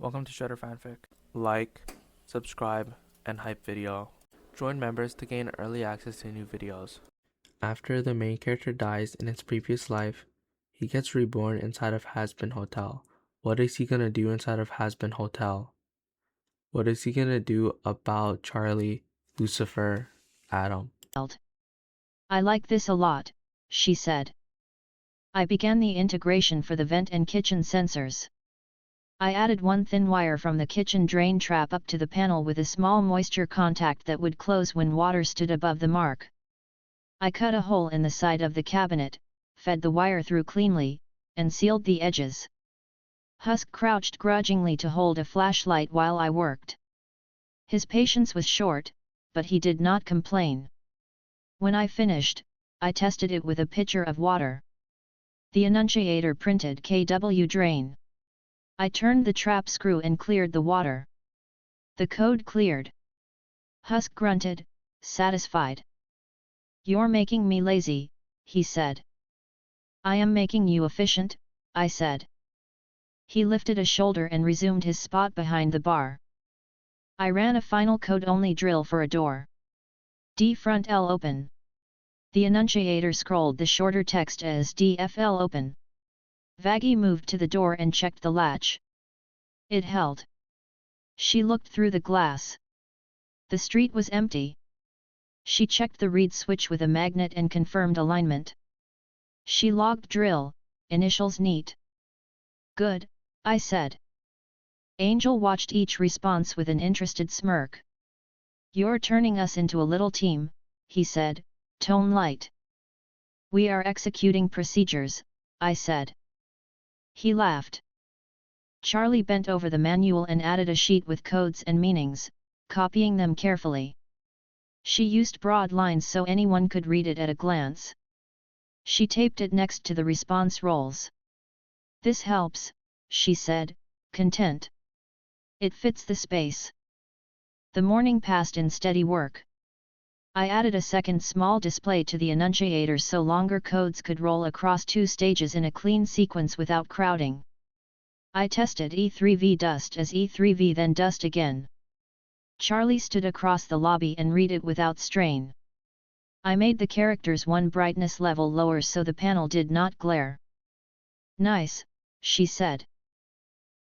Welcome to Shredder Fanfic. Like, subscribe, and hype video. Join members to gain early access to new videos. After the main character dies in his previous life, he gets reborn inside of Hazbin Hotel. What is he gonna do inside of Hazbin Hotel? What is he gonna do about Charlie, Lucifer, Adam? I like this a lot, she said. I began the integration for the vent and kitchen sensors. I added one thin wire from the kitchen drain trap up to the panel with a small moisture contact that would close when water stood above the mark. I cut a hole in the side of the cabinet, fed the wire through cleanly, and sealed the edges. Husk crouched grudgingly to hold a flashlight while I worked. His patience was short, but he did not complain. When I finished, I tested it with a pitcher of water. The annunciator printed KW drain. I turned the trap screw and cleared the water. The code cleared. Husk grunted, satisfied. "You're making me lazy," he said. "I am making you efficient," I said. He lifted a shoulder and resumed his spot behind the bar. I ran a final code-only drill for a door. D front L open. The annunciator scrolled the shorter text as DFL open. Vaggie moved to the door and checked the latch. It held. She looked through the glass. The street was empty. She checked the reed switch with a magnet and confirmed alignment. She logged drill, initials neat. "Good," I said. Angel watched each response with an interested smirk. "You're turning us into a little team," he said, tone light. "We are executing procedures," I said. He laughed. Charlie bent over the manual and added a sheet with codes and meanings, copying them carefully. She used broad lines so anyone could read it at a glance. She taped it next to the response roles. "This helps," she said, content. "It fits the space." The morning passed in steady work. I added a second small display to the annunciator so longer codes could roll across two stages in a clean sequence without crowding. I tested E3V dust as E3V then dust again. Charlie stood across the lobby and read it without strain. I made the characters one brightness level lower so the panel did not glare. "Nice," she said.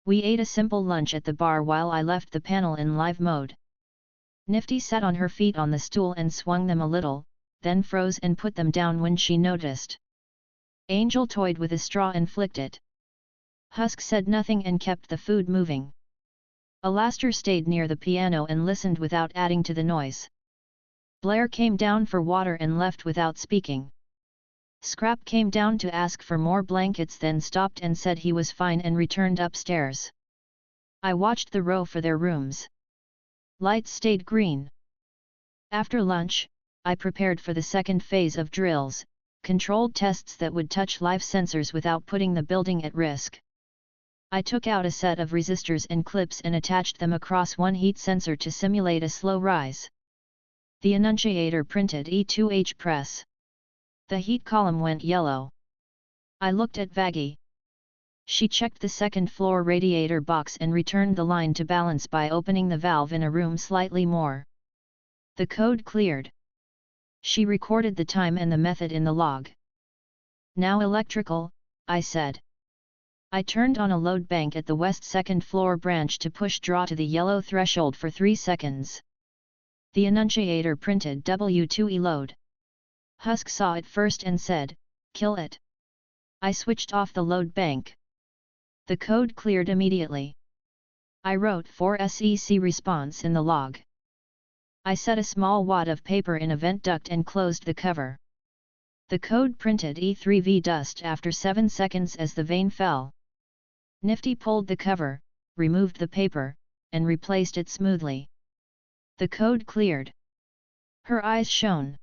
We ate a simple lunch at the bar while I left the panel in live mode. Nifty sat on her feet on the stool and swung them a little, then froze and put them down when she noticed. Angel toyed with a straw and flicked it. Husk said nothing and kept the food moving. Alastair stayed near the piano and listened without adding to the noise. Blair came down for water and left without speaking. Scrap came down to ask for more blankets then stopped and said he was fine and returned upstairs. I watched the row for their rooms. Lights stayed green. After lunch, I prepared for the second phase of drills, controlled tests that would touch life sensors without putting the building at risk. I took out a set of resistors and clips and attached them across one heat sensor to simulate a slow rise. The annunciator printed E2H press. The heat column went yellow. I looked at Vaggie. She checked the second floor radiator box and returned the line to balance by opening the valve in a room slightly more. The code cleared. She recorded the time and the method in the log. "Now electrical," I said. I turned on a load bank at the west second floor branch to push draw to the yellow threshold for 3 seconds. The annunciator printed W2E load. Husk saw it first and said, "Kill it." I switched off the load bank. The code cleared immediately. I wrote 4SEC response in the log. I set a small wad of paper in a vent duct and closed the cover. The code printed E3V dust after 7 seconds as the vane fell. Nifty pulled the cover, removed the paper, and replaced it smoothly. The code cleared. Her eyes shone.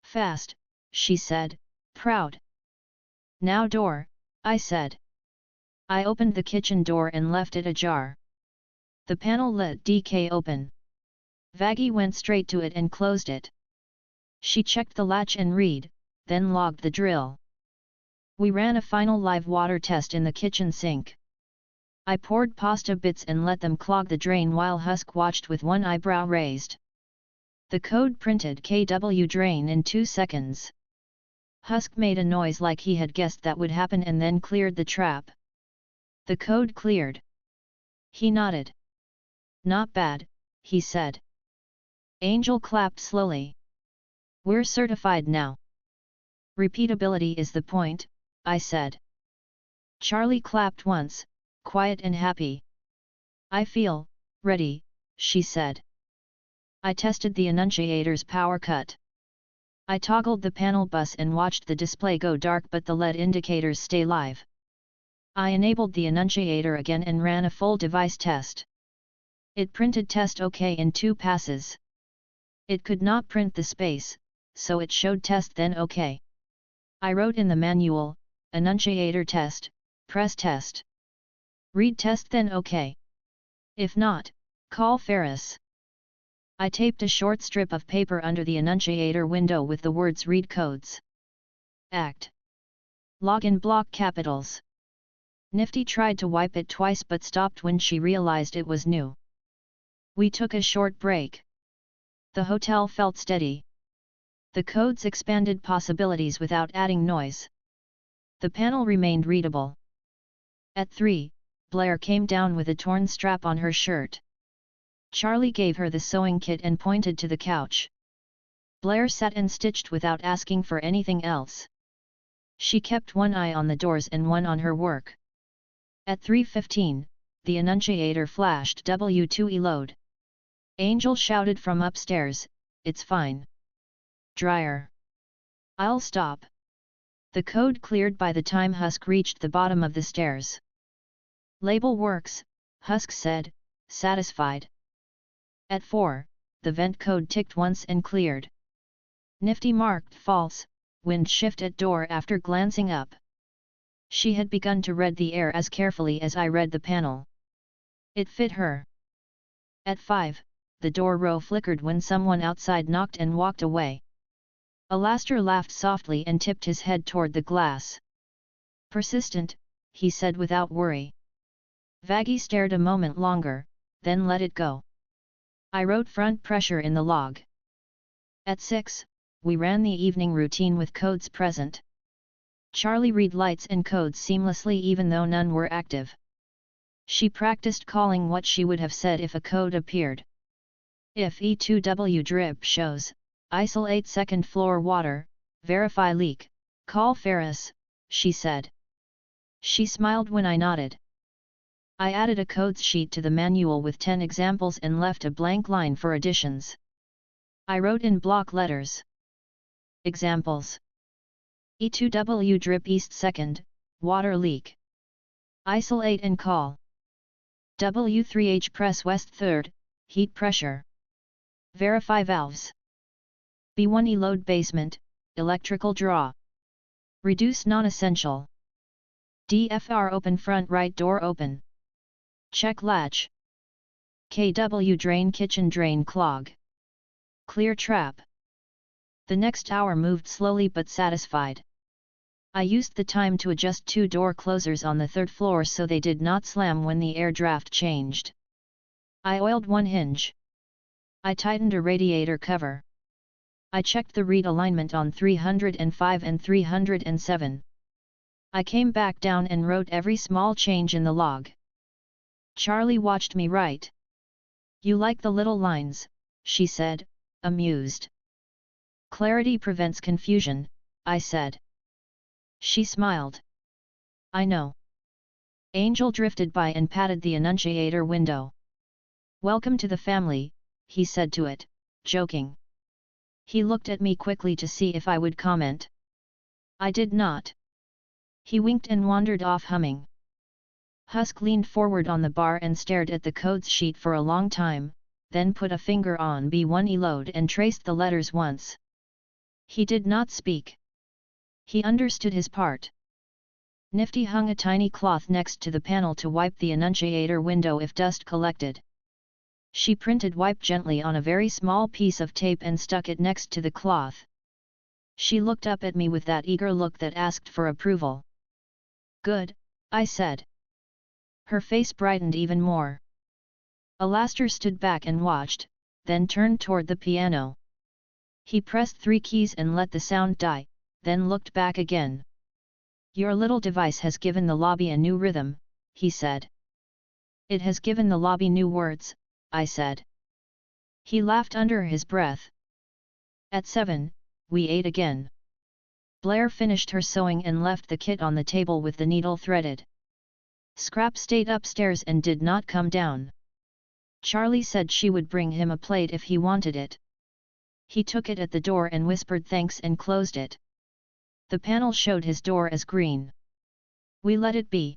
"Fast," she said, proud. "Now door," I said. I opened the kitchen door and left it ajar. The panel let DK open. Vaggie went straight to it and closed it. She checked the latch and read, then logged the drill. We ran a final live water test in the kitchen sink. I poured pasta bits and let them clog the drain while Husk watched with one eyebrow raised. The code printed KW drain in 2 seconds. Husk made a noise like he had guessed that would happen and then cleared the trap. The code cleared. He nodded. Not bad, he said. Angel clapped slowly. We're certified now. Repeatability is the point, I said. Charlie clapped once, quiet and happy. I feel ready, she said. I tested the annunciator's power cut. I toggled the panel bus and watched the display go dark but the LED indicators stay live. I enabled the annunciator again and ran a full device test. It printed test OK in 2 passes. It could not print the space, so it showed test then OK. I wrote in the manual, annunciator test, press test. Read test then OK. If not, call Ferris. I taped a short strip of paper under the annunciator window with the words read codes. Act. Log in block capitals. Nifty tried to wipe it twice but stopped when she realized it was new. We took a short break. The hotel felt steady. The codes expanded possibilities without adding noise. The panel remained readable. At 3, Blair came down with a torn strap on her shirt. Charlie gave her the sewing kit and pointed to the couch. Blair sat and stitched without asking for anything else. She kept one eye on the doors and one on her work. At 3:15, the annunciator flashed W2E load. Angel shouted from upstairs, "It's fine. Dryer. I'll stop." The code cleared by the time Husk reached the bottom of the stairs. Label works, Husk said, satisfied. At 4, the vent code ticked once and cleared. Nifty marked false, wind shift at door after glancing up. She had begun to read the air as carefully as I read the panel. It fit her. At 5, the door row flickered when someone outside knocked and walked away. Alastair laughed softly and tipped his head toward the glass. Persistent, he said without worry. Vaggie stared a moment longer, then let it go. I wrote front pressure in the log. At 6, we ran the evening routine with codes present. Charlie read lights and codes seamlessly even though none were active. She practiced calling what she would have said if a code appeared. If E2W drip shows, isolate second floor water, verify leak, call Ferris, she said. She smiled when I nodded. I added a codes sheet to the manual with 10 examples and left a blank line for additions. I wrote in block letters. Examples. E2W drip east second, water leak. Isolate and call. W3H press west third, heat pressure. Verify valves. B1E load basement, electrical draw. Reduce non-essential. DFR open front right door open. Check latch. KW drain kitchen drain clog. Clear trap. The next hour moved slowly but satisfied. I used the time to adjust 2 door closers on the 3rd floor so they did not slam when the air draft changed. I oiled one hinge. I tightened a radiator cover. I checked the read alignment on 305 and 307. I came back down and wrote every small change in the log. Charlie watched me write. "You like the little lines," she said, amused. "Clarity prevents confusion," I said. She smiled. "I know." Angel drifted by and patted the annunciator window. "Welcome to the family," he said to it, joking. He looked at me quickly to see if I would comment. I did not. He winked and wandered off humming. Husk leaned forward on the bar and stared at the codes sheet for a long time, then put a finger on B1E load and traced the letters once. He did not speak. He understood his part. Nifty hung a tiny cloth next to the panel to wipe the annunciator window if dust collected. She printed "wipe gently" on a very small piece of tape and stuck it next to the cloth. She looked up at me with that eager look that asked for approval. "Good," I said. Her face brightened even more. Alastair stood back and watched, then turned toward the piano. He pressed 3 keys and let the sound die, then looked back again. "Your little device has given the lobby a new rhythm," he said. "It has given the lobby new words," I said. He laughed under his breath. At 7, we ate again. Blair finished her sewing and left the kit on the table with the needle threaded. Scrap stayed upstairs and did not come down. Charlie said she would bring him a plate if he wanted it. He took it at the door and whispered thanks and closed it. The panel showed his door as green. We let it be.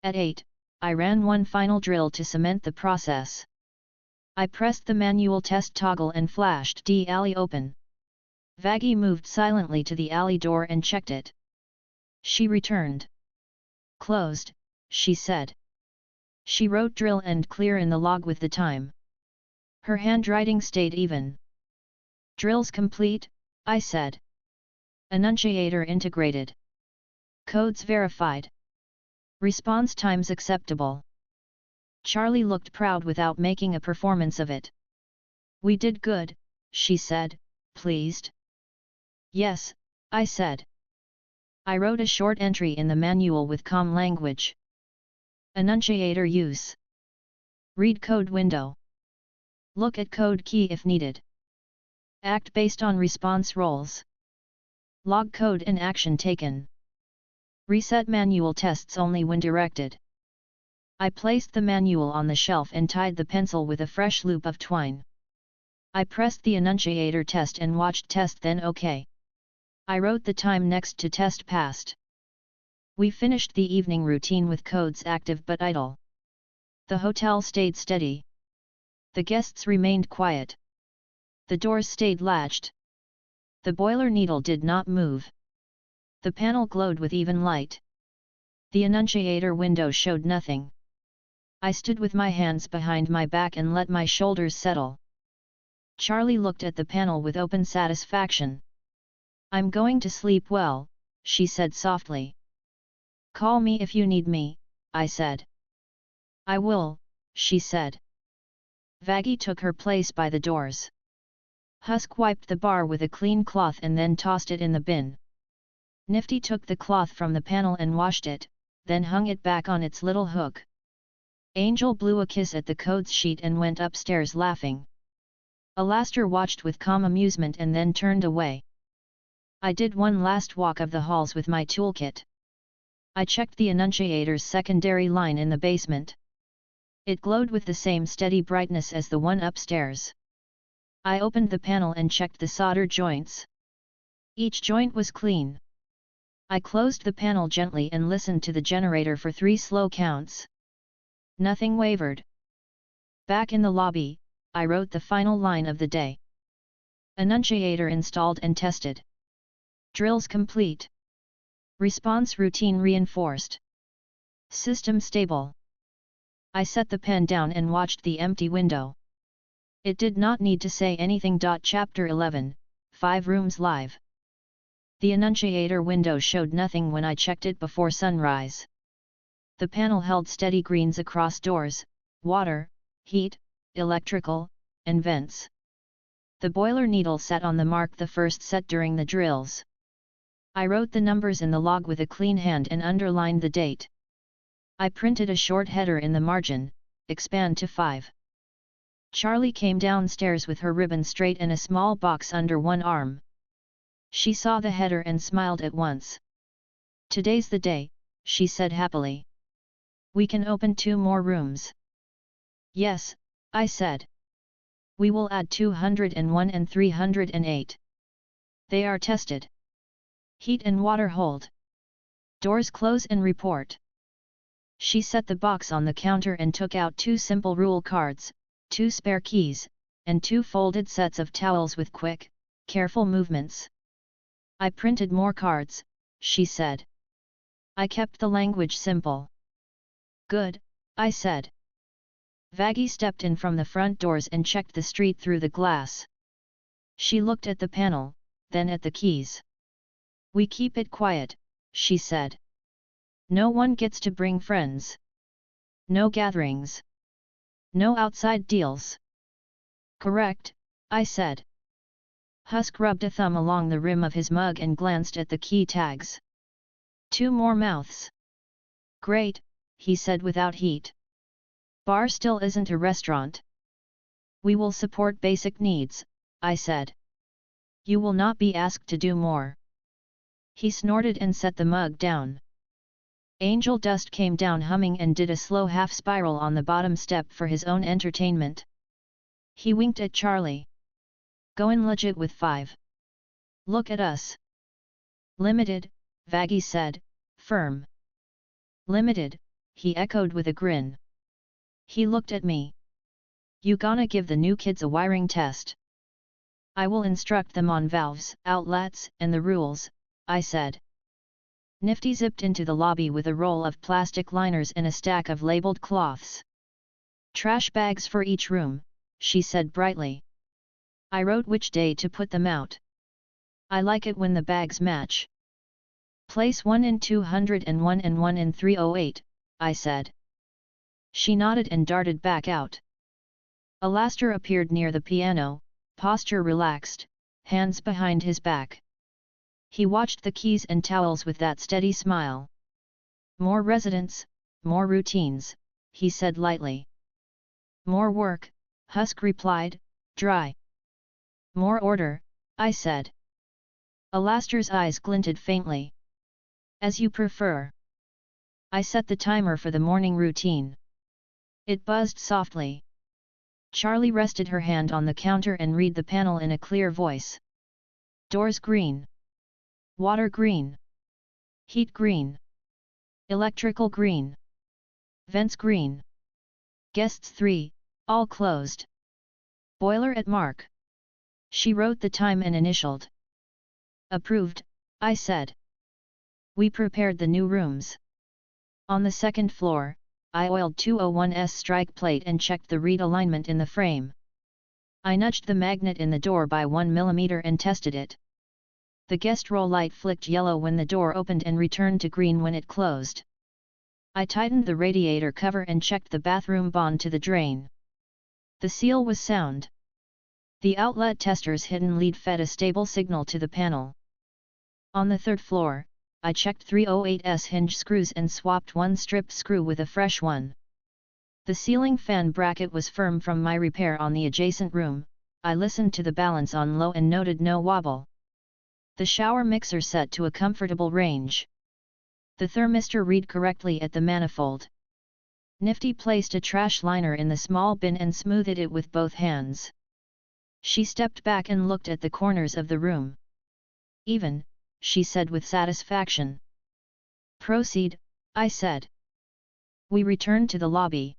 At 8, I ran one final drill to cement the process. I pressed the manual test toggle and flashed the alley open. Vaggie moved silently to the alley door and checked it. She returned. "Closed," she said. She wrote drill end clear in the log with the time. Her handwriting stayed even. "Drills complete," I said. "Annunciator integrated. Codes verified. Response times acceptable." Charlie looked proud without making a performance of it. "We did good," she said, pleased. "Yes," I said. I wrote a short entry in the manual with calm language. Annunciator use. Read code window. Look at code key if needed. Act based on response roles. Log code and action taken. Reset manual tests only when directed. I placed the manual on the shelf and tied the pencil with a fresh loop of twine. I pressed the annunciator test and watched test then OK. I wrote the time next to test passed. We finished the evening routine with codes active but idle. The hotel stayed steady. The guests remained quiet. The doors stayed latched. The boiler needle did not move. The panel glowed with even light. The annunciator window showed nothing. I stood with my hands behind my back and let my shoulders settle. Charlie looked at the panel with open satisfaction. "I'm going to sleep well," she said softly. "Call me if you need me," I said. "I will," she said. Vaggie took her place by the doors. Husk wiped the bar with a clean cloth and then tossed it in the bin. Nifty took the cloth from the panel and washed it, then hung it back on its little hook. Angel blew a kiss at the codes sheet and went upstairs laughing. Alastair watched with calm amusement and then turned away. I did one last walk of the halls with my toolkit. I checked the annunciator's secondary line in the basement. It glowed with the same steady brightness as the one upstairs. I opened the panel and checked the solder joints. Each joint was clean. I closed the panel gently and listened to the generator for 3 slow counts. Nothing wavered. Back in the lobby, I wrote the final line of the day. Annunciator installed and tested. Drills complete. Response routine reinforced. System stable. I set the pen down and watched the empty window. It did not need to say anything. Chapter 11, 5 rooms live. The annunciator window showed nothing when I checked it before sunrise. The panel held steady greens across doors, water, heat, electrical, and vents. The boiler needle sat on the mark the first set during the drills. I wrote the numbers in the log with a clean hand and underlined the date. I printed a short header in the margin, expand to 5. Charlie came downstairs with her ribbon straight and a small box under one arm. She saw the header and smiled at once. "Today's the day," she said happily. "We can open 2 more rooms." "Yes," I said. "We will add 201 and 308. They are tested. Heat and water hold. Doors close and report." She set the box on the counter and took out 2 simple rule cards, 2 spare keys, and 2 folded sets of towels with quick, careful movements. "I printed more cards," she said. "I kept the language simple." "Good," I said. Vaggie stepped in from the front doors and checked the street through the glass. She looked at the panel, then at the keys. "We keep it quiet," she said. "No one gets to bring friends. No gatherings. No outside deals. Correct, I said. Husk rubbed a thumb along the rim of his mug and glanced at the key tags. 2 more mouths. Great, he said without heat. Bar still isn't a restaurant. We will support basic needs, I said. You will not be asked to do more. He snorted and set the mug down. Angel Dust came down humming and did a slow half-spiral on the bottom step for his own entertainment. He winked at Charlie. Goin' legit with 5. Look at us. Limited, Vaggie said, firm. Limited, he echoed with a grin. He looked at me. You gonna give the new kids a wiring test? I will instruct them on valves, outlets, and the rules, I said. Nifty zipped into the lobby with a roll of plastic liners and a stack of labeled cloths. Trash bags for each room, she said brightly. I wrote which day to put them out. I like it when the bags match. Place 1 in 201 and 1 in 308, I said. She nodded and darted back out. Alastair appeared near the piano, posture relaxed, hands behind his back. He watched the keys and towels with that steady smile. More residents, more routines, he said lightly. More work, Husk replied, dry. More order, I said. Alastair's eyes glinted faintly. As you prefer. I set the timer for the morning routine. It buzzed softly. Charlie rested her hand on the counter and read the panel in a clear voice. Doors green. Water green. Heat green. Electrical green. Vents green. Guests 3, all closed. Boiler at mark. She wrote the time and initialed. Approved, I said. We prepared the new rooms. On the second floor, I oiled 201's strike plate and checked the reed alignment in the frame. I nudged the magnet in the door by 1 mm and tested it. The guest roll light flicked yellow when the door opened and returned to green when it closed. I tightened the radiator cover and checked the bathroom bond to the drain. The seal was sound. The outlet tester's hidden lead fed a stable signal to the panel. On the third floor, I checked 308's hinge screws and swapped one strip screw with a fresh one. The ceiling fan bracket was firm from my repair on the adjacent room. I listened to the balance on low and noted no wobble. The shower mixer set to a comfortable range. The thermistor read correctly at the manifold. Nifty placed a trash liner in the small bin and smoothed it with both hands. She stepped back and looked at the corners of the room. Even, she said with satisfaction. Proceed, I said. We returned to the lobby.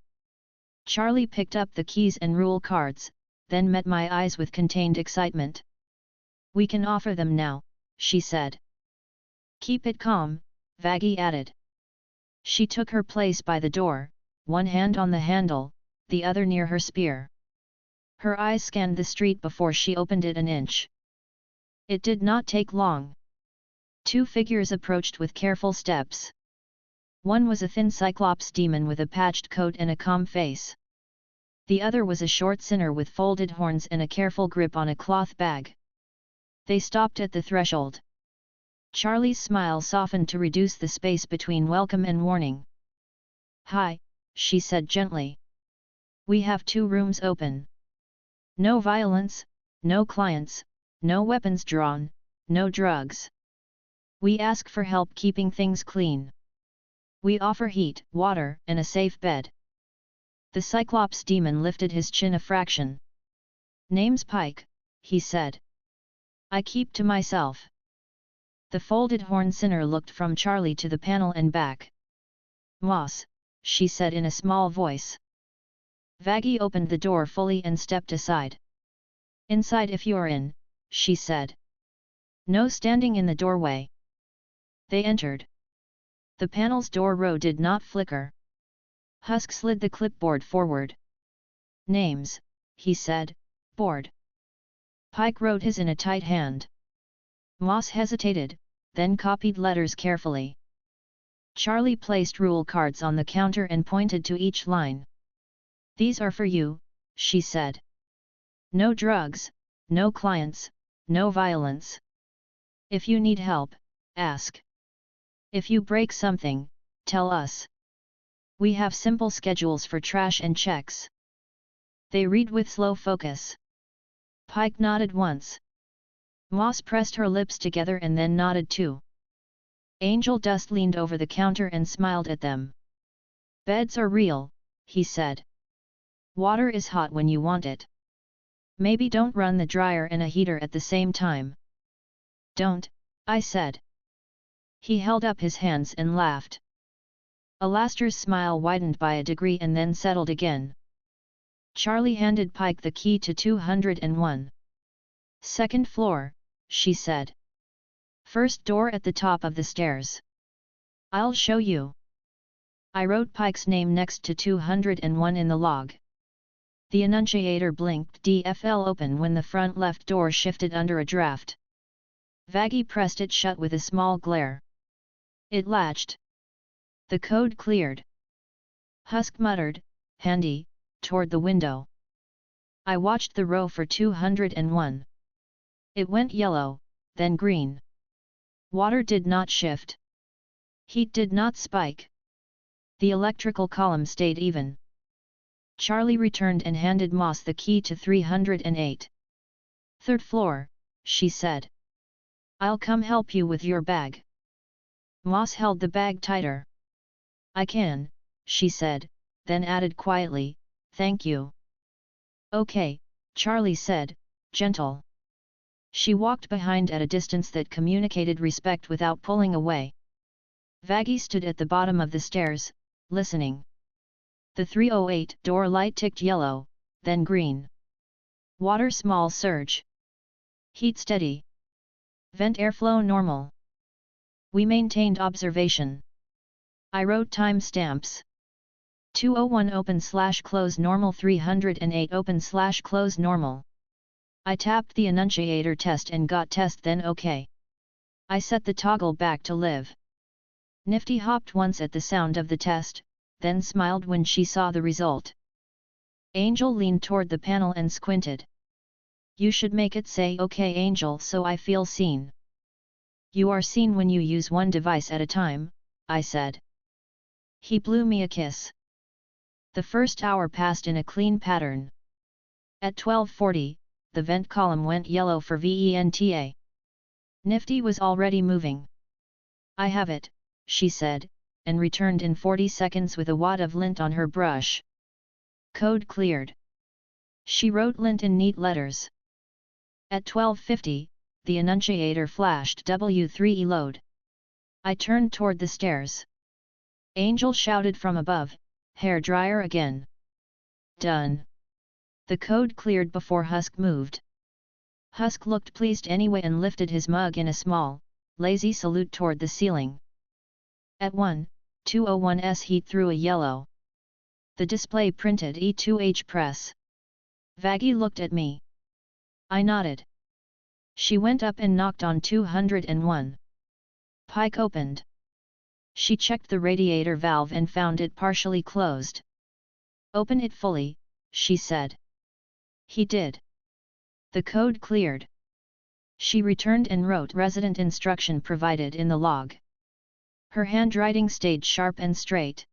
Charlie picked up the keys and rule cards, then met my eyes with contained excitement. We can offer them now, she said. Keep it calm, Vaggie added. She took her place by the door, one hand on the handle, the other near her spear. Her eyes scanned the street before she opened it an inch. It did not take long. 2 figures approached with careful steps. One was a thin cyclops demon with a patched coat and a calm face. The other was a short sinner with folded horns and a careful grip on a cloth bag. They stopped at the threshold. Charlie's smile softened to reduce the space between welcome and warning. Hi, she said gently. We have 2 rooms open. No violence, no clients, no weapons drawn, no drugs. We ask for help keeping things clean. We offer heat, water, and a safe bed. The Cyclops demon lifted his chin a fraction. Name's Pike, he said. I keep to myself. The folded horn sinner looked from Charlie to the panel and back. Moss, she said in a small voice. Vaggie opened the door fully and stepped aside. Inside if you're in, she said. No standing in the doorway. They entered. The panel's door row did not flicker. Husk slid the clipboard forward. Names, he said, bored. Pike wrote his in a tight hand. Moss hesitated, then copied letters carefully. Charlie placed rule cards on the counter and pointed to each line. "These are for you," she said. "No drugs, no clients, no violence. If you need help, ask. If you break something, tell us. We have simple schedules for trash and checks." They read with slow focus. Pike nodded once. Moss pressed her lips together and then nodded too. Angel Dust leaned over the counter and smiled at them. "Beds are real," he said. "Water is hot when you want it. Maybe don't run the dryer and a heater at the same time." "Don't," I said. He held up his hands and laughed. Alastair's smile widened by a degree and then settled again. Charlie handed Pike the key to 201. "Second floor," she said. "First door at the top of the stairs. I'll show you." I wrote Pike's name next to 201 in the log. The annunciator blinked DFL open when the front left door shifted under a draft. Vaggie pressed it shut with a small glare. It latched. The code cleared. Husk muttered, "Handy," toward the window. I watched the row for 201. It went yellow, then green. Water did not shift. Heat did not spike. The electrical column stayed even. Charlie returned and handed Moss the key to 308. "Third floor," she said. "I'll come help you with your bag." Moss held the bag tighter. "I can," she said, then added quietly, "Thank you." "Okay," Charlie said, gentle. She walked behind at a distance that communicated respect without pulling away. Vaggie stood at the bottom of the stairs, listening. The 308 door light ticked yellow, then green. Water small surge. Heat steady. Vent airflow normal. We maintained observation. I wrote time stamps. 201 open/close normal, 308 open/close normal. I tapped the annunciator test and got test then OK. I set the toggle back to live. Nifty hopped once at the sound of the test, then smiled when she saw the result. Angel leaned toward the panel and squinted. "You should make it say OK Angel so I feel seen." "You are seen when you use one device at a time," I said. He blew me a kiss. The first hour passed in a clean pattern. At 12:40, the vent column went yellow for VENTA. Nifty was already moving. "I have it," she said, and returned in 40 seconds with a wad of lint on her brush. Code cleared. She wrote lint in neat letters. At 12:50, the annunciator flashed W3E load. I turned toward the stairs. Angel shouted from above, "Hair dryer again." Done. The code cleared before Husk moved. Husk looked pleased anyway and lifted his mug in a small, lazy salute toward the ceiling. At 1:201's heat through a yellow. The display printed E2H press. Vaggie looked at me. I nodded. She went up and knocked on 201. Pike opened. She checked the radiator valve and found it partially closed. "Open it fully," she said. He did. The code cleared. She returned and wrote resident instruction provided in the log. Her handwriting stayed sharp and straight.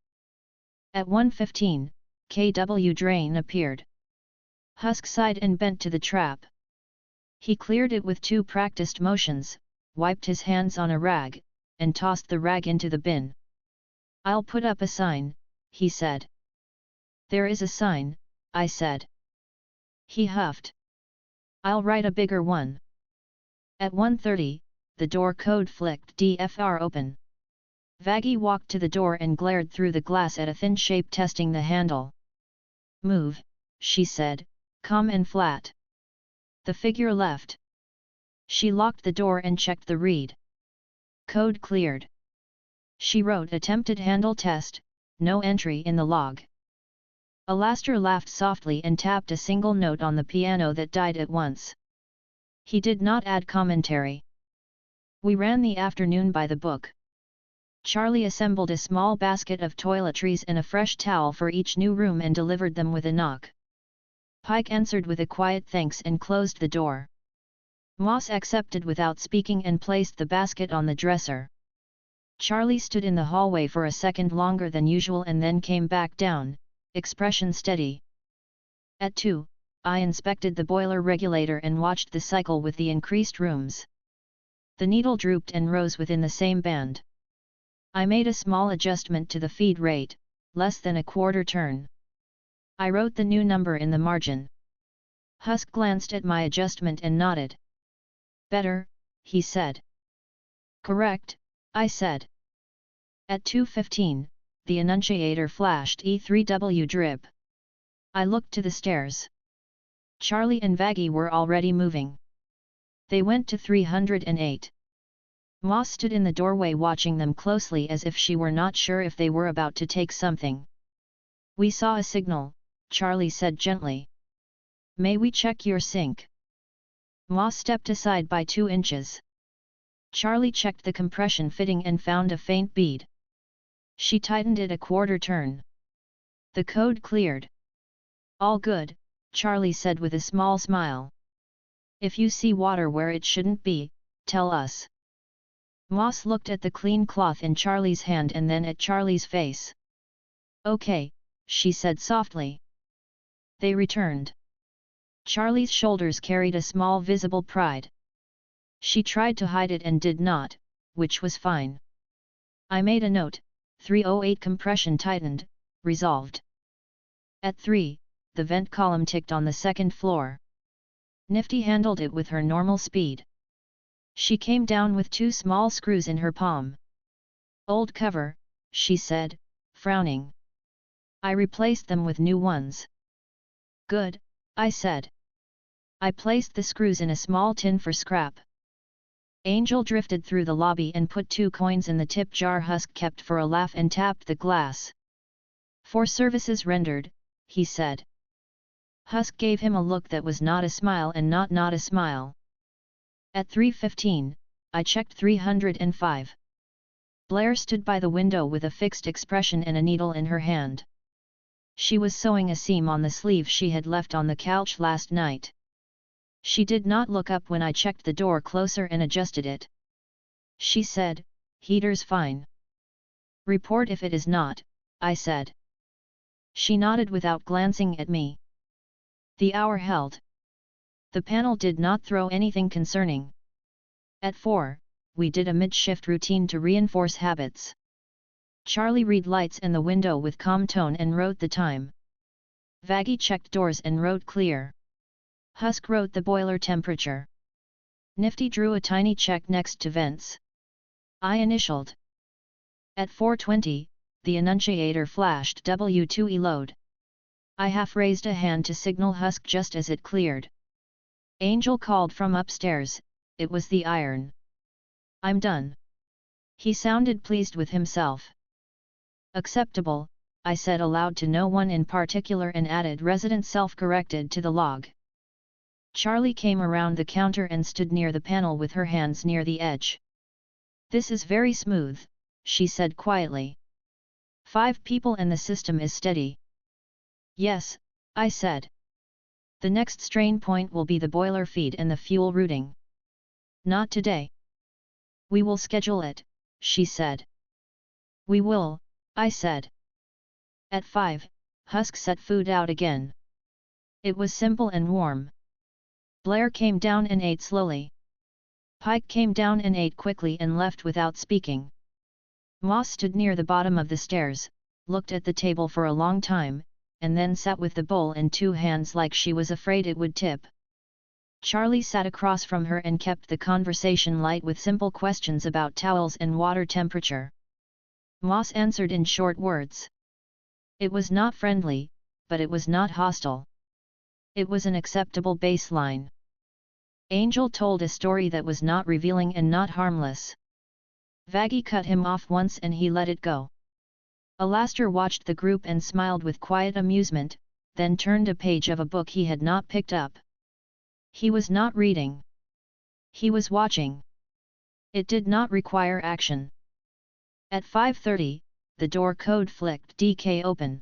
At 1:15, KW drain appeared. Husk sighed and bent to the trap. He cleared it with 2 practiced motions, wiped his hands on a rag, and tossed the rag into the bin. "I'll put up a sign," he said. "There is a sign," I said. He huffed. "I'll write a bigger one." At 1:30, the door code flicked DFR open. Vaggie walked to the door and glared through the glass at a thin shape testing the handle. "Move," she said, calm and flat. The figure left. She locked the door and checked the read. Code cleared. She wrote attempted handle test, no entry in the log. Alastair laughed softly and tapped a single note on the piano that died at once. He did not add commentary. We ran the afternoon by the book. Charlie assembled a small basket of toiletries and a fresh towel for each new room and delivered them with a knock. Pike answered with a quiet thanks and closed the door. Moss accepted without speaking and placed the basket on the dresser. Charlie stood in the hallway for a second longer than usual and then came back down, expression steady. At 2, I inspected the boiler regulator and watched the cycle with the increased rooms. The needle drooped and rose within the same band. I made a small adjustment to the feed rate, less than a quarter turn. I wrote the new number in the margin. Husk glanced at my adjustment and nodded. Better, he said. Correct, I said. At 2:15, the annunciator flashed E3W drip. I looked to the stairs. Charlie and Vaggie were already moving. They went to 308. Moss stood in the doorway watching them closely as if she were not sure if they were about to take something. We saw a signal, Charlie said gently. May we check your sink? Moss stepped aside by 2 inches. Charlie checked the compression fitting and found a faint bead. She tightened it a quarter turn. The code cleared. All good, Charlie said with a small smile. If you see water where it shouldn't be, tell us. Moss looked at the clean cloth in Charlie's hand and then at Charlie's face. Okay, she said softly. They returned. Charlie's shoulders carried a small visible pride. She tried to hide it and did not, which was fine. I made a note, 308 compression tightened, resolved. At 3, the vent column ticked on the second floor. Nifty handled it with her normal speed. She came down with 2 small screws in her palm. Old cover, she said, frowning. I replaced them with new ones. Good, I said. I placed the screws in a small tin for scrap. Angel drifted through the lobby and put 2 coins in the tip jar Husk kept for a laugh and tapped the glass. For services rendered, he said. Husk gave him a look that was not a smile and not a smile. At 3:15, I checked 305. Blair stood by the window with a fixed expression and a needle in her hand. She was sewing a seam on the sleeve she had left on the couch last night. She did not look up when I checked the door closer and adjusted it. She said, heater's fine. Report if it is not, I said. She nodded without glancing at me. The hour held. The panel did not throw anything concerning. At 4, we did a mid-shift routine to reinforce habits. Charlie read lights and the window with calm tone and wrote the time. Vaggie checked doors and wrote clear. Husk wrote the boiler temperature. Nifty drew a tiny check next to vents. I initialed. At 4:20, the annunciator flashed W2E load. I half raised a hand to signal Husk just as it cleared. Angel called from upstairs, it was the iron. I'm done. He sounded pleased with himself. Acceptable, I said aloud to no one in particular and added resident self-corrected to the log. Charlie came around the counter and stood near the panel with her hands near the edge. This is very smooth, she said quietly. 5 people and the system is steady. Yes, I said. The next strain point will be the boiler feed and the fuel routing. Not today. We will schedule it, she said. We will, I said. At 5, Husk set food out again. It was simple and warm. Blair came down and ate slowly. Pike came down and ate quickly and left without speaking. Moss stood near the bottom of the stairs, looked at the table for a long time, and then sat with the bowl in 2 hands like she was afraid it would tip. Charlie sat across from her and kept the conversation light with simple questions about towels and water temperature. Moss answered in short words. It was not friendly, but it was not hostile. It was an acceptable baseline. Angel told a story that was not revealing and not harmless. Vaggie cut him off once and he let it go. Alastair watched the group and smiled with quiet amusement, then turned a page of a book he had not picked up. He was not reading. He was watching. It did not require action. At 5:30, the door code flicked DK open.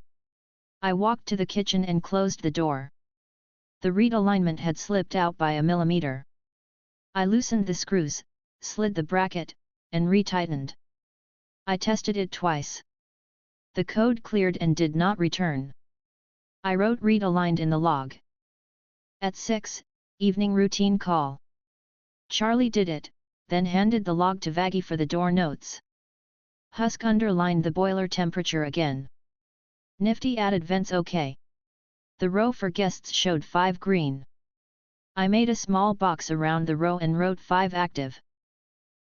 I walked to the kitchen and closed the door. The reed alignment had slipped out by a millimeter. I loosened the screws, slid the bracket, and retightened. I tested it twice. The code cleared and did not return. I wrote read aligned in the log. At 6, evening routine call. Charlie did it, then handed the log to Vaggie for the door notes. Husk underlined the boiler temperature again. Nifty added vents OK. The row for guests showed 5 green. I made a small box around the row and wrote 5 active.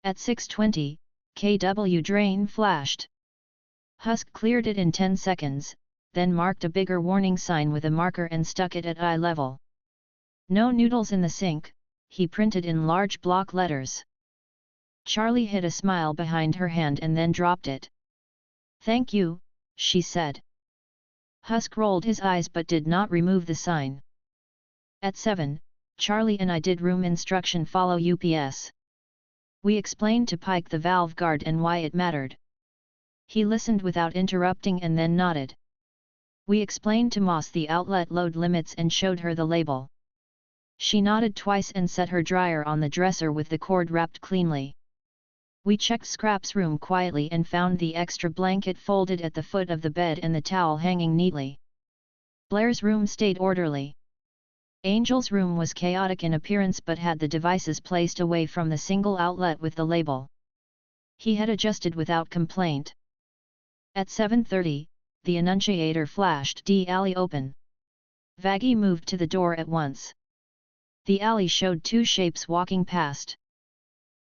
At 6:20, KW drain flashed. Husk cleared it in 10 seconds, then marked a bigger warning sign with a marker and stuck it at eye level. No noodles in the sink, he printed in large block letters. Charlie hid a smile behind her hand and then dropped it. Thank you, she said. Husk rolled his eyes but did not remove the sign. At 7, Charlie and I did room instruction follow UPS. We explained to Pike the valve guard and why it mattered. He listened without interrupting and then nodded. We explained to Moss the outlet load limits and showed her the label. She nodded twice and set her dryer on the dresser with the cord wrapped cleanly. We checked Scrap's room quietly and found the extra blanket folded at the foot of the bed and the towel hanging neatly. Blair's room stayed orderly. Angel's room was chaotic in appearance but had the devices placed away from the single outlet with the label. He had adjusted without complaint. At 7:30, the annunciator flashed D alley open. Vaggie moved to the door at once. The alley showed 2 shapes walking past.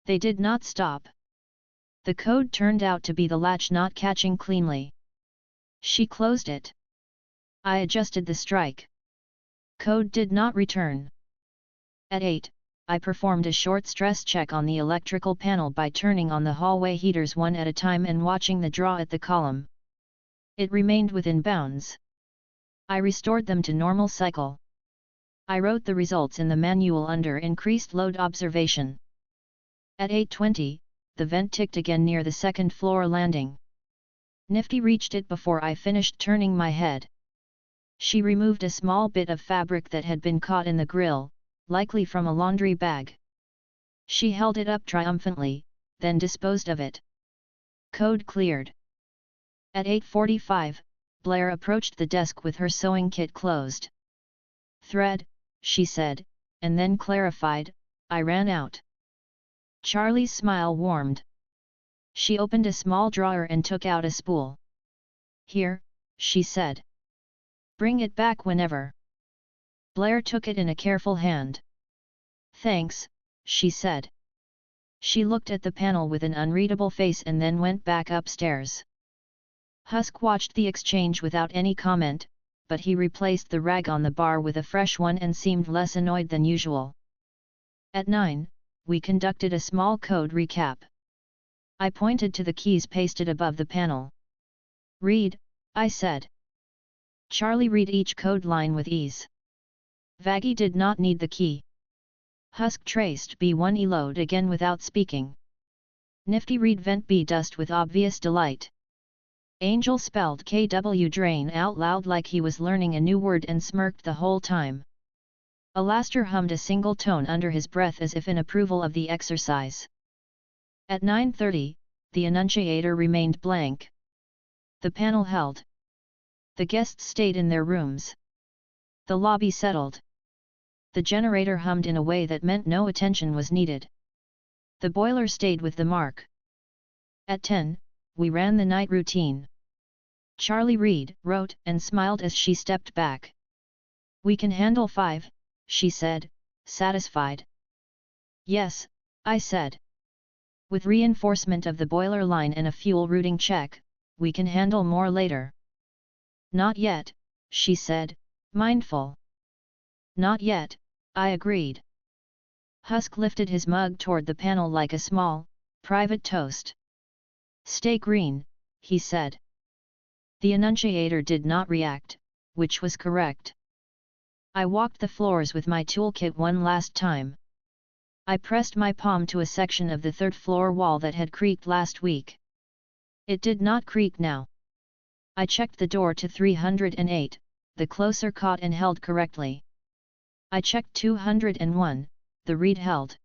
They did not stop. The code turned out to be the latch not catching cleanly. She closed it. I adjusted the strike. Code did not return. At 8, I performed a short stress check on the electrical panel by turning on the hallway heaters one at a time and watching the draw at the column. It remained within bounds. I restored them to normal cycle. I wrote the results in the manual under increased load observation. At 8:20, the vent ticked again near the second floor landing. Nifty reached it before I finished turning my head. She removed a small bit of fabric that had been caught in the grill, likely from a laundry bag. She held it up triumphantly, then disposed of it. Code cleared. At 8:45, Blair approached the desk with her sewing kit closed. Thread, she said, and then clarified, I ran out. Charlie's smile warmed. She opened a small drawer and took out a spool. Here, she said. Bring it back whenever. Blair took it in a careful hand. Thanks, she said. She looked at the panel with an unreadable face and then went back upstairs. Husk watched the exchange without any comment, but he replaced the rag on the bar with a fresh one and seemed less annoyed than usual. At 9, we conducted a small code recap. I pointed to the keys pasted above the panel. Read, I said. Charlie read each code line with ease. Vaggie did not need the key. Husk traced B1 load again without speaking. Nifty read vent B dust with obvious delight. Angel spelled KW drain out loud like he was learning a new word and smirked the whole time. Alastair hummed a single tone under his breath as if in approval of the exercise. At 9:30, the annunciator remained blank. The panel held. The guests stayed in their rooms. The lobby settled. The generator hummed in a way that meant no attention was needed. The boiler stayed with the mark. At 10, we ran the night routine. Charlie Reed wrote and smiled as she stepped back. We can handle 5, she said, satisfied. Yes, I said. With reinforcement of the boiler line and a fuel routing check, we can handle more later. Not yet, she said, mindful. Not yet, I agreed. Husk lifted his mug toward the panel like a small, private toast. Stay green, he said. The annunciator did not react, which was correct. I walked the floors with my toolkit one last time. I pressed my palm to a section of the third floor wall that had creaked last week. It did not creak now. I checked the door to 308, the closer caught and held correctly. I checked 201, the reed held.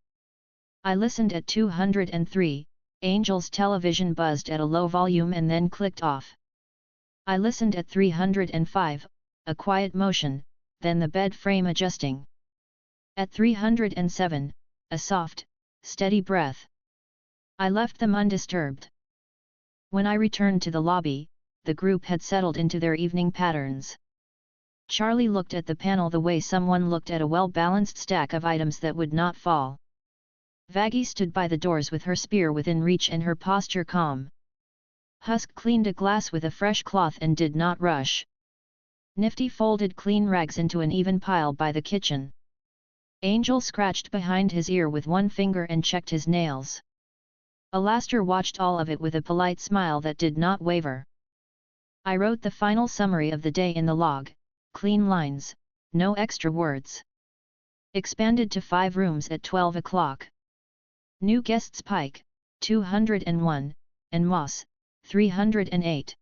I listened at 203, Angel's television buzzed at a low volume and then clicked off. I listened at 305, a quiet motion, then the bed frame adjusting. At 307, a soft, steady breath. I left them undisturbed. When I returned to the lobby, the group had settled into their evening patterns. Charlie looked at the panel the way someone looked at a well-balanced stack of items that would not fall. Vaggie stood by the doors with her spear within reach and her posture calm. Husk cleaned a glass with a fresh cloth and did not rush. Nifty folded clean rags into an even pile by the kitchen. Angel scratched behind his ear with one finger and checked his nails. Alastair watched all of it with a polite smile that did not waver. I wrote the final summary of the day in the log, clean lines, no extra words. Expanded to 5 rooms at 12 o'clock. New guests Pike, 201, and Moss, 308.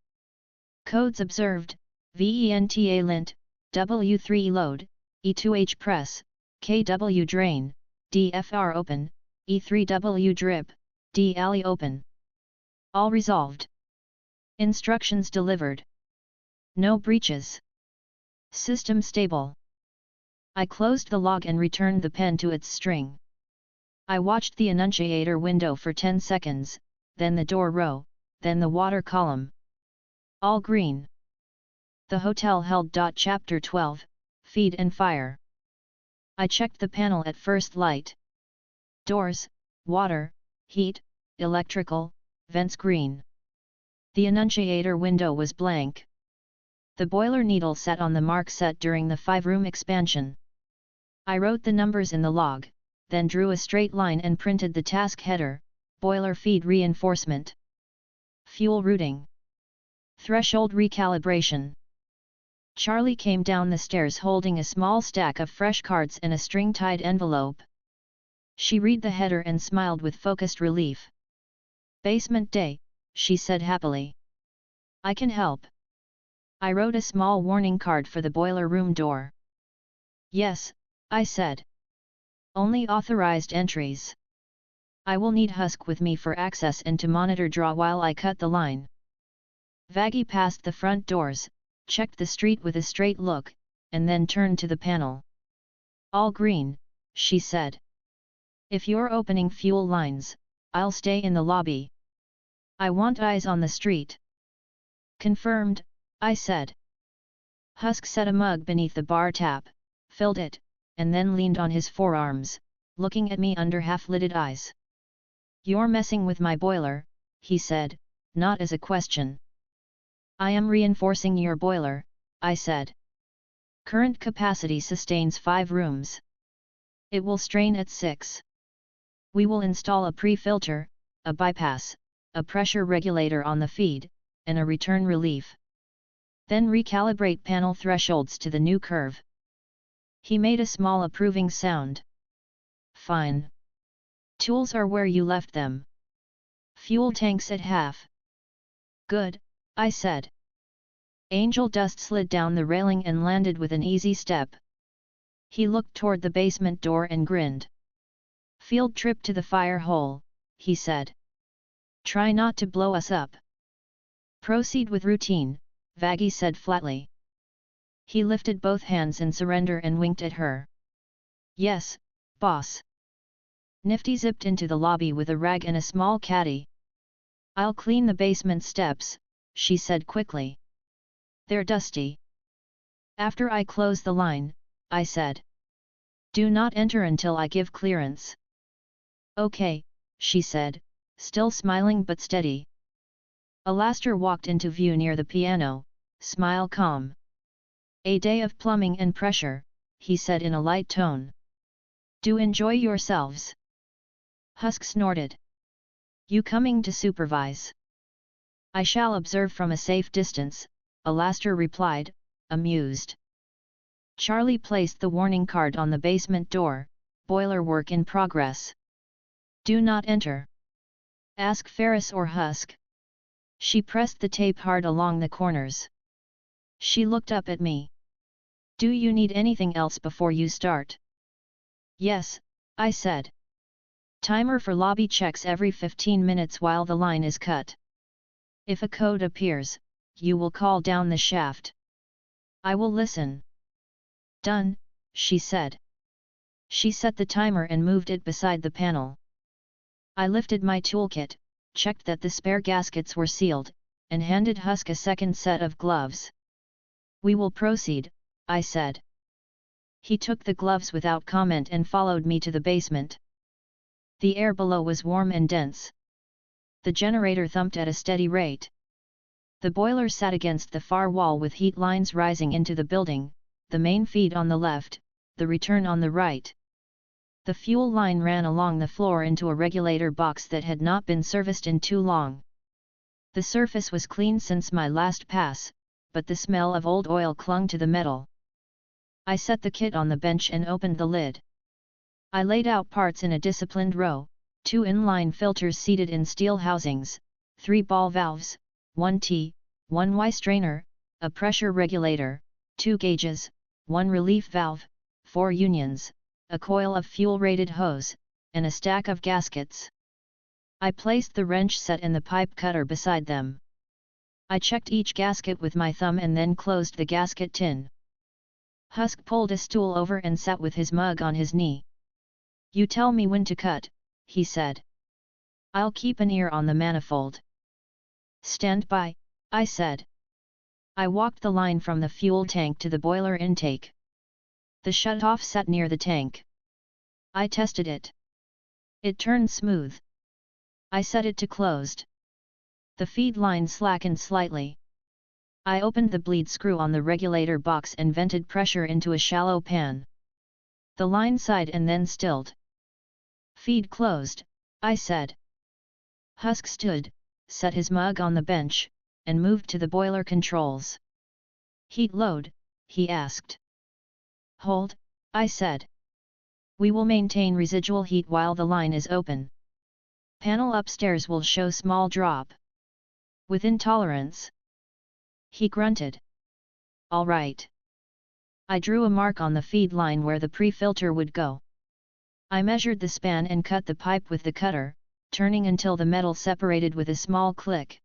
Codes observed, VENTA lint, W3 load, E2H press, KW drain, DFR open, E3W drip, D alley open. All resolved. Instructions delivered. No breaches. System stable. I closed the log and returned the pen to its string. I watched the annunciator window for 10 seconds, then the door row, then the water column. All green. The hotel held. Chapter 12, Feed and Fire. I checked the panel at first light. Doors, water, heat, electrical, vents green. The annunciator window was blank. The boiler needle sat on the mark set during the 5-room expansion. I wrote the numbers in the log, then drew a straight line and printed the task header, boiler feed reinforcement. Fuel routing. Threshold recalibration. Charlie came down the stairs holding a small stack of fresh cards and a string-tied envelope. She read the header and smiled with focused relief. Basement day, she said happily. I can help. I wrote a small warning card for the boiler room door. Yes, I said. Only authorized entries. I will need Husk with me for access and to monitor draw while I cut the line. Vaggie passed the front doors, checked the street with a straight look, and then turned to the panel. All green, she said. If you're opening fuel lines, I'll stay in the lobby. I want eyes on the street. Confirmed, I said. Husk set a mug beneath the bar tap, filled it, and then leaned on his forearms, looking at me under half-lidded eyes. You're messing with my boiler, he said, not as a question. I am reinforcing your boiler, I said. Current capacity sustains 5 rooms. It will strain at 6. We will install a pre-filter, a bypass, a pressure regulator on the feed, and a return relief. Then recalibrate panel thresholds to the new curve. He made a small approving sound. Fine. Tools are where you left them. Fuel tanks at half. Good, I said. Angel Dust slid down the railing and landed with an easy step. He looked toward the basement door and grinned. Field trip to the fire hole, he said. Try not to blow us up. Proceed with routine, Vaggie said flatly. He lifted both hands in surrender and winked at her. Yes, boss. Nifty zipped into the lobby with a rag and a small caddy. I'll clean the basement steps, she said quickly. They're dusty. After I close the line, I said. Do not enter until I give clearance. Okay, she said, still smiling but steady. Alastair walked into view near the piano, smile calm. A day of plumbing and pressure, he said in a light tone. Do enjoy yourselves. Husk snorted. You coming to supervise? I shall observe from a safe distance, Alastair replied, amused. Charlie placed the warning card on the basement door, boiler work in progress. Do not enter. Ask Ferris or Husk. She pressed the tape hard along the corners. She looked up at me. Do you need anything else before you start? Yes, I said. Timer for lobby checks every 15 minutes while the line is cut. If a code appears, you will call down the shaft. I will listen. Done, she said. She set the timer and moved it beside the panel. I lifted my toolkit, checked that the spare gaskets were sealed, and handed Husk a second set of gloves. We will proceed, I said. He took the gloves without comment and followed me to the basement. The air below was warm and dense. The generator thumped at a steady rate. The boiler sat against the far wall with heat lines rising into the building, the main feed on the left, the return on the right. The fuel line ran along the floor into a regulator box that had not been serviced in too long. The surface was clean since my last pass, but the smell of old oil clung to the metal. I set the kit on the bench and opened the lid. I laid out parts in a disciplined row, 2 inline filters seated in steel housings, 3 ball valves, 1 T, 1 Y strainer, a pressure regulator, 2 gauges, 1 relief valve, 4 unions, a coil of fuel-rated hose, and a stack of gaskets. I placed the wrench set and the pipe cutter beside them. I checked each gasket with my thumb and then closed the gasket tin. Husk pulled a stool over and sat with his mug on his knee. You tell me when to cut, he said. I'll keep an ear on the manifold. Stand by, I said. I walked the line from the fuel tank to the boiler intake. The shutoff sat near the tank. I tested it. It turned smooth. I set it to closed. The feed line slackened slightly. I opened the bleed screw on the regulator box and vented pressure into a shallow pan. The line sighed and then stilled. Feed closed, I said. Husk stood, set his mug on the bench, and moved to the boiler controls. Heat load, he asked. Hold, I said. We will maintain residual heat while the line is open. Panel upstairs will show small drop. Within tolerance. He grunted. All right. I drew a mark on the feed line where the pre-filter would go. I measured the span and cut the pipe with the cutter, turning until the metal separated with a small click.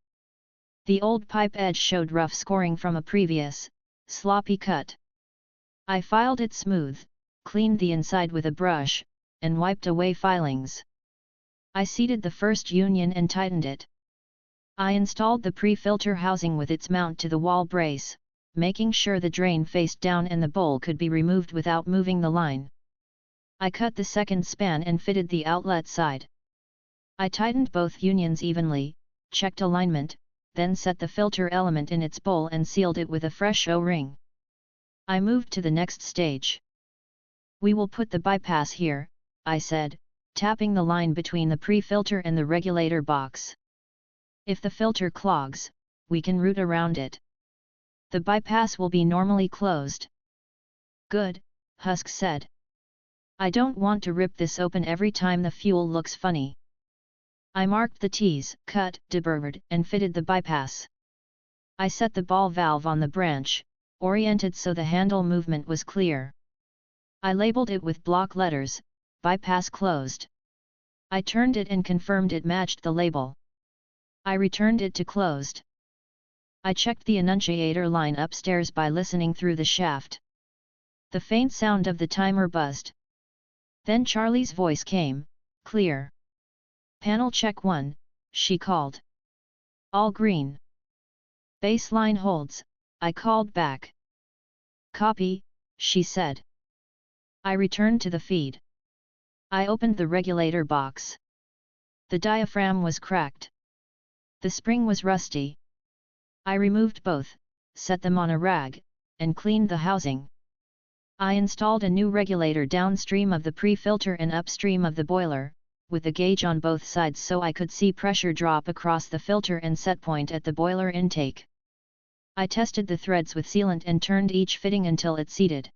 The old pipe edge showed rough scoring from a previous, sloppy cut. I filed it smooth, cleaned the inside with a brush, and wiped away filings. I seated the first union and tightened it. I installed the pre-filter housing with its mount to the wall brace, making sure the drain faced down and the bowl could be removed without moving the line. I cut the second span and fitted the outlet side. I tightened both unions evenly, checked alignment, then set the filter element in its bowl and sealed it with a fresh O-ring. I moved to the next stage. We will put the bypass here, I said, tapping the line between the pre-filter and the regulator box. If the filter clogs, we can route around it. The bypass will be normally closed. Good, Husk said. I don't want to rip this open every time the fuel looks funny. I marked the T's, cut, deburred, and fitted the bypass. I set the ball valve on the branch, oriented so the handle movement was clear. I labeled it with block letters, bypass closed. I turned it and confirmed it matched the label. I returned it to closed. I checked the annunciator line upstairs by listening through the shaft. The faint sound of the timer buzzed. Then Charlie's voice came, clear. Panel check 1, she called. All green. Baseline holds, I called back. Copy, she said. I returned to the feed. I opened the regulator box. The diaphragm was cracked. The spring was rusty. I removed both, set them on a rag, and cleaned the housing. I installed a new regulator downstream of the pre-filter and upstream of the boiler, with a gauge on both sides so I could see pressure drop across the filter and set point at the boiler intake. I tested the threads with sealant and turned each fitting until it seated.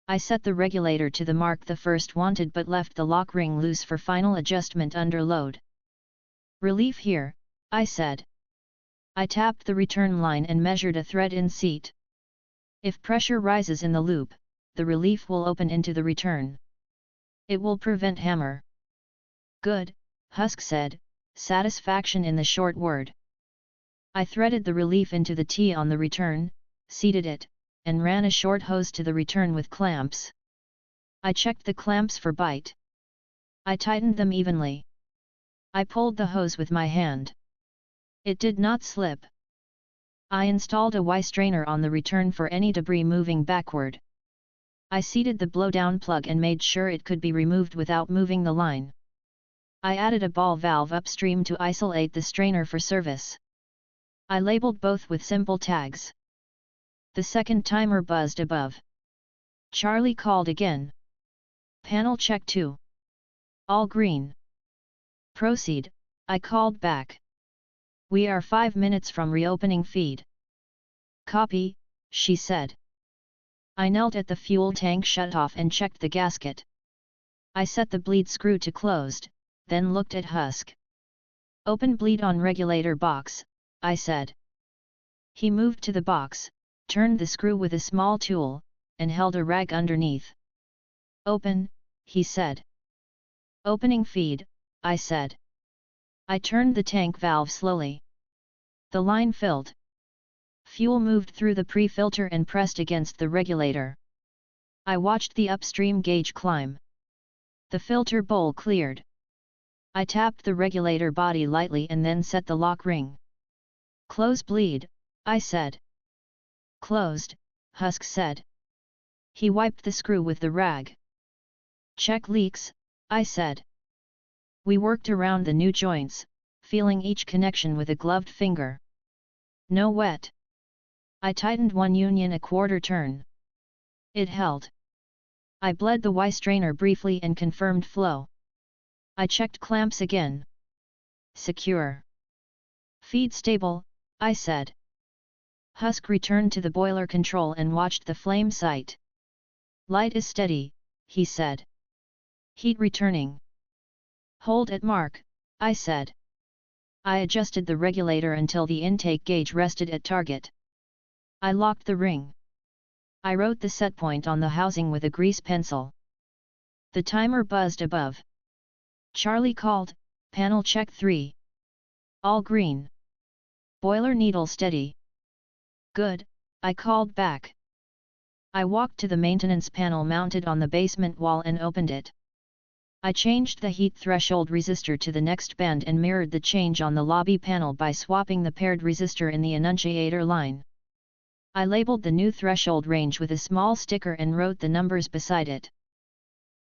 I set the regulator to the mark the first wanted but left the lock ring loose for final adjustment under load. Relief here, I said. I tapped the return line and measured a thread in seat. If pressure rises in the loop, the relief will open into the return. It will prevent hammer. Good, Husk said, satisfaction in the short word. I threaded the relief into the T on the return, seated it, and ran a short hose to the return with clamps. I checked the clamps for bite. I tightened them evenly. I pulled the hose with my hand. It did not slip. I installed a Y strainer on the return for any debris moving backward. I seated the blowdown plug and made sure it could be removed without moving the line. I added a ball valve upstream to isolate the strainer for service. I labeled both with simple tags. The second timer buzzed above. Charlie called again. Panel check 2. All green. Proceed, I called back. We are 5 minutes from reopening feed. Copy, she said. I knelt at the fuel tank shutoff and checked the gasket. I set the bleed screw to closed, then looked at Husk. Open bleed on regulator box, I said. He moved to the box, turned the screw with a small tool, and held a rag underneath. Open, he said. Opening feed, I said. I turned the tank valve slowly. The line filled. Fuel moved through the pre-filter and pressed against the regulator. I watched the upstream gauge climb. The filter bowl cleared. I tapped the regulator body lightly and then set the lock ring. Close bleed, I said. Closed, Husk said. He wiped the screw with the rag. Check leaks, I said. We worked around the new joints, feeling each connection with a gloved finger. No wet. I tightened one union a quarter turn. It held. I bled the Y strainer briefly and confirmed flow. I checked clamps again. Secure. Feed stable, I said. Husk returned to the boiler control and watched the flame sight. Light is steady, he said. Heat returning. Hold at mark, I said. I adjusted the regulator until the intake gauge rested at target. I locked the ring. I wrote the set point on the housing with a grease pencil. The timer buzzed above. Charlie called, panel check 3. All green. Boiler needle steady. Good, I called back. I walked to the maintenance panel mounted on the basement wall and opened it. I changed the heat threshold resistor to the next band and mirrored the change on the lobby panel by swapping the paired resistor in the annunciator line. I labeled the new threshold range with a small sticker and wrote the numbers beside it.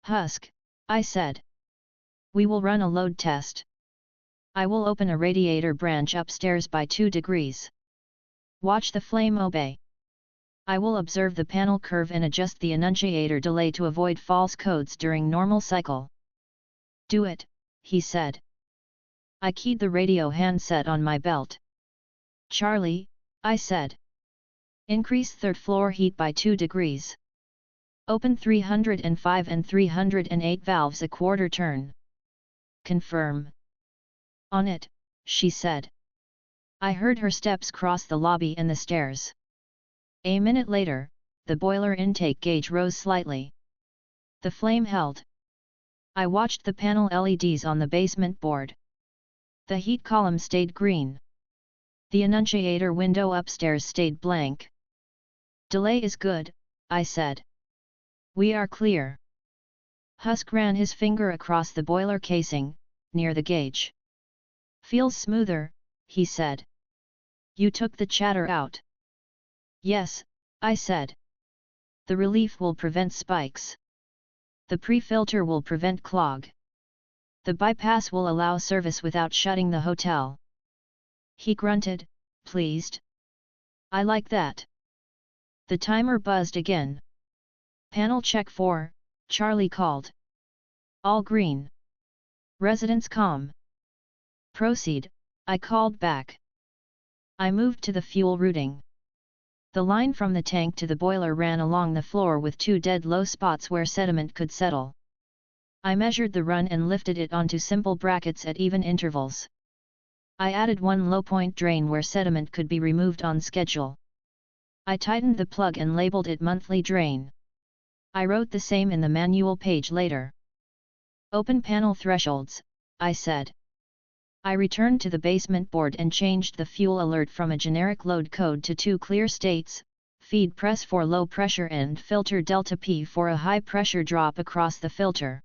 Husk, I said. We will run a load test. I will open a radiator branch upstairs by 2 degrees. Watch the flame obey. I will observe the panel curve and adjust the annunciator delay to avoid false codes during normal cycle. Do it, he said. I keyed the radio handset on my belt. Charlie, I said. Increase third floor heat by 2 degrees. Open 305 and 308 valves a quarter turn. Confirm. On it, she said. I heard her steps cross the lobby and the stairs. A minute later, the boiler intake gauge rose slightly. The flame held. I watched the panel LEDs on the basement board. The heat column stayed green. The annunciator window upstairs stayed blank. Delay is good, I said. We are clear. Husk ran his finger across the boiler casing, near the gauge. Feels smoother, he said. You took the chatter out. Yes, I said. The relief will prevent spikes. The pre-filter will prevent clog. The bypass will allow service without shutting the hotel. He grunted, pleased. I like that. The timer buzzed again. Panel check 4, Charlie called. All green. Residents calm. Proceed, I called back. I moved to the fuel routing. The line from the tank to the boiler ran along the floor with 2 dead low spots where sediment could settle. I measured the run and lifted it onto simple brackets at even intervals. I added one low-point drain where sediment could be removed on schedule. I tightened the plug and labeled it monthly drain. I wrote the same in the manual page later. Open panel thresholds, I said. I returned to the basement board and changed the fuel alert from a generic load code to two clear states: feed press for low pressure and filter delta P for a high pressure drop across the filter.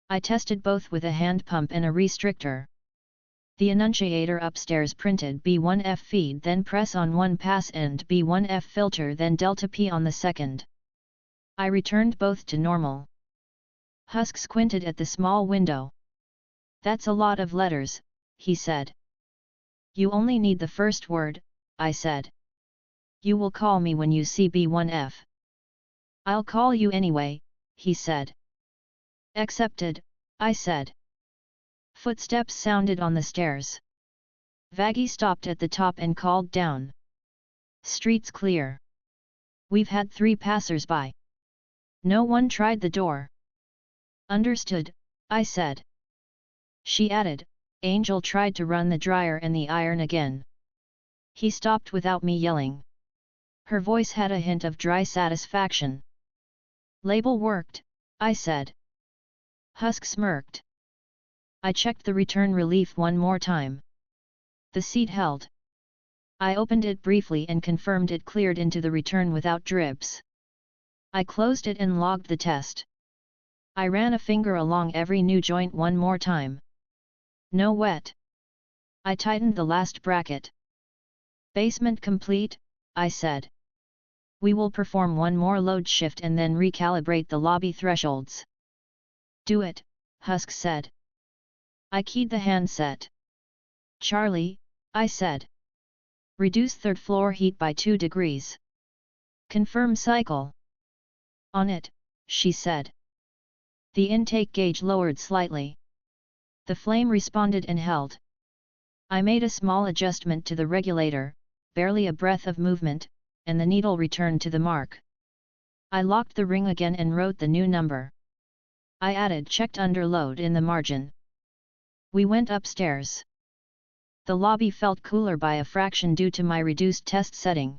I tested both with a hand pump and a restrictor. The annunciator upstairs printed B1F feed, then press on one pass, and B1F filter, then delta P on the second. I returned both to normal. Husk squinted at the small window. "That's a lot of letters," he said. "You only need the first word," I said. "You will call me when you see B1F." "I'll call you anyway," he said. "Accepted," I said. Footsteps sounded on the stairs. Vaggie stopped at the top and called down. "Street's clear. We've had 3 passers-by. No one tried the door." "Understood," I said. She added, "Angel tried to run the dryer and the iron again. He stopped without me yelling." Her voice had a hint of dry satisfaction. "Label worked," I said. Husk smirked. I checked the return relief one more time. The seat held. I opened it briefly and confirmed it cleared into the return without drips. I closed it and logged the test. I ran a finger along every new joint one more time. No wet. I tightened the last bracket. "Basement complete," I said. "We will perform one more load shift and then recalibrate the lobby thresholds." "Do it," Husk said. I keyed the handset. "Charlie," I said. "Reduce third floor heat by 2 degrees. Confirm cycle." "On it," she said. The intake gauge lowered slightly. The flame responded and held. I made a small adjustment to the regulator, barely a breath of movement, and the needle returned to the mark. I locked the ring again and wrote the new number. I added "checked under load" in the margin. We went upstairs. The lobby felt cooler by a fraction due to my reduced test setting.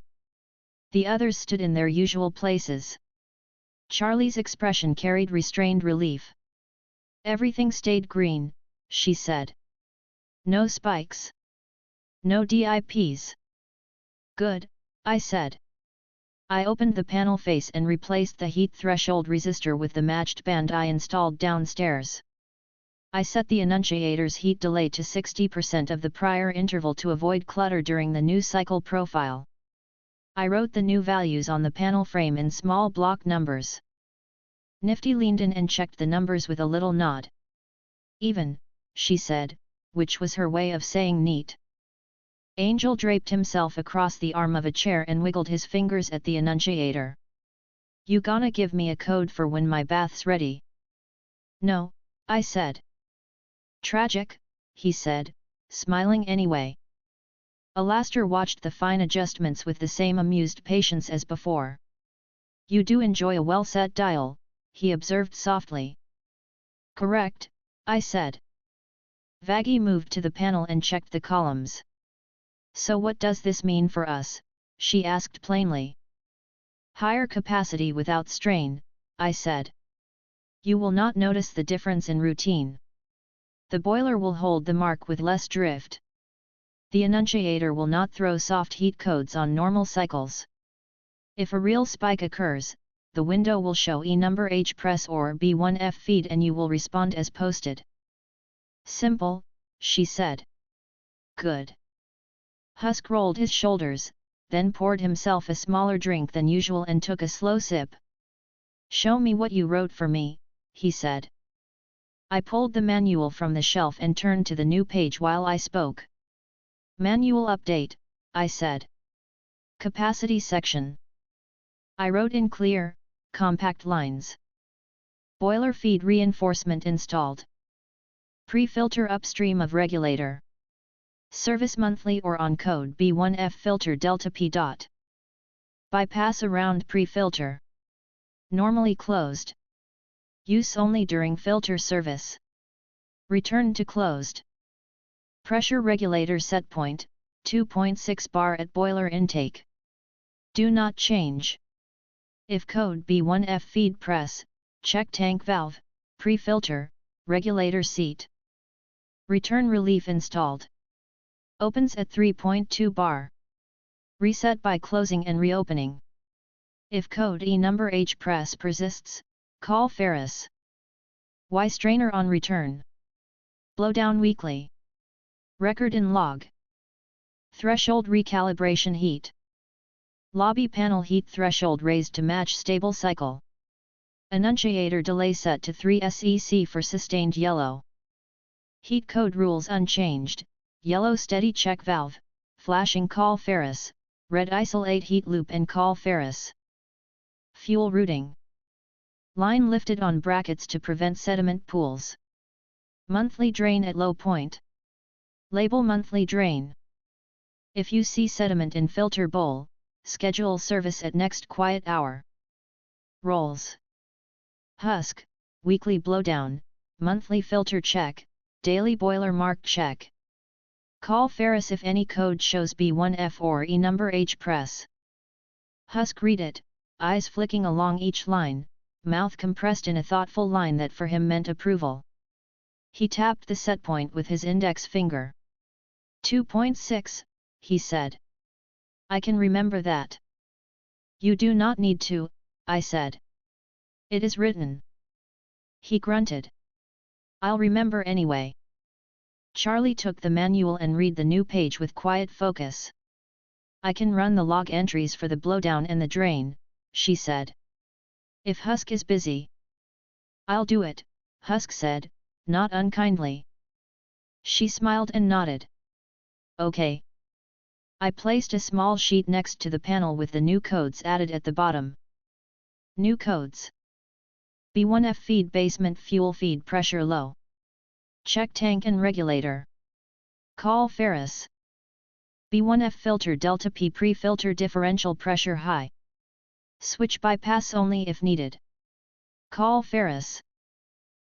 The others stood in their usual places. Charlie's expression carried restrained relief. "Everything stayed green," she said. "No spikes. No DIPs. Good," I said. I opened the panel face and replaced the heat threshold resistor with the matched band I installed downstairs. I set the annunciator's heat delay to 60% of the prior interval to avoid clutter during the new cycle profile. I wrote the new values on the panel frame in small block numbers. Nifty leaned in and checked the numbers with a little nod. "Even," she said, which was her way of saying neat. Angel draped himself across the arm of a chair and wiggled his fingers at the annunciator. "You gonna give me a code for when my bath's ready?" "No," I said. "Tragic," he said, smiling anyway. Alastair watched the fine adjustments with the same amused patience as before. "You do enjoy a well-set dial," he observed softly. "Correct," I said. Vaggie moved to the panel and checked the columns. "So what does this mean for us?" she asked plainly. "Higher capacity without strain," I said. "You will not notice the difference in routine. The boiler will hold the mark with less drift. The annunciator will not throw soft heat codes on normal cycles. If a real spike occurs, the window will show E number H press or B1F feed and you will respond as posted." "Simple," she said. "Good." Husk rolled his shoulders, then poured himself a smaller drink than usual and took a slow sip. "Show me what you wrote for me," he said. I pulled the manual from the shelf and turned to the new page while I spoke. "Manual update," I said. "Capacity section." I wrote in clear, compact lines. "Boiler feed reinforcement installed. Pre-filter upstream of regulator. Service monthly or on code B1F filter delta P dot. Bypass around pre-filter. Normally closed. Use only during filter service. Return to closed. Pressure regulator set point, 2.6 bar at boiler intake. Do not change. If code B1F feed press, check tank valve, pre-filter, regulator seat. Return relief installed. Opens at 3.2 bar. Reset by closing and reopening. If code E number H press persists, call Ferris. Y strainer on return. Blowdown weekly. Record in log. Threshold recalibration heat. Lobby panel heat threshold raised to match stable cycle. Annunciator delay set to 3 SEC for sustained yellow. Heat code rules unchanged, yellow steady check valve, flashing call Ferris, red isolate heat loop and call Ferris. Fuel routing. Line lifted on brackets to prevent sediment pools. Monthly drain at low point. Label monthly drain. If you see sediment in filter bowl, schedule service at next quiet hour. Roles. Husk, weekly blowdown, monthly filter check, daily boiler mark check. Call Ferris if any code shows B1F or E number H press. Husk read it, eyes flicking along each line, mouth compressed in a thoughtful line that for him meant approval. He tapped the set point with his index finger. 2.6, he said. I can remember that. You do not need to, I said. It is written. He grunted. I'll remember anyway. Charlie took the manual and read the new page with quiet focus. I can run the log entries for the blowdown and the drain, she said. If Husk is busy. I'll do it, Husk said, not unkindly. She smiled and nodded. Okay. I placed a small sheet next to the panel with the new codes added at the bottom. New codes. B1F feed basement fuel feed pressure low. Check tank and regulator. Call Ferris. B1F filter delta P pre-filter differential pressure high. Switch bypass only if needed. Call Ferris.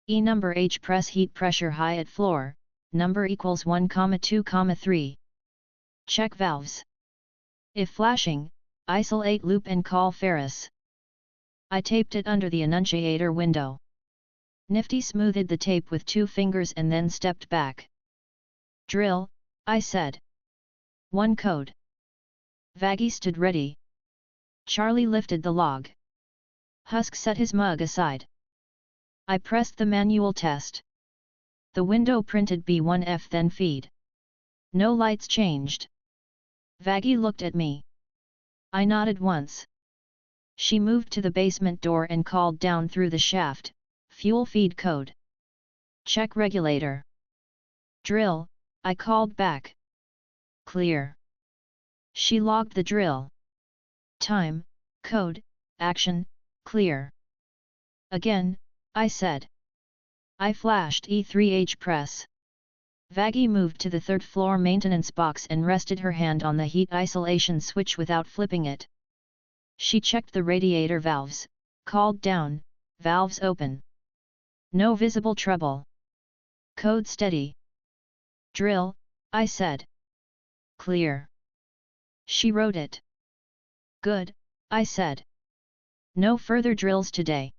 E number H press heat pressure high at floor, number equals 1,2,3. Check valves. If flashing, isolate loop and call Ferris. I taped it under the annunciator window. Nifty smoothed the tape with 2 fingers and then stepped back. Drill, I said. One code. Vaggie stood ready. Charlie lifted the log. Husk set his mug aside. I pressed the manual test. The window printed B1F then feed. No lights changed. Vaggie looked at me. I nodded once. She moved to the basement door and called down through the shaft, fuel feed code. Check regulator. Drill, I called back. Clear. She logged the drill. Time, code, action, clear. Again, I said. I flashed E3H press. Vaggie moved to the 3rd floor maintenance box and rested her hand on the heat isolation switch without flipping it. She checked the radiator valves, called down, valves open. No visible trouble. Code steady. Drill, I said. Clear. She wrote it. Good, I said. No further drills today.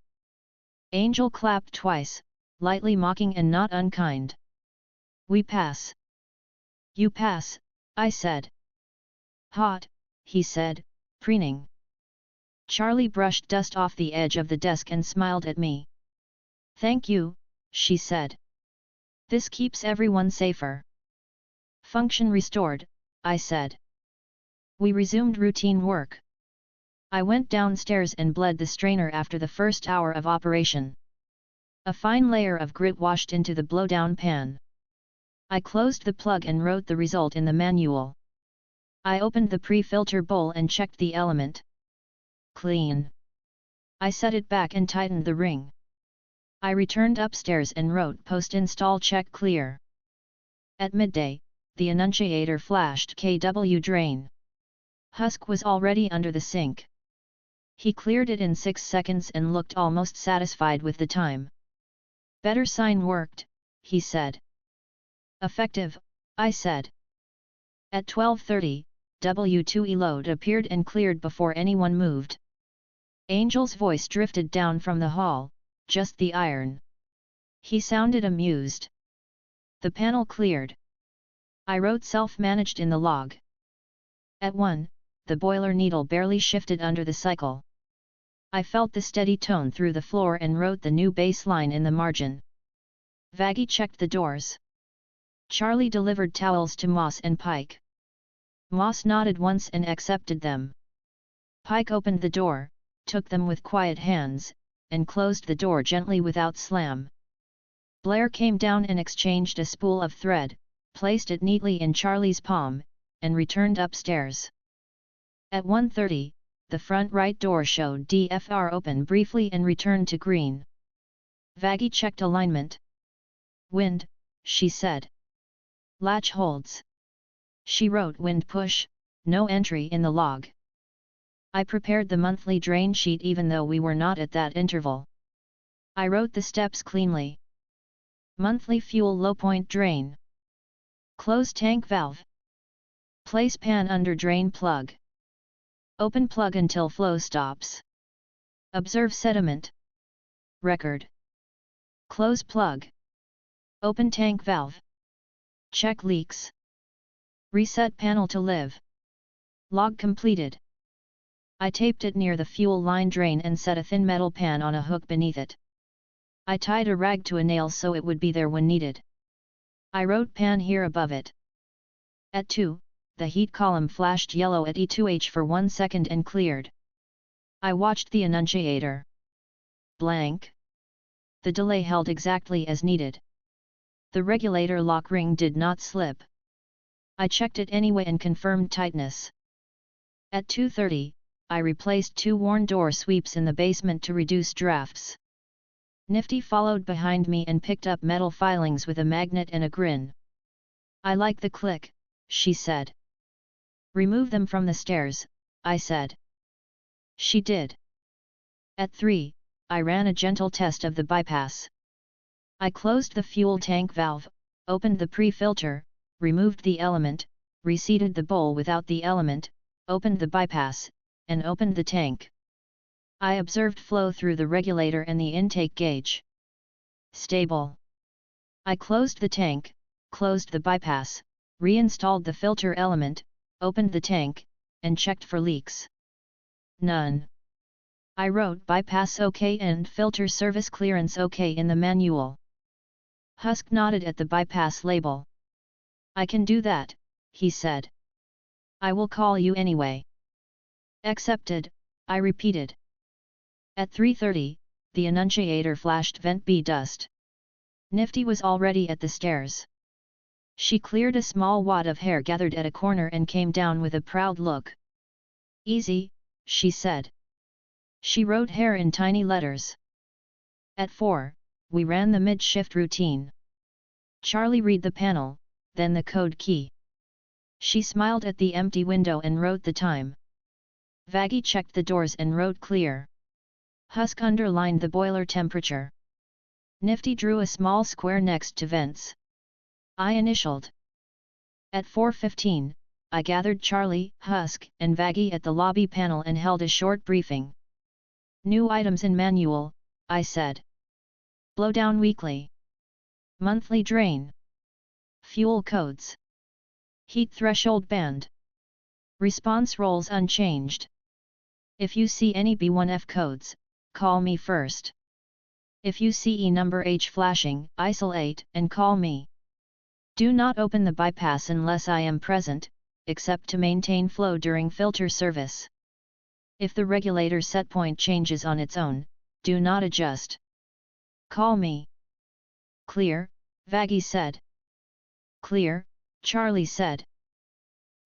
Angel clapped twice, lightly mocking and not unkind. We pass. You pass, I said. Hot, he said, preening. Charlie brushed dust off the edge of the desk and smiled at me. Thank you, she said. This keeps everyone safer. Function restored, I said. We resumed routine work. I went downstairs and bled the strainer after the first hour of operation. A fine layer of grit washed into the blowdown pan. I closed the plug and wrote the result in the manual. I opened the pre-filter bowl and checked the element. Clean. I set it back and tightened the ring. I returned upstairs and wrote post-install check clear. At midday, the annunciator flashed KW drain. Husk was already under the sink. He cleared it in 6 seconds and looked almost satisfied with the time. Better sign worked, he said. Effective, I said. At 12:30, W2E load appeared and cleared before anyone moved. Angel's voice drifted down from the hall, just the iron. He sounded amused. The panel cleared. I wrote self-managed in the log. At 1, the boiler needle barely shifted under the cycle. I felt the steady tone through the floor and wrote the new baseline in the margin. Vaggie checked the doors. Charlie delivered towels to Moss and Pike. Moss nodded once and accepted them. Pike opened the door, took them with quiet hands, and closed the door gently without slam. Blair came down and exchanged a spool of thread, placed it neatly in Charlie's palm, and returned upstairs. At 1:30, the front right door showed DFR open briefly and returned to green. Vaggie checked alignment. Wind, she said. Latch holds. She wrote wind push, no entry in the log. I prepared the monthly drain sheet even though we were not at that interval. I wrote the steps cleanly. Monthly fuel low point drain. Close tank valve. Place pan under drain plug. Open plug until flow stops. Observe sediment. Record. Close plug. Open tank valve. Check leaks. Reset panel to live. Log completed. I taped it near the fuel line drain and set a thin metal pan on a hook beneath it. I tied a rag to a nail so it would be there when needed. I wrote pan here above it. At 2, the heat column flashed yellow at E2H for 1 second and cleared. I watched the annunciator. Blank. The delay held exactly as needed. The regulator lock ring did not slip. I checked it anyway and confirmed tightness. At 2:30, I replaced 2 worn door sweeps in the basement to reduce drafts. Nifty followed behind me and picked up metal filings with a magnet and a grin. I like the click, she said. Remove them from the stairs, I said. She did. At 3, I ran a gentle test of the bypass. I closed the fuel tank valve, opened the pre-filter, removed the element, reseated the bowl without the element, opened the bypass, and opened the tank. I observed flow through the regulator and the intake gauge. Stable. I closed the tank, closed the bypass, reinstalled the filter element, opened the tank, and checked for leaks. None. I wrote bypass OK and filter service clearance OK in the manual. Husk nodded at the bypass label. I can do that, he said. I will call you anyway. Accepted, I repeated. At 3:30, the annunciator flashed vent B dust. Nifty was already at the stairs. She cleared a small wad of hair gathered at a corner and came down with a proud look. Easy, she said. She wrote hair in tiny letters. At 4, we ran the mid-shift routine. Charlie read the panel, then the code key. She smiled at the empty window and wrote the time. Vaggie checked the doors and wrote clear. Husk underlined the boiler temperature. Nifty drew a small square next to vents. I initialed. At 4:15, I gathered Charlie, Husk, and Vaggie at the lobby panel and held a short briefing. New items in manual, I said. Blowdown weekly. Monthly drain. Fuel codes. Heat threshold band. Response roles unchanged. If you see any B1F codes, call me first. If you see E number H flashing, isolate and call me. Do not open the bypass unless I am present, except to maintain flow during filter service. If the regulator setpoint changes on its own, do not adjust. Call me. Clear, Vaggie said. Clear, Charlie said.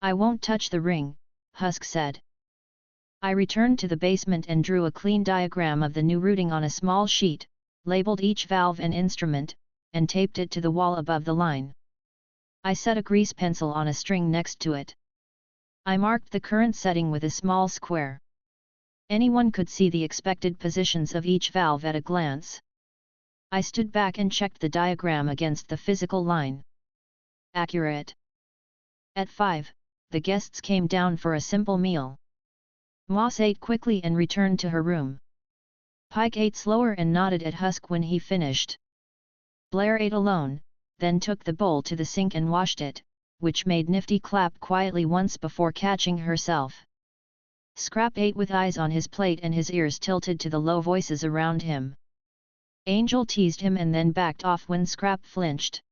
I won't touch the ring, Husk said. I returned to the basement and drew a clean diagram of the new routing on a small sheet, labeled each valve and instrument, and taped it to the wall above the line. I set a grease pencil on a string next to it. I marked the current setting with a small square. Anyone could see the expected positions of each valve at a glance. I stood back and checked the diagram against the physical line. Accurate. At 5, the guests came down for a simple meal. Moss ate quickly and returned to her room. Pike ate slower and nodded at Husk when he finished. Blair ate alone, then took the bowl to the sink and washed it, which made Nifty clap quietly once before catching herself. Scrap ate with eyes on his plate and his ears tilted to the low voices around him. Angel teased him and then backed off when Scrap flinched.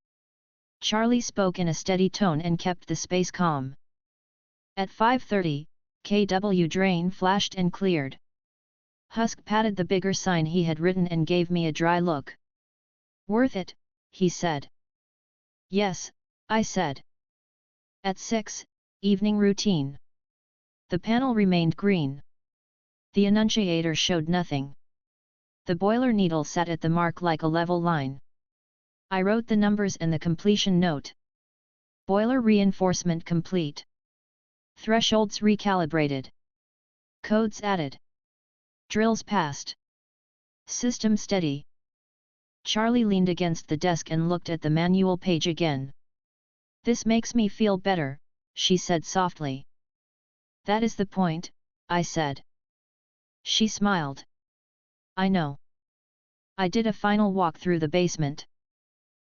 Charlie spoke in a steady tone and kept the space calm. At 5:30, KW drain flashed and cleared. Husk patted the bigger sign he had written and gave me a dry look. "Worth it," he said. "Yes," I said. At 6, evening routine. The panel remained green. The annunciator showed nothing. The boiler needle sat at the mark like a level line. I wrote the numbers and the completion note. Boiler reinforcement complete. Thresholds recalibrated. Codes added. Drills passed. System steady. Charlie leaned against the desk and looked at the manual page again. "This makes me feel better," she said softly. "That is the point," I said. She smiled. "I know." I did a final walk through the basement.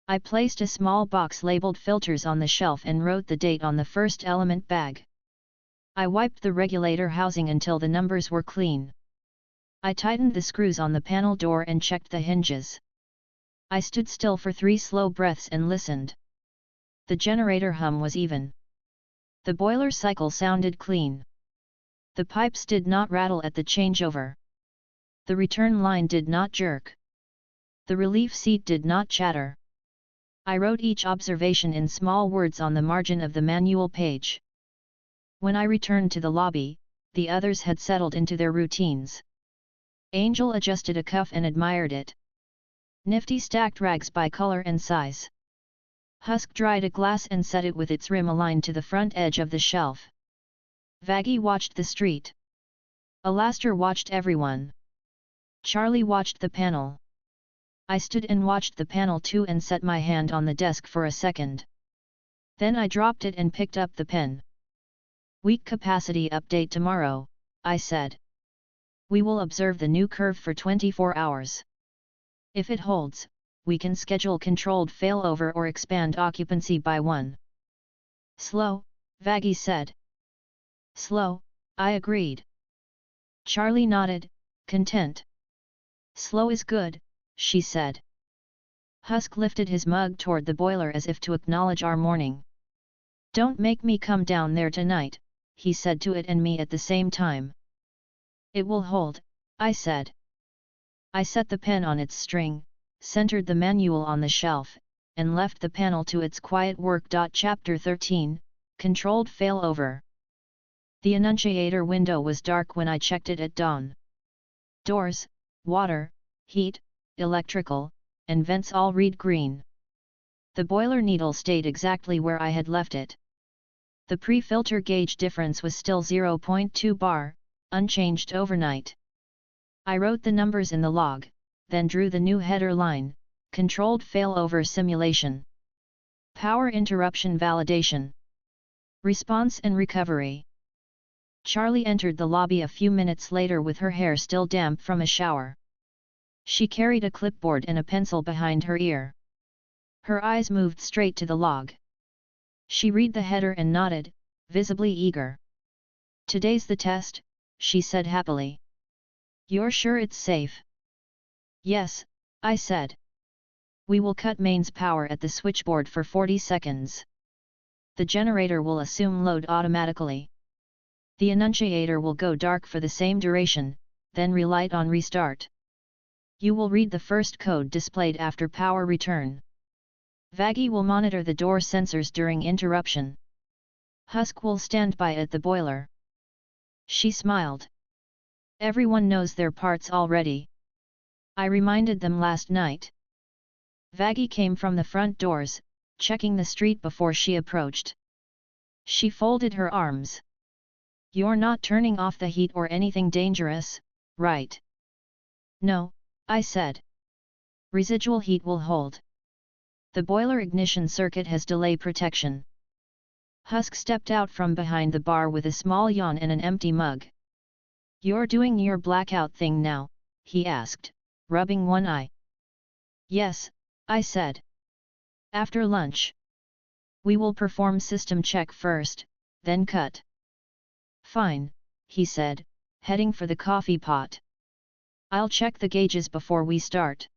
I placed a small box labeled filters on the shelf and wrote the date on the first element bag. I wiped the regulator housing until the numbers were clean. I tightened the screws on the panel door and checked the hinges. I stood still for 3 slow breaths and listened. The generator hum was even. The boiler cycle sounded clean. The pipes did not rattle at the changeover. The return line did not jerk. The relief seat did not chatter. I wrote each observation in small words on the margin of the manual page. When I returned to the lobby, the others had settled into their routines. Angel adjusted a cuff and admired it. Nifty stacked rags by color and size. Husk dried a glass and set it with its rim aligned to the front edge of the shelf. Vaggie watched the street. Alastair watched everyone. Charlie watched the panel. I stood and watched the panel too and set my hand on the desk for a second. Then I dropped it and picked up the pen. "Weak capacity update tomorrow," I said. "We will observe the new curve for 24 hours. If it holds, we can schedule controlled failover or expand occupancy by 1. "Slow," Vaggie said. "Slow," I agreed. Charlie nodded, content. "Slow is good," she said. Husk lifted his mug toward the boiler as if to acknowledge our morning. "Don't make me come down there tonight," he said to it and me at the same time. "It will hold," I said. I set the pen on its string, centered the manual on the shelf, and left the panel to its quiet work. Chapter 13, Controlled Failover. The annunciator window was dark when I checked it at dawn. Doors, water, heat, electrical, and vents all read green. The boiler needle stayed exactly where I had left it. The pre-filter gauge difference was still 0.2 bar, unchanged overnight. I wrote the numbers in the log, then drew the new header line, Controlled Failover Simulation. Power Interruption Validation. Response and Recovery. Charlie entered the lobby a few minutes later with her hair still damp from a shower. She carried a clipboard and a pencil behind her ear. Her eyes moved straight to the log. She read the header and nodded, visibly eager. "Today's the test," she said happily. "You're sure it's safe?" "Yes," I said. "We will cut mains power at the switchboard for 40 seconds. The generator will assume load automatically. The annunciator will go dark for the same duration, then relight on restart. You will read the first code displayed after power return. Vaggie will monitor the door sensors during interruption. Husk will stand by at the boiler." She smiled. "Everyone knows their parts already. I reminded them last night." Vaggie came from the front doors, checking the street before she approached. She folded her arms. "You're not turning off the heat or anything dangerous, right?" "No," I said. "Residual heat will hold. The boiler ignition circuit has delay protection." Husk stepped out from behind the bar with a small yawn and an empty mug. "You're doing your blackout thing now?" he asked, rubbing one eye. "Yes," I said. "After lunch. We will perform system check first, then cut." "Fine," he said, heading for the coffee pot. "I'll check the gauges before we start."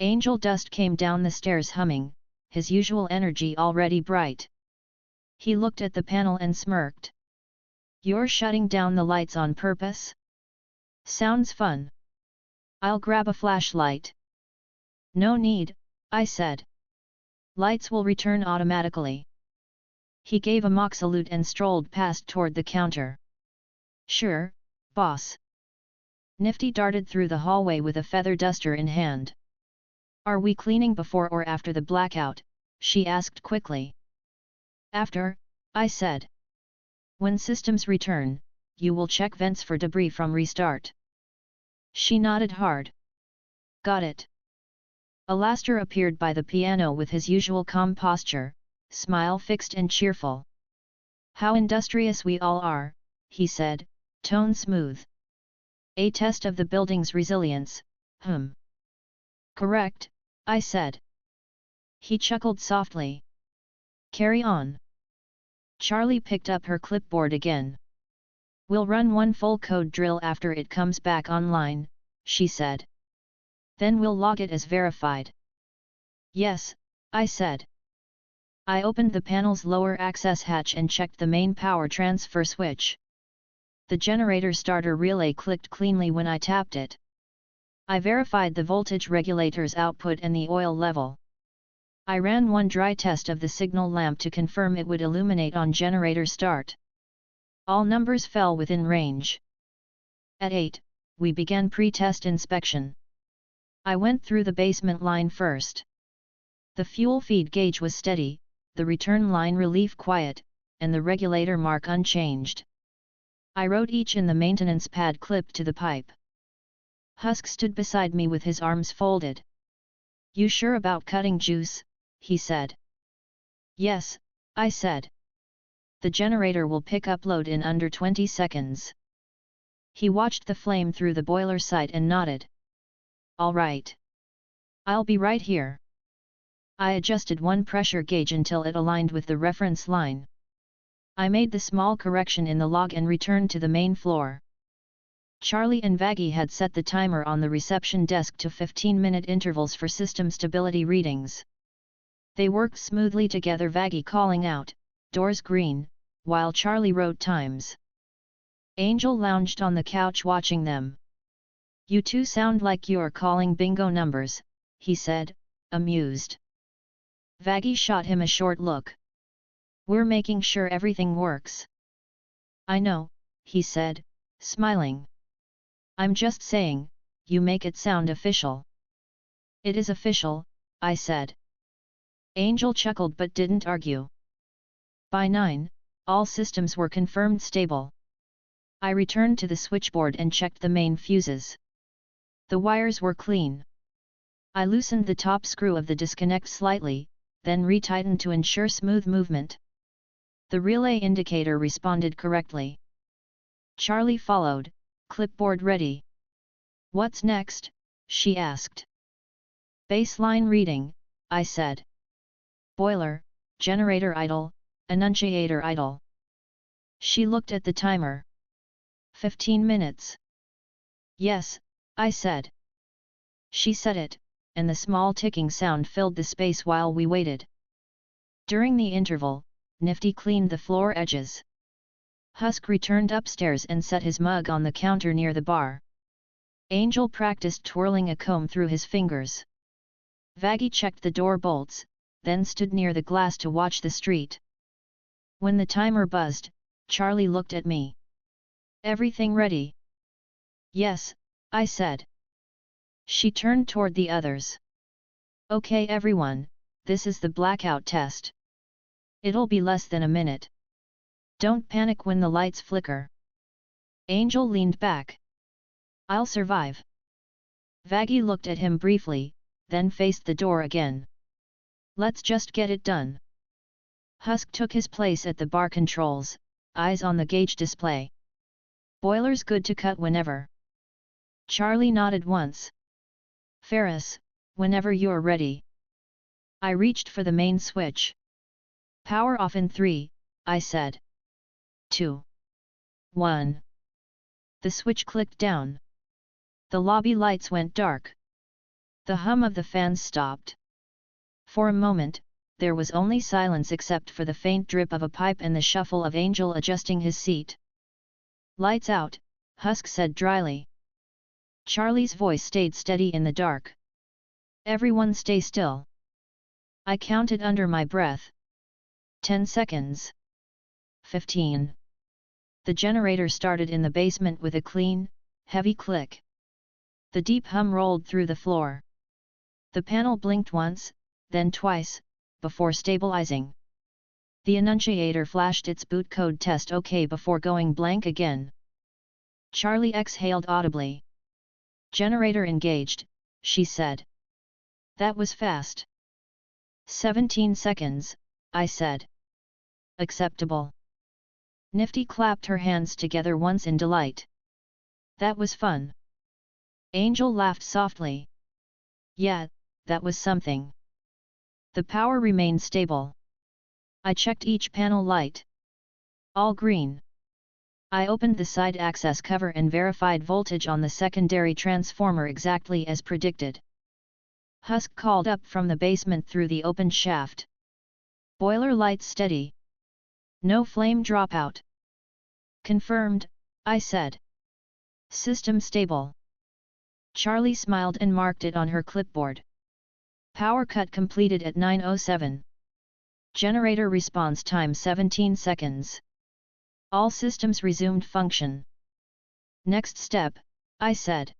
Angel Dust came down the stairs humming, his usual energy already bright. He looked at the panel and smirked. "You're shutting down the lights on purpose? Sounds fun. I'll grab a flashlight." "No need," I said. "Lights will return automatically." He gave a mock salute and strolled past toward the counter. "Sure, boss." Nifty darted through the hallway with a feather duster in hand. "Are we cleaning before or after the blackout?" she asked quickly. "After," I said. "When systems return, you will check vents for debris from restart." She nodded hard. "Got it." Alastair appeared by the piano with his usual calm posture, smile fixed and cheerful. "How industrious we all are," he said, tone smooth. "A test of the building's resilience, "Correct," I said. He chuckled softly. "Carry on." Charlie picked up her clipboard again. "We'll run one full code drill after it comes back online," she said. "Then we'll log it as verified." "Yes," I said. I opened the panel's lower access hatch and checked the main power transfer switch. The generator starter relay clicked cleanly when I tapped it. I verified the voltage regulator's output and the oil level. I ran one dry test of the signal lamp to confirm it would illuminate on generator start. All numbers fell within range. At 8, we began pre-test inspection. I went through the basement line first. The fuel feed gauge was steady, the return line relief quiet, and the regulator mark unchanged. I wrote each in the maintenance pad clipped to the pipe. Husk stood beside me with his arms folded. "You sure about cutting juice?" he said. "Yes," I said. "The generator will pick up load in under 20 seconds." He watched the flame through the boiler sight and nodded. "All right. I'll be right here." I adjusted one pressure gauge until it aligned with the reference line. I made the small correction in the log and returned to the main floor. Charlie and Vaggie had set the timer on the reception desk to 15-minute intervals for system stability readings. They worked smoothly together, Vaggie calling out, "Doors green," while Charlie wrote times. Angel lounged on the couch watching them. "You two sound like you're calling bingo numbers," he said, amused. Vaggie shot him a short look. "We're making sure everything works." "I know," he said, smiling. "I'm just saying, you make it sound official." "It is official," I said. Angel chuckled but didn't argue. By 9, all systems were confirmed stable. I returned to the switchboard and checked the main fuses. The wires were clean. I loosened the top screw of the disconnect slightly, then retightened to ensure smooth movement. The relay indicator responded correctly. Charlie followed, clipboard ready. "What's next?" she asked. "Baseline reading," I said. "Boiler, generator idle, annunciator idle." She looked at the timer. 15 minutes. "Yes," I said. She said it, and the small ticking sound filled the space while we waited. During the interval, Nifty cleaned the floor edges. Husk returned upstairs and set his mug on the counter near the bar. Angel practiced twirling a comb through his fingers. Vaggie checked the door bolts, then stood near the glass to watch the street. When the timer buzzed, Charlie looked at me. "Everything ready?" "Yes," I said. She turned toward the others. "Okay everyone, this is the blackout test. It'll be less than a minute. Don't panic when the lights flicker." Angel leaned back. "I'll survive." Vaggie looked at him briefly, then faced the door again. "Let's just get it done." Husk took his place at the bar controls, eyes on the gauge display. Boilers good to cut whenever. Charlie nodded once. Ferris, whenever you're ready. I reached for the main switch. Power off in 3, I said. 2. 1. The switch clicked down. The lobby lights went dark. The hum of the fans stopped. For a moment, there was only silence except for the faint drip of a pipe and the shuffle of Angel adjusting his seat. Lights out, Husk said dryly. Charlie's voice stayed steady in the dark. Everyone stay still. I counted under my breath. 10 seconds. 15. The generator started in the basement with a clean, heavy click. The deep hum rolled through the floor. The panel blinked once, then twice, before stabilizing. The annunciator flashed its boot code test OK before going blank again. Charlie exhaled audibly. Generator engaged, she said. That was fast. 17 seconds, I said. Acceptable. Nifty clapped her hands together once in delight. That was fun. Angel laughed softly. Yeah, that was something. The power remained stable. I checked each panel light. All green. I opened the side access cover and verified voltage on the secondary transformer exactly as predicted. Husk called up from the basement through the open shaft. Boiler lights steady. No flame dropout. Confirmed, I said. System stable. Charlie smiled and marked it on her clipboard. Power cut completed at 9:07. Generator response time 17 seconds. All systems resumed function. Next step, I said.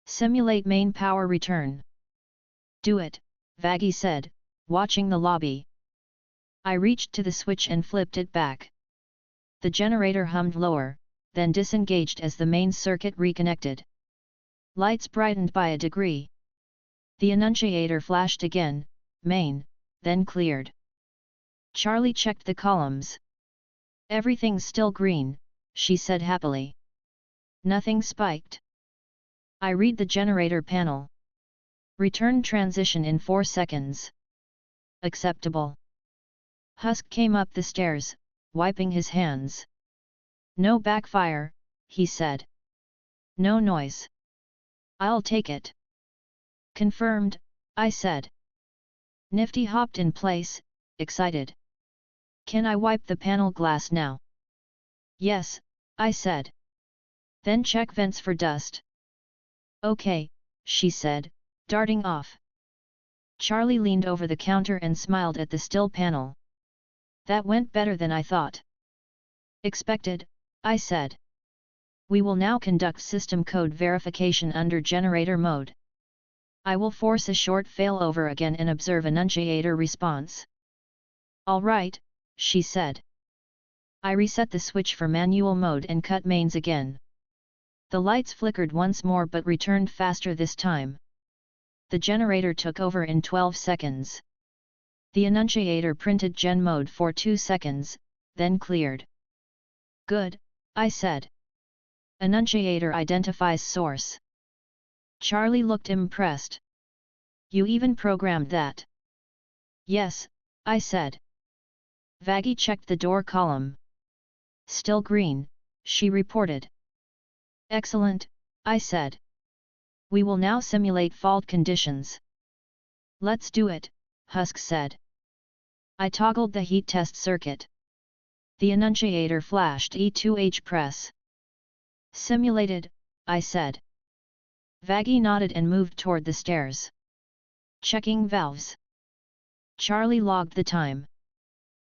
Simulate main power return. Do it, Vaggie said, watching the lobby. I reached to the switch and flipped it back. The generator hummed lower, then disengaged as the main circuit reconnected. Lights brightened by a degree. The annunciator flashed again, main, then cleared. Charlie checked the columns. Everything's still green, she said happily. Nothing spiked. I read the generator panel. Return transition in 4 seconds. Acceptable. Husk came up the stairs, wiping his hands. No backfire, he said. No noise. I'll take it. Confirmed, I said. Nifty hopped in place, excited. Can I wipe the panel glass now? Yes, I said. Then check vents for dust. Okay, she said, darting off. Charlie leaned over the counter and smiled at the still panel. That went better than I thought. Expected, I said. We will now conduct system code verification under generator mode. I will force a short failover again and observe annunciator response. All right, she said. I reset the switch for manual mode and cut mains again. The lights flickered once more but returned faster this time. The generator took over in 12 seconds. The annunciator printed gen mode for 2 seconds, then cleared. Good, I said. Annunciator identifies source. Charlie looked impressed. You even programmed that? Yes, I said. Vaggie checked the door column. Still green, she reported. Excellent, I said. We will now simulate fault conditions. Let's do it, Husk said. I toggled the heat test circuit. The annunciator flashed E2H press. Simulated, I said. Vaggie nodded and moved toward the stairs. Checking valves. Charlie logged the time.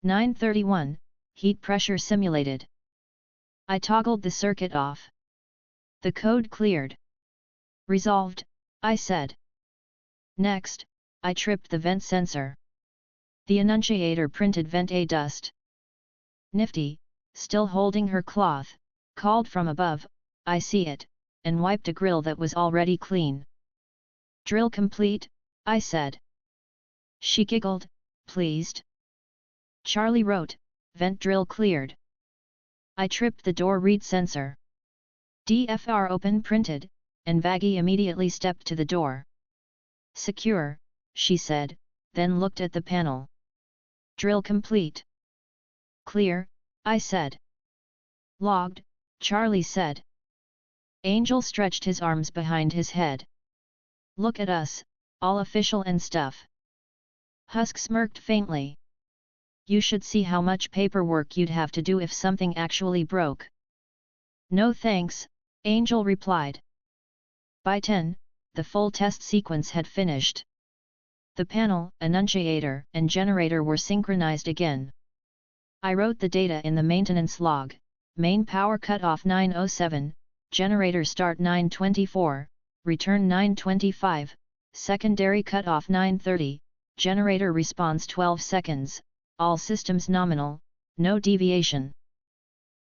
9:31, heat pressure simulated. I toggled the circuit off. The code cleared. Resolved, I said. Next, I tripped the vent sensor. The annunciator printed vent A dust. Nifty, still holding her cloth, called from above, I see it, and wiped a grill that was already clean. Drill complete, I said. She giggled, pleased. Charlie wrote, vent drill cleared. I tripped the door read sensor. DFR open printed, and Vaggie immediately stepped to the door. Secure, she said, then looked at the panel. Drill complete. Clear, I said. Logged, Charlie said. Angel stretched his arms behind his head. Look at us, all official and stuff. Husk smirked faintly. You should see how much paperwork you'd have to do if something actually broke. No thanks, Angel replied. By 10, the full test sequence had finished. The panel, annunciator, and generator were synchronized again. I wrote the data in the maintenance log. Main power cutoff 907, generator start 924, return 925, secondary cutoff 930, generator response 12 seconds, all systems nominal, no deviation.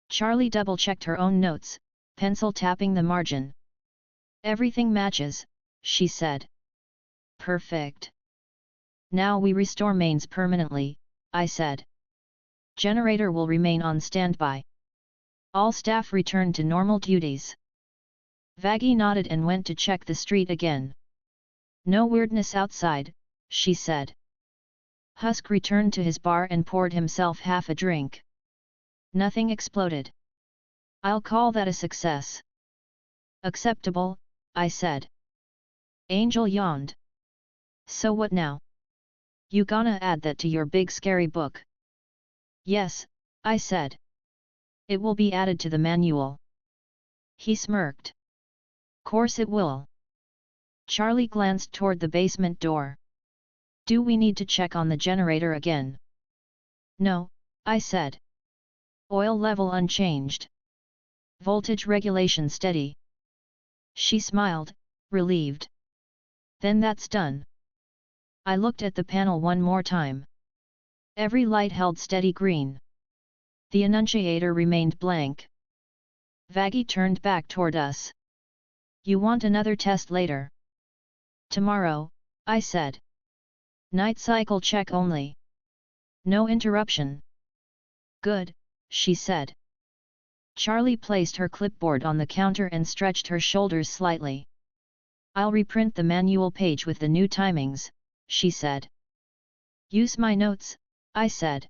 Charlie double-checked her own notes, pencil tapping the margin. Everything matches, she said. Perfect. Now we restore mains permanently, I said. Generator will remain on standby. All staff returned to normal duties. Vaggie nodded and went to check the street again. No weirdness outside, she said. Husk returned to his bar and poured himself half a drink. Nothing exploded. I'll call that a success. Acceptable, I said. Angel yawned. So what now? You gonna add that to your big scary book? Yes, I said. It will be added to the manual. He smirked. Course it will. Charlie glanced toward the basement door. Do we need to check on the generator again? No, I said. Oil level unchanged. Voltage regulation steady. She smiled, relieved. Then that's done. I looked at the panel one more time. Every light held steady green. The annunciator remained blank. Vaggie turned back toward us. You want another test later? Tomorrow, I said. Night cycle check only. No interruption. Good, she said. Charlie placed her clipboard on the counter and stretched her shoulders slightly. I'll reprint the manual page with the new timings, she said. Use my notes, I said.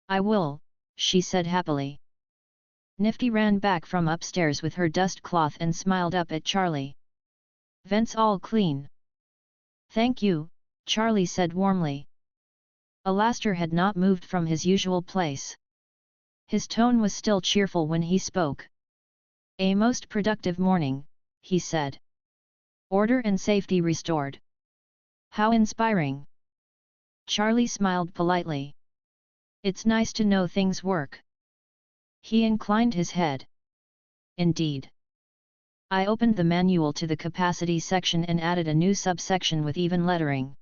I will, she said happily. Nifty ran back from upstairs with her dust cloth and smiled up at Charlie. Vents all clean. Thank you, Charlie said warmly. Alastair had not moved from his usual place. His tone was still cheerful when he spoke. A most productive morning, he said. Order and safety restored. How inspiring. Charlie smiled politely. It's nice to know things work. He inclined his head. Indeed. I opened the manual to the capacity section and added a new subsection with even lettering.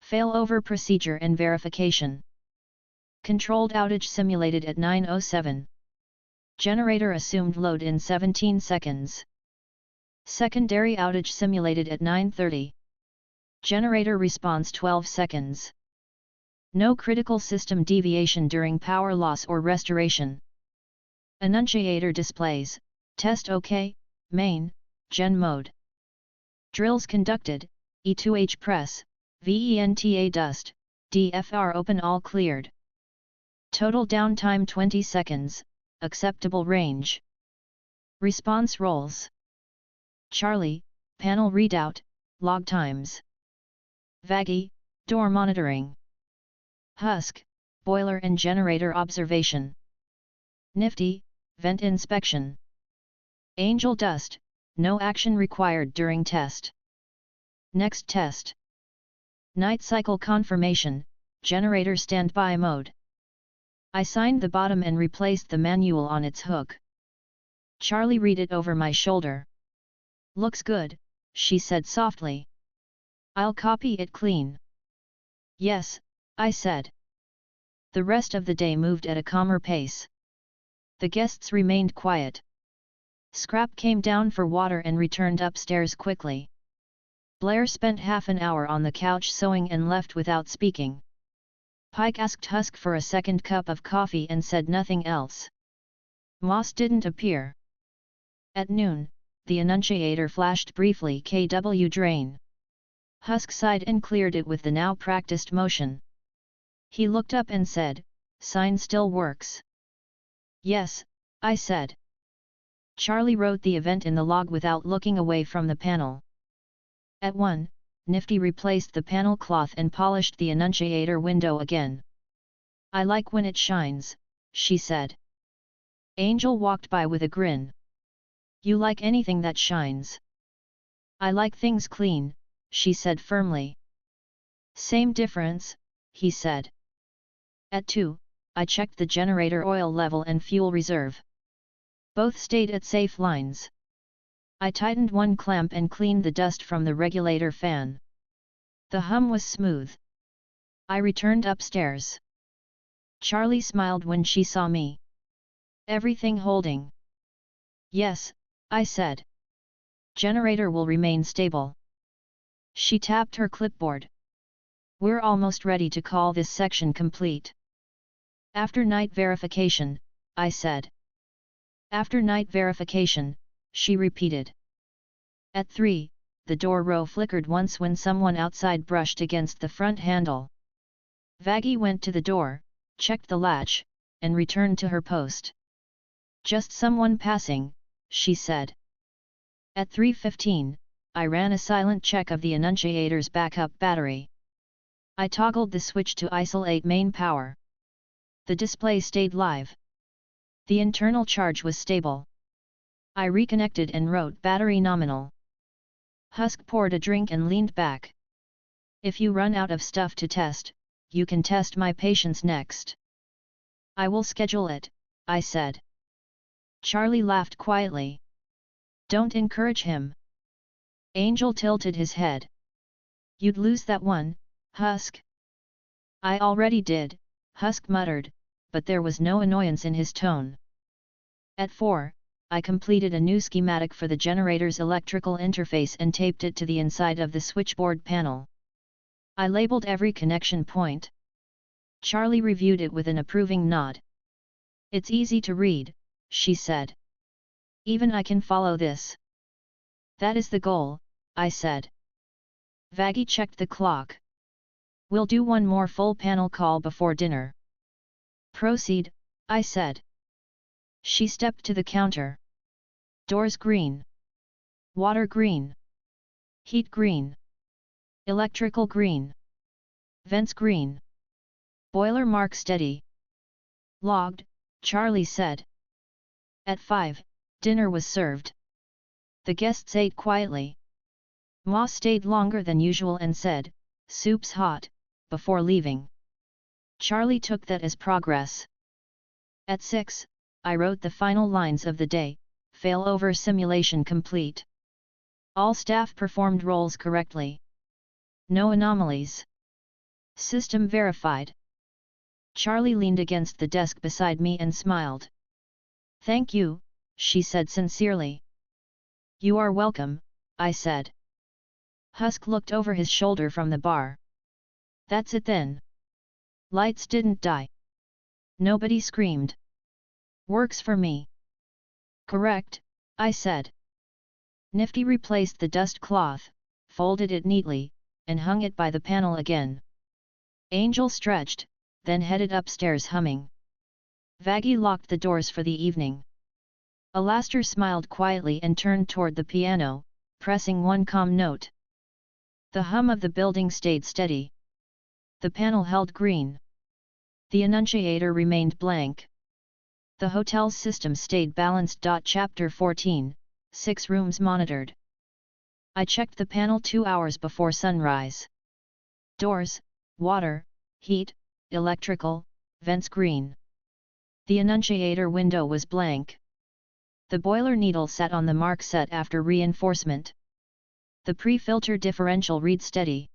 Failover procedure and verification. Controlled outage simulated at 9:07. Generator assumed load in 17 seconds. Secondary outage simulated at 9:30. Generator response 12 seconds. No critical system deviation during power loss or restoration. Annunciator displays, test OK, main, gen mode. Drills conducted, E2H press, VENTA dust, DFR open all cleared. Total downtime 20 seconds, acceptable range. Response roles. Charlie, panel readout, log times. Vaggie, door monitoring. Husk, boiler and generator observation. Nifty, vent inspection. Angel dust, no action required during test. Next test. Night cycle confirmation, generator standby mode. I signed the bottom and replaced the manual on its hook. Charlie read it over my shoulder. Looks good, she said softly. I'll copy it clean. Yes, I said. The rest of the day moved at a calmer pace. The guests remained quiet. Scrap came down for water and returned upstairs quickly. Blair spent half an hour on the couch sewing and left without speaking. Pike asked Husk for a second cup of coffee and said nothing else. Moss didn't appear. At noon, the annunciator flashed briefly KW drain. Husk sighed and cleared it with the now practiced motion. He looked up and said, "Sign still works." "Yes," I said. Charlie wrote the event in the log without looking away from the panel. At 1, Nifty replaced the panel cloth and polished the annunciator window again. "I like when it shines," she said. Angel walked by with a grin. "You like anything that shines?" "I like things clean," she said firmly. "Same difference," he said. At 2, I checked the generator oil level and fuel reserve. Both stayed at safe lines. I tightened one clamp and cleaned the dust from the regulator fan. The hum was smooth. I returned upstairs. Charlie smiled when she saw me. "Everything holding?" "Yes," I said. "Generator will remain stable." She tapped her clipboard. "We're almost ready to call this section complete." "After night verification," I said. "After night verification," she repeated. At 3, the door row flickered once when someone outside brushed against the front handle. Vaggie went to the door, checked the latch, and returned to her post. "Just someone passing," she said. At 3:15, I ran a silent check of the annunciator's backup battery. I toggled the switch to isolate main power. The display stayed live. The internal charge was stable. I reconnected and wrote battery nominal. Husk poured a drink and leaned back. "If you run out of stuff to test, you can test my patients next." "I will schedule it," I said. Charlie laughed quietly. "Don't encourage him." Angel tilted his head. "You'd lose that one, Husk." "I already did," Husk muttered, but there was no annoyance in his tone. At 4, I completed a new schematic for the generator's electrical interface and taped it to the inside of the switchboard panel. I labeled every connection point. Charlie reviewed it with an approving nod. "It's easy to read," she said. "Even I can follow this." "That is the goal," I said. Vaggie checked the clock. "We'll do one more full panel call before dinner." "Proceed," I said. She stepped to the counter. "Doors green. Water green. Heat green. Electrical green. Vents green. Boiler mark steady." "Logged," Charlie said. At 5, dinner was served. The guests ate quietly. Ma stayed longer than usual and said, "Soup's hot," before leaving. Charlie took that as progress. At 6, I wrote the final lines of the day, failover simulation complete. All staff performed roles correctly. No anomalies. System verified. Charlie leaned against the desk beside me and smiled. "Thank you," she said sincerely. "You are welcome," I said. Husk looked over his shoulder from the bar. "That's it then. Lights didn't die. Nobody screamed. Works for me." "Correct," I said. Nifty replaced the dust cloth, folded it neatly, and hung it by the panel again. Angel stretched, then headed upstairs humming. Vaggie locked the doors for the evening. Alastair smiled quietly and turned toward the piano, pressing one calm note. The hum of the building stayed steady. The panel held green. The annunciator remained blank. The hotel's system stayed balanced. Chapter 14, 6 rooms monitored. I checked the panel 2 hours before sunrise. Doors, water, heat, electrical, vents green. The annunciator window was blank. The boiler needle sat on the mark set after reinforcement. The pre-filter differential read steady.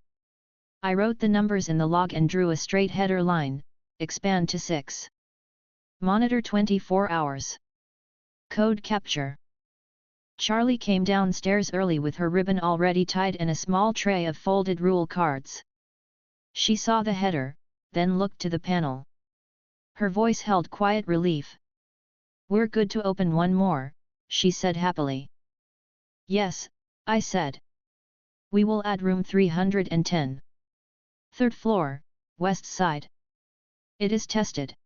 I wrote the numbers in the log and drew a straight header line, expand to 6. Monitor 24 hours. Code capture. Charlie came downstairs early with her ribbon already tied and a small tray of folded rule cards. She saw the header, then looked to the panel. Her voice held quiet relief. "We're good to open one more," she said happily. "Yes," I said. "We will add room 310. Third floor, west side. It is tested."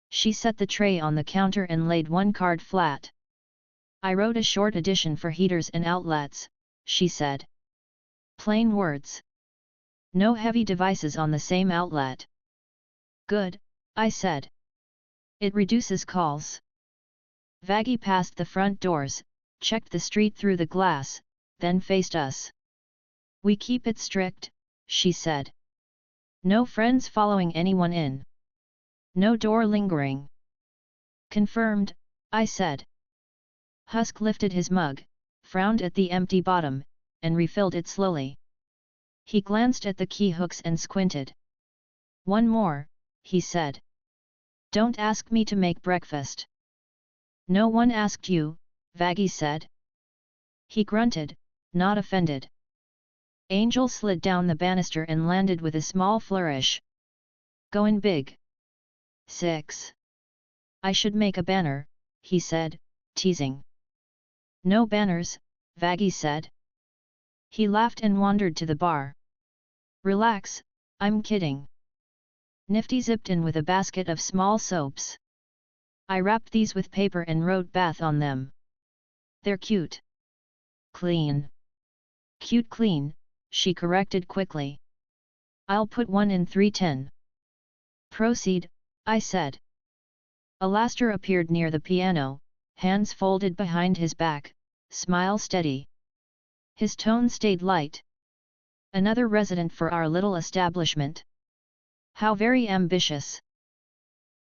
She set the tray on the counter and laid one card flat. "I wrote a short addition for heaters and outlets," she said. "Plain words. No heavy devices on the same outlet." "Good," I said. "It reduces calls." Vaggie passed the front doors, checked the street through the glass, then faced us. "We keep it strict," she said. "No friends following anyone in. No door lingering." "Confirmed," I said. Husk lifted his mug, frowned at the empty bottom, and refilled it slowly. He glanced at the key hooks and squinted. "One more," he said. "Don't ask me to make breakfast." "No one asked you," Vaggie said. He grunted, not offended. Angel slid down the banister and landed with a small flourish. "Goin' big." 6. "I should make a banner," he said, teasing. "No banners," Vaggie said. He laughed and wandered to the bar. "Relax, I'm kidding." Nifty zipped in with a basket of small soaps. "I wrapped these with paper and wrote bath on them. They're cute." "Clean." "Cute clean," she corrected quickly. "I'll put one in 310. "Proceed," I said. Alastair appeared near the piano, hands folded behind his back, smile steady. His tone stayed light. "Another resident for our little establishment. How very ambitious."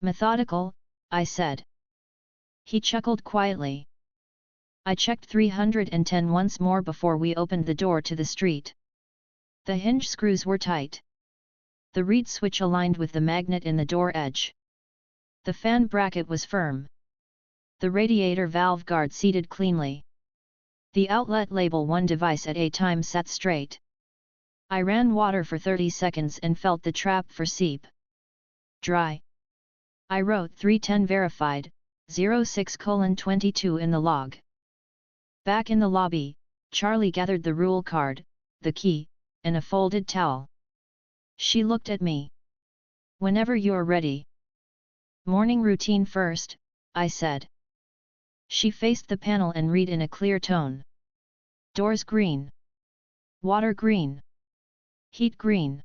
"Methodical," I said. He chuckled quietly. I checked 310 once more before we opened the door to the street. The hinge screws were tight. The reed switch aligned with the magnet in the door edge. The fan bracket was firm. The radiator valve guard seated cleanly. The outlet label one device at a time sat straight. I ran water for 30 seconds and felt the trap for seep. Dry. I wrote 310 verified, 06:22 in the log. Back in the lobby, Charlie gathered the rule card, the key, and a folded towel. She looked at me. "Whenever you're ready." "Morning routine first," I said. She faced the panel and read in a clear tone. "Doors green. Water green. Heat green.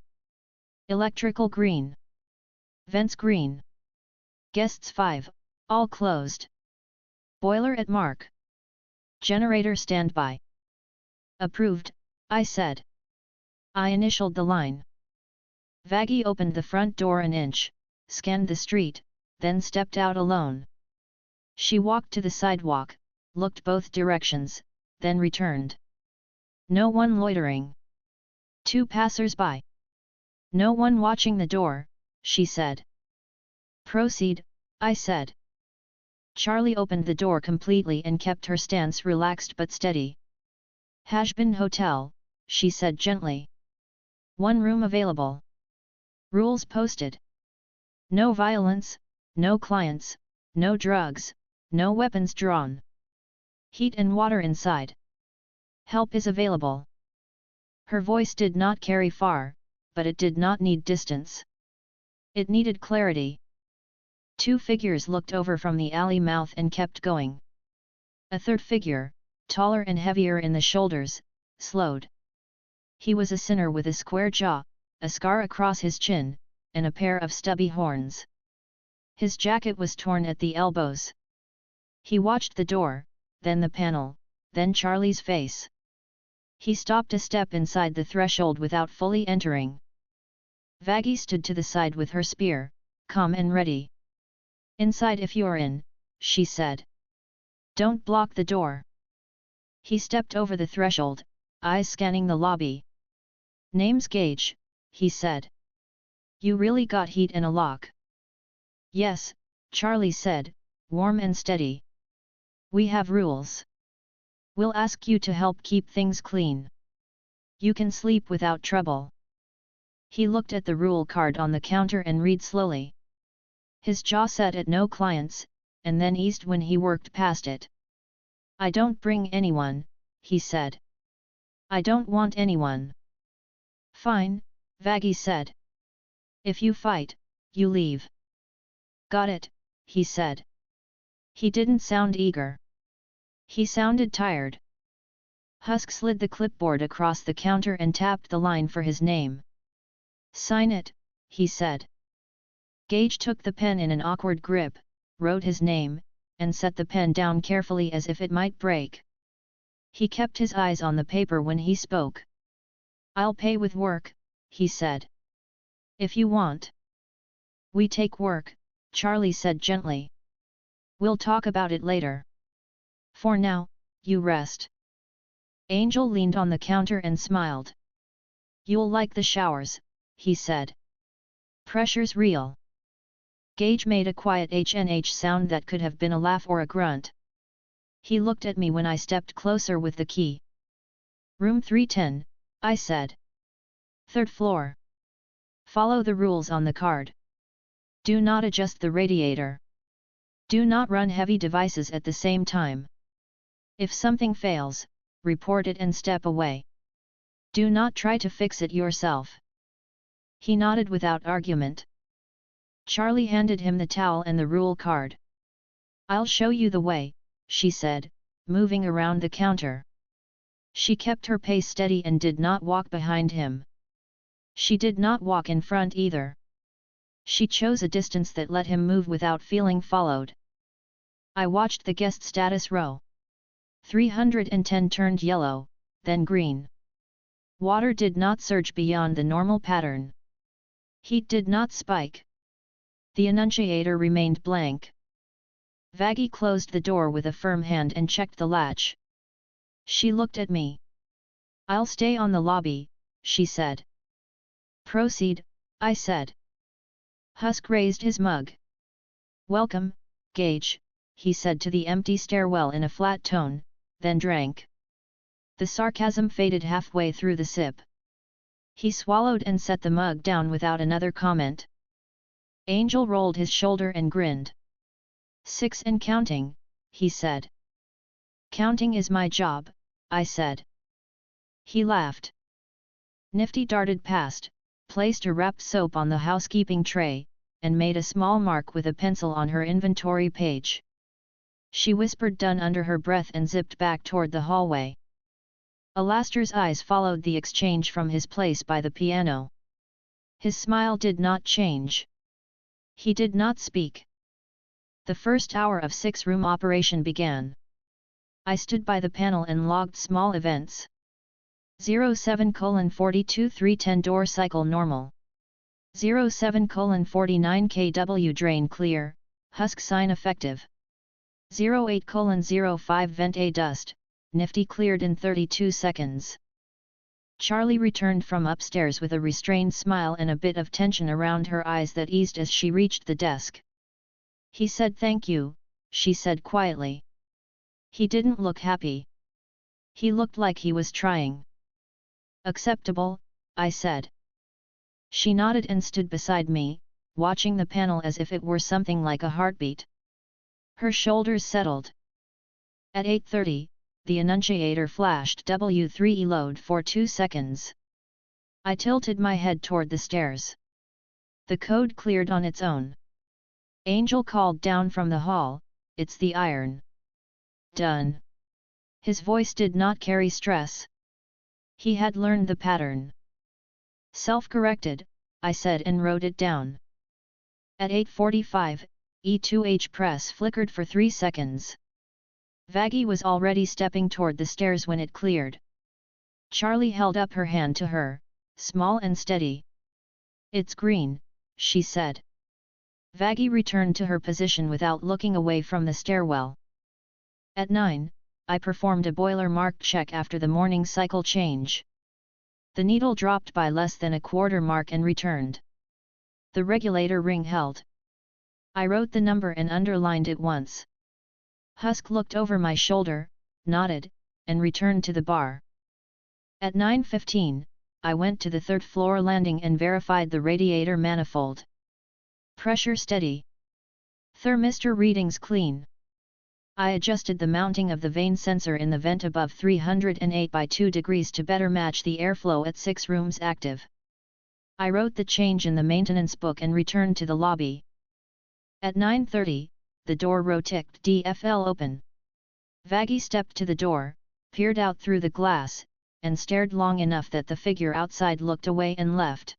Electrical green. Vents green. Guests 5, all closed. Boiler at mark. Generator standby." "Approved," I said. I initialed the line. Vaggie opened the front door an inch, scanned the street, then stepped out alone. She walked to the sidewalk, looked both directions, then returned. No one loitering. 2 passers-by. No one watching the door, she said. "Proceed," I said. Charlie opened the door completely and kept her stance relaxed but steady. "Hazbin Hotel," she said gently. "1 room available. Rules posted. No violence, no clients, no drugs, no weapons drawn. Heat and water inside. Help is available." Her voice did not carry far, but it did not need distance. It needed clarity. 2 figures looked over from the alley mouth and kept going. A third figure, taller and heavier in the shoulders, slowed. He was a sinner with a square jaw, a scar across his chin, and a pair of stubby horns. His jacket was torn at the elbows. He watched the door, then the panel, then Charlie's face. He stopped a step inside the threshold without fully entering. Vaggie stood to the side with her spear, calm and ready. "Inside if you're in," she said. "Don't block the door." He stepped over the threshold, eyes scanning the lobby. "Name's Gage," he said. "You really got heat and a lock." "Yes," Charlie said, warm and steady. "We have rules. We'll ask you to help keep things clean. You can sleep without trouble." He looked at the rule card on the counter and read slowly. His jaw set at no clients, and then eased when he worked past it. I don't bring anyone, he said. I don't want anyone. Fine, Vaggie said. If you fight, you leave. Got it, he said. He didn't sound eager. He sounded tired. Husk slid the clipboard across the counter and tapped the line for his name. Sign it, he said. Gage took the pen in an awkward grip, wrote his name, and set the pen down carefully as if it might break. He kept his eyes on the paper when he spoke. I'll pay with work, he said. If you want. We take work, Charlie said gently. We'll talk about it later. For now, you rest. Angel leaned on the counter and smiled. You'll like the showers, he said. Pressure's real. Gage made a quiet HNH sound that could have been a laugh or a grunt. He looked at me when I stepped closer with the key. Room 310, I said. Third floor. Follow the rules on the card. Do not adjust the radiator. Do not run heavy devices at the same time. If something fails, report it and step away. Do not try to fix it yourself. He nodded without argument. Charlie handed him the towel and the rule card. I'll show you the way, she said, moving around the counter. She kept her pace steady and did not walk behind him. She did not walk in front either. She chose a distance that let him move without feeling followed. I watched the guest status row. 310 turned yellow, then green. Water did not surge beyond the normal pattern. Heat did not spike. The annunciator remained blank. Vaggie closed the door with a firm hand and checked the latch. She looked at me. I'll stay on the lobby, she said. Proceed, I said. Husk raised his mug. Welcome, Gage, he said to the empty stairwell in a flat tone, then drank. The sarcasm faded halfway through the sip. He swallowed and set the mug down without another comment. Angel rolled his shoulder and grinned. 6 and counting, he said. Counting is my job, I said. He laughed. Nifty darted past, placed a wrapped soap on the housekeeping tray, and made a small mark with a pencil on her inventory page. She whispered done under her breath and zipped back toward the hallway. Alastair's eyes followed the exchange from his place by the piano. His smile did not change. He did not speak. The first hour of 6-room operation began. I stood by the panel and logged small events. 07:42 310 door cycle normal. 07:49 kW drain clear, husk sign effective. 08:05 vent A dust, nifty cleared in 32 seconds. Charlie returned from upstairs with a restrained smile and a bit of tension around her eyes that eased as she reached the desk. He said thank you, she said quietly. He didn't look happy. He looked like he was trying. Acceptable, I said. She nodded and stood beside me, watching the panel as if it were something like a heartbeat. Her shoulders settled. At 8:30, the annunciator flashed W3E load for 2 seconds. I tilted my head toward the stairs. The code cleared on its own. Angel called down from the hall, it's the iron. Done. His voice did not carry stress. He had learned the pattern. Self-corrected, I said and wrote it down. At 8:45, E2H press flickered for 3 seconds. Vaggie was already stepping toward the stairs when it cleared. Charlie held up her hand to her, small and steady. It's green, she said. Vaggie returned to her position without looking away from the stairwell. At 9, I performed a boiler mark check after the morning cycle change. The needle dropped by less than a quarter mark and returned. The regulator ring held. I wrote the number and underlined it once. Husk looked over my shoulder, nodded, and returned to the bar. At 9:15, I went to the third floor landing and verified the radiator manifold. Pressure steady. Thermistor readings clean. I adjusted the mounting of the vane sensor in the vent above 308 by 2 degrees to better match the airflow at 6 rooms active. I wrote the change in the maintenance book and returned to the lobby. At 9:30, the door roticked DFL open. Vaggie stepped to the door, peered out through the glass, and stared long enough that the figure outside looked away and left.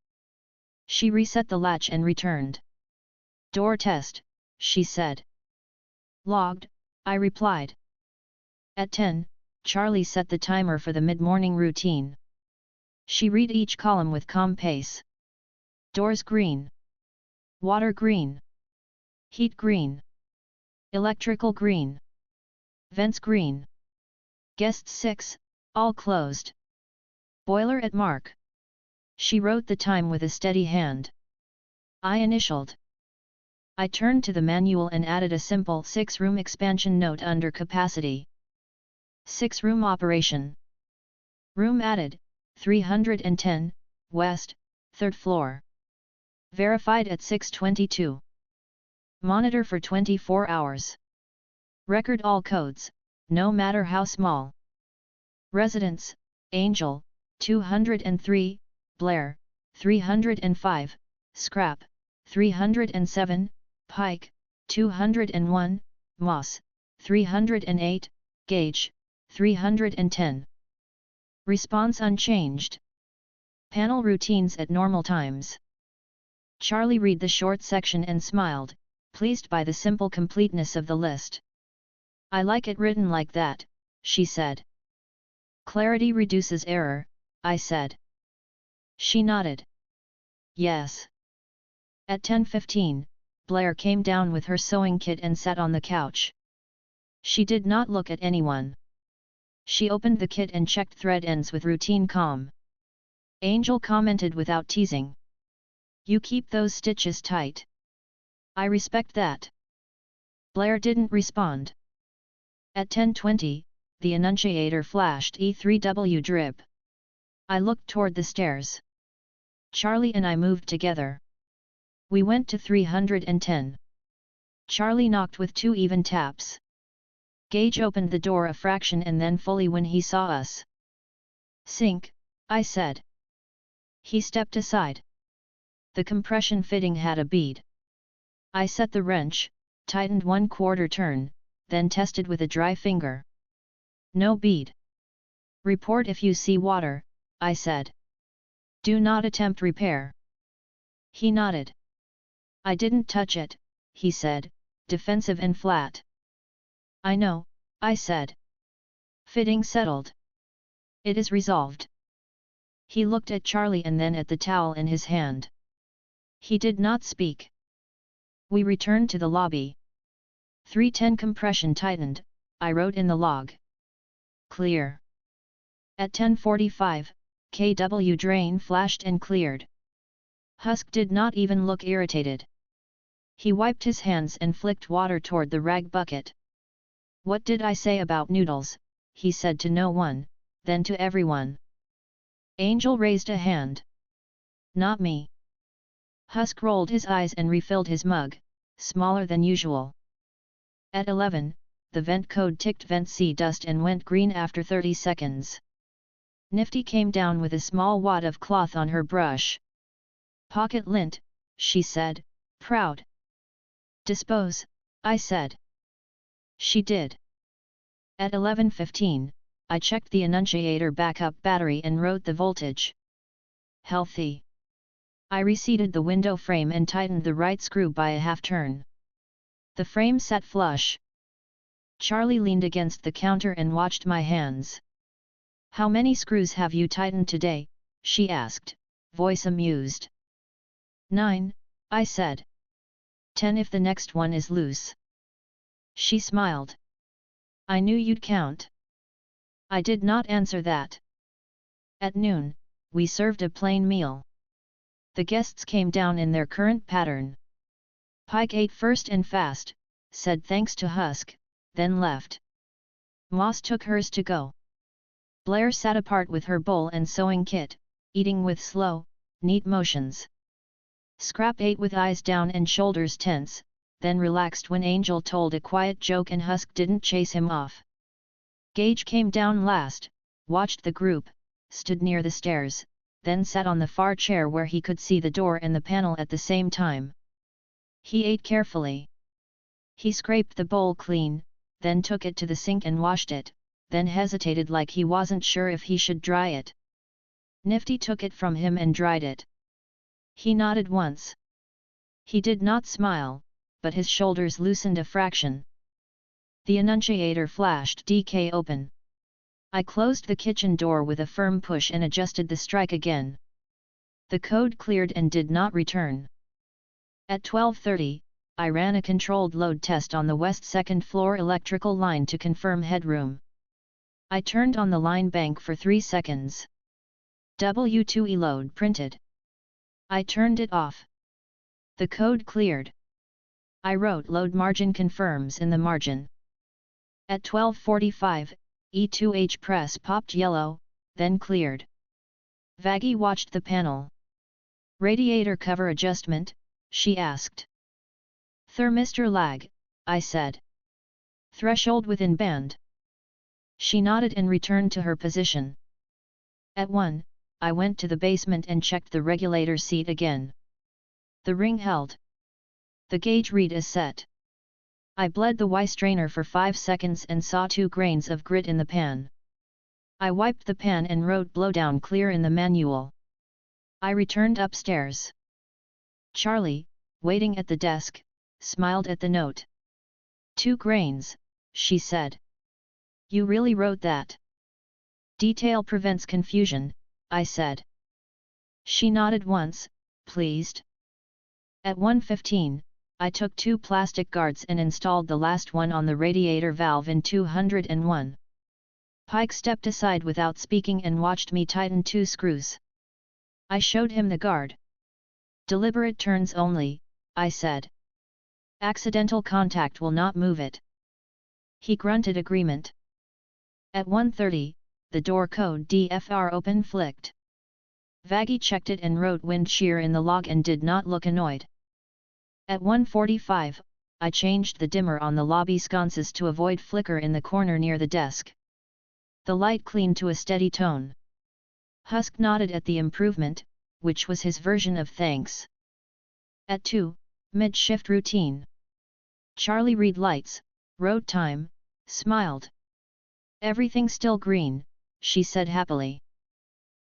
She reset the latch and returned. Door test, she said. Logged, I replied. At 10, Charlie set the timer for the mid-morning routine. She read each column with calm pace. Doors green. Water green. Heat green. Electrical green. Vents green. Guests 6, all closed. Boiler at mark. She wrote the time with a steady hand. I initialed. I turned to the manual and added a simple 6-room expansion note under capacity. 6-room operation. Room added, 310, west, 3rd floor. Verified at 6:22. Monitor for 24 hours. Record all codes, no matter how small. Residence, Angel, 203, Blair, 305, Scrap, 307, Pike, 201, Moss, 308, Gage, 310. Response unchanged. Panel routines at normal times. Charlie read the short section and smiled, pleased by the simple completeness of the list. I like it written like that, she said. Clarity reduces error, I said. She nodded. Yes. At 10:15, Blair came down with her sewing kit and sat on the couch. She did not look at anyone. She opened the kit and checked thread ends with routine calm. Angel commented without teasing. You keep those stitches tight. I respect that. Blair didn't respond. At 10:20, the annunciator flashed E3W drip. I looked toward the stairs. Charlie and I moved together. We went to 310. Charlie knocked with 2 even taps. Gage opened the door a fraction and then fully when he saw us. Sink, I said. He stepped aside. The compression fitting had a bead. I set the wrench, tightened 1/4 turn, then tested with a dry finger. No bead. Report if you see water, I said. Do not attempt repair. He nodded. I didn't touch it, he said, defensive and flat. I know, I said. Fitting settled. It is resolved. He looked at Charlie and then at the towel in his hand. He did not speak. We returned to the lobby. 310 compression tightened, I wrote in the log. Clear. At 10:45, KW drain flashed and cleared. Husk did not even look irritated. He wiped his hands and flicked water toward the rag bucket. What did I say about noodles? He said to no one, then to everyone. Angel raised a hand. Not me. Husk rolled his eyes and refilled his mug, smaller than usual. At 11, the vent code ticked vent C dust and went green after 30 seconds. Nifty came down with a small wad of cloth on her brush. Pocket lint, she said, proud. Dispose, I said. She did. At 11:15, I checked the annunciator backup battery and wrote the voltage. Healthy. I reseated the window frame and tightened the right screw by a half turn. The frame sat flush. Charlie leaned against the counter and watched my hands. How many screws have you tightened today? She asked, voice amused. 9, I said. 10 if the next one is loose. She smiled. I knew you'd count. I did not answer that. At noon, we served a plain meal. The guests came down in their current pattern. Pike ate first and fast, said thanks to Husk, then left. Moss took hers to go. Blair sat apart with her bowl and sewing kit, eating with slow, neat motions. Scrap ate with eyes down and shoulders tense, then relaxed when Angel told a quiet joke and Husk didn't chase him off. Gage came down last, watched the group, stood near the stairs, then sat on the far chair where he could see the door and the panel at the same time. He ate carefully. He scraped the bowl clean, then took it to the sink and washed it, then hesitated like he wasn't sure if he should dry it. Nifty took it from him and dried it. He nodded once. He did not smile, but his shoulders loosened a fraction. The annunciator flashed DK open. I closed the kitchen door with a firm push and adjusted the strike again. The code cleared and did not return. At 12:30, I ran a controlled load test on the west second floor electrical line to confirm headroom. I turned on the line bank for 3 seconds. W2E load printed. I turned it off. The code cleared. I wrote load margin confirms in the margin. At 12:45, E2H press popped yellow, then cleared. Vaggie watched the panel. Radiator cover adjustment, she asked. Thermistor lag, I said. Threshold within band. She nodded and returned to her position. At 1, I went to the basement and checked the regulator seat again. The ring held. The gauge read is set. I bled the Y strainer for 5 seconds and saw 2 grains of grit in the pan. I wiped the pan and wrote blowdown clear in the manual. I returned upstairs. Charlie, waiting at the desk, smiled at the note. 2 grains, she said. You really wrote that? Detail prevents confusion, I said. She nodded once, pleased. At 1:15, I took 2 plastic guards and installed the last one on the radiator valve in 201. Pike stepped aside without speaking and watched me tighten 2 screws. I showed him the guard. Deliberate turns only, I said. Accidental contact will not move it. He grunted agreement. At 1:30, the door code DFR open flicked. Vaggie checked it and wrote wind shear in the log and did not look annoyed. At 1:45, I changed the dimmer on the lobby sconces to avoid flicker in the corner near the desk. The light cleaned to a steady tone. Husk nodded at the improvement, which was his version of thanks. At 2, mid-shift routine. Charlie read lights, wrote time, smiled. Everything still green, she said happily.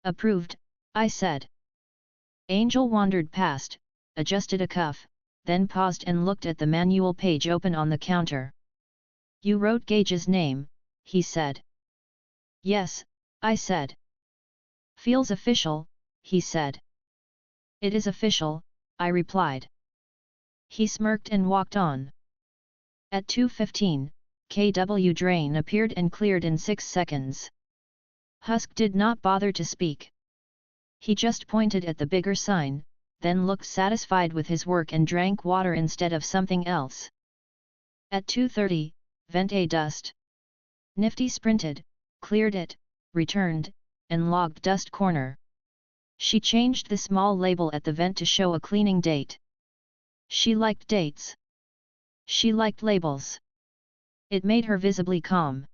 Approved, I said. Angel wandered past, adjusted a cuff, then paused and looked at the manual page open on the counter. You wrote Gage's name, he said. Yes, I said. Feels official, he said. It is official, I replied. He smirked and walked on. At 2:15, KW drain appeared and cleared in 6 seconds. Husk did not bother to speak. He just pointed at the bigger sign, then looked satisfied with his work and drank water instead of something else. At 2:30, vent A dust. Nifty sprinted, cleared it, returned, and logged dust corner. She changed the small label at the vent to show a cleaning date. She liked dates. She liked labels. It made her visibly calm.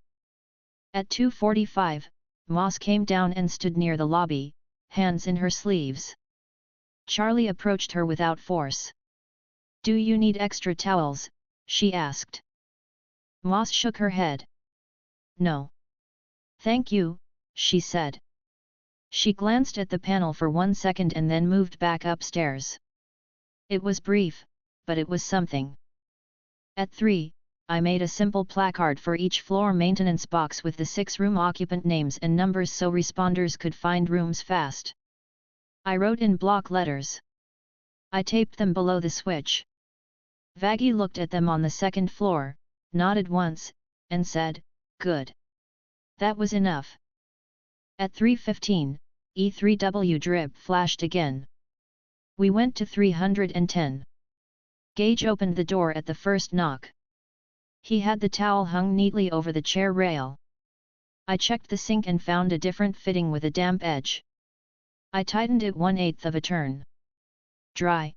At 2:45, Moss came down and stood near the lobby, hands in her sleeves. Charlie approached her without force. Do you need extra towels? She asked. Moss shook her head. No. Thank you, she said. She glanced at the panel for 1 second and then moved back upstairs. It was brief, but it was something. At 3, I made a simple placard for each floor maintenance box with the 6 room occupant names and numbers so responders could find rooms fast. I wrote in block letters. I taped them below the switch. Vaggie looked at them on the 2nd floor, nodded once, and said, good. That was enough. At 3:15, E3W drip flashed again. We went to 310. Gage opened the door at the first knock. He had the towel hung neatly over the chair rail. I checked the sink and found a different fitting with a damp edge. I tightened it 1/8 of a turn. Dry.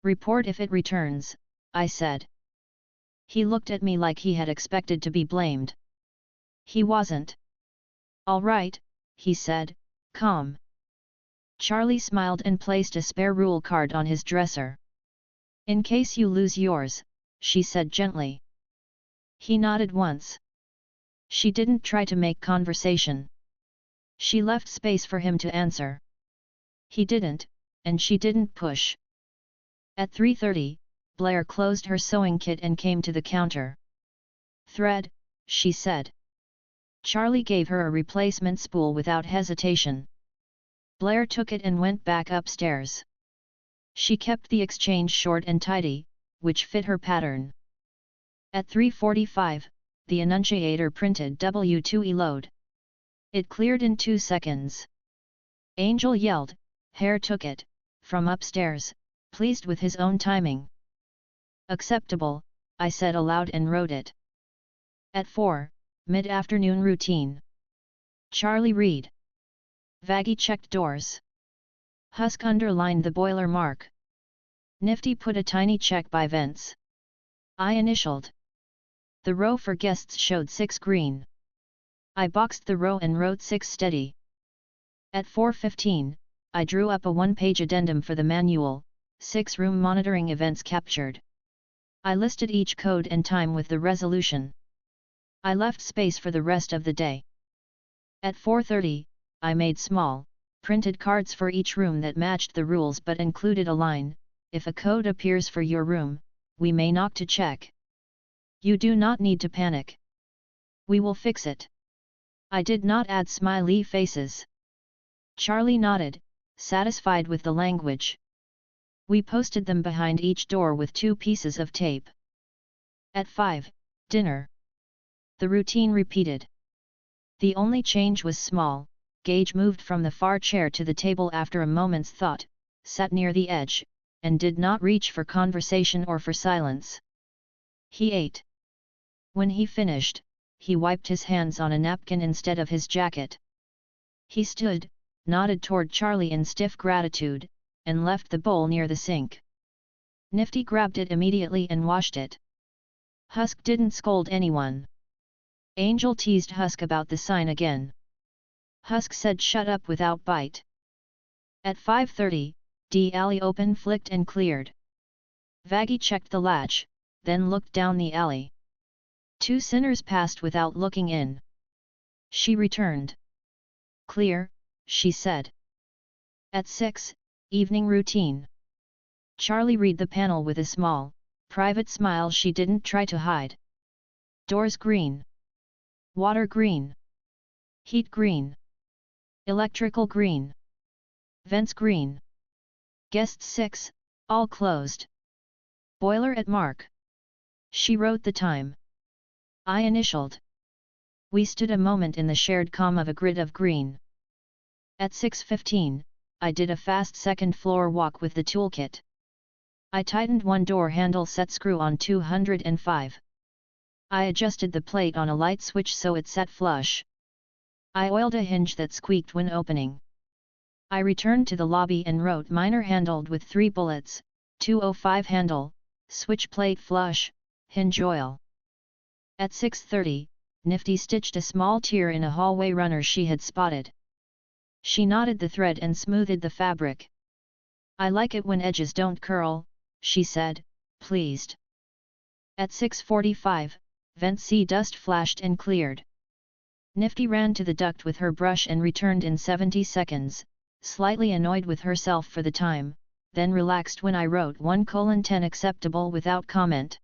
Report if it returns, I said. He looked at me like he had expected to be blamed. He wasn't. All right, he said, calm. Charlie smiled and placed a spare rule card on his dresser. In case you lose yours, she said gently. He nodded once. She didn't try to make conversation. She left space for him to answer. He didn't, and she didn't push. At 3:30, Blair closed her sewing kit and came to the counter. Thread, she said. Charlie gave her a replacement spool without hesitation. Blair took it and went back upstairs. She kept the exchange short and tidy, which fit her pattern. At 3:45, the annunciator printed W2E load. It cleared in 2 seconds. Angel yelled, Hare took it, from upstairs, pleased with his own timing. Acceptable, I said aloud and wrote it. At 4, mid-afternoon routine. Charlie read. Vaggie checked doors. Husk underlined the boiler mark. Nifty put a tiny check by vents. I initialed. The row for guests showed 6 green. I boxed the row and wrote 6 steady. At 4:15, I drew up a 1-page addendum for the manual, 6 room monitoring events captured. I listed each code and time with the resolution. I left space for the rest of the day. At 4:30, I made small, printed cards for each room that matched the rules but included a line, if a code appears for your room, we may knock to check. You do not need to panic. We will fix it. I did not add smiley faces. Charlie nodded, satisfied with the language. We posted them behind each door with 2 pieces of tape. At 5, dinner. The routine repeated. The only change was small. Gage moved from the far chair to the table after a moment's thought, sat near the edge, and did not reach for conversation or for silence. He ate. When he finished, he wiped his hands on a napkin instead of his jacket. He stood, nodded toward Charlie in stiff gratitude, and left the bowl near the sink. Nifty grabbed it immediately and washed it. Husk didn't scold anyone. Angel teased Husk about the sign again. Husk said shut up without bite. At 5:30, the alley open flicked and cleared. Vaggie checked the latch, then looked down the alley. 2 sinners passed without looking in. She returned. Clear, she said. At 6, evening routine. Charlie read the panel with a small, private smile she didn't try to hide. Doors green. Water green. Heat green. Electrical green. Vents green. Guests 6, all closed. Boiler at mark. She wrote the time. I initialed. We stood a moment in the shared calm of a grid of green. At 6:15, I did a fast second floor walk with the toolkit. I tightened one door handle set screw on 205. I adjusted the plate on a light switch so it sat flush. I oiled a hinge that squeaked when opening. I returned to the lobby and wrote minor handled with 3 bullets, 205 handle, switch plate flush, hinge oil. At 6:30, Nifty stitched a small tear in a hallway runner she had spotted. She knotted the thread and smoothed the fabric. I like it when edges don't curl, she said, pleased. At 6:45, vent C dust flashed and cleared. Nifty ran to the duct with her brush and returned in 70 seconds, slightly annoyed with herself for the time, then relaxed when I wrote 1:10 acceptable without comment.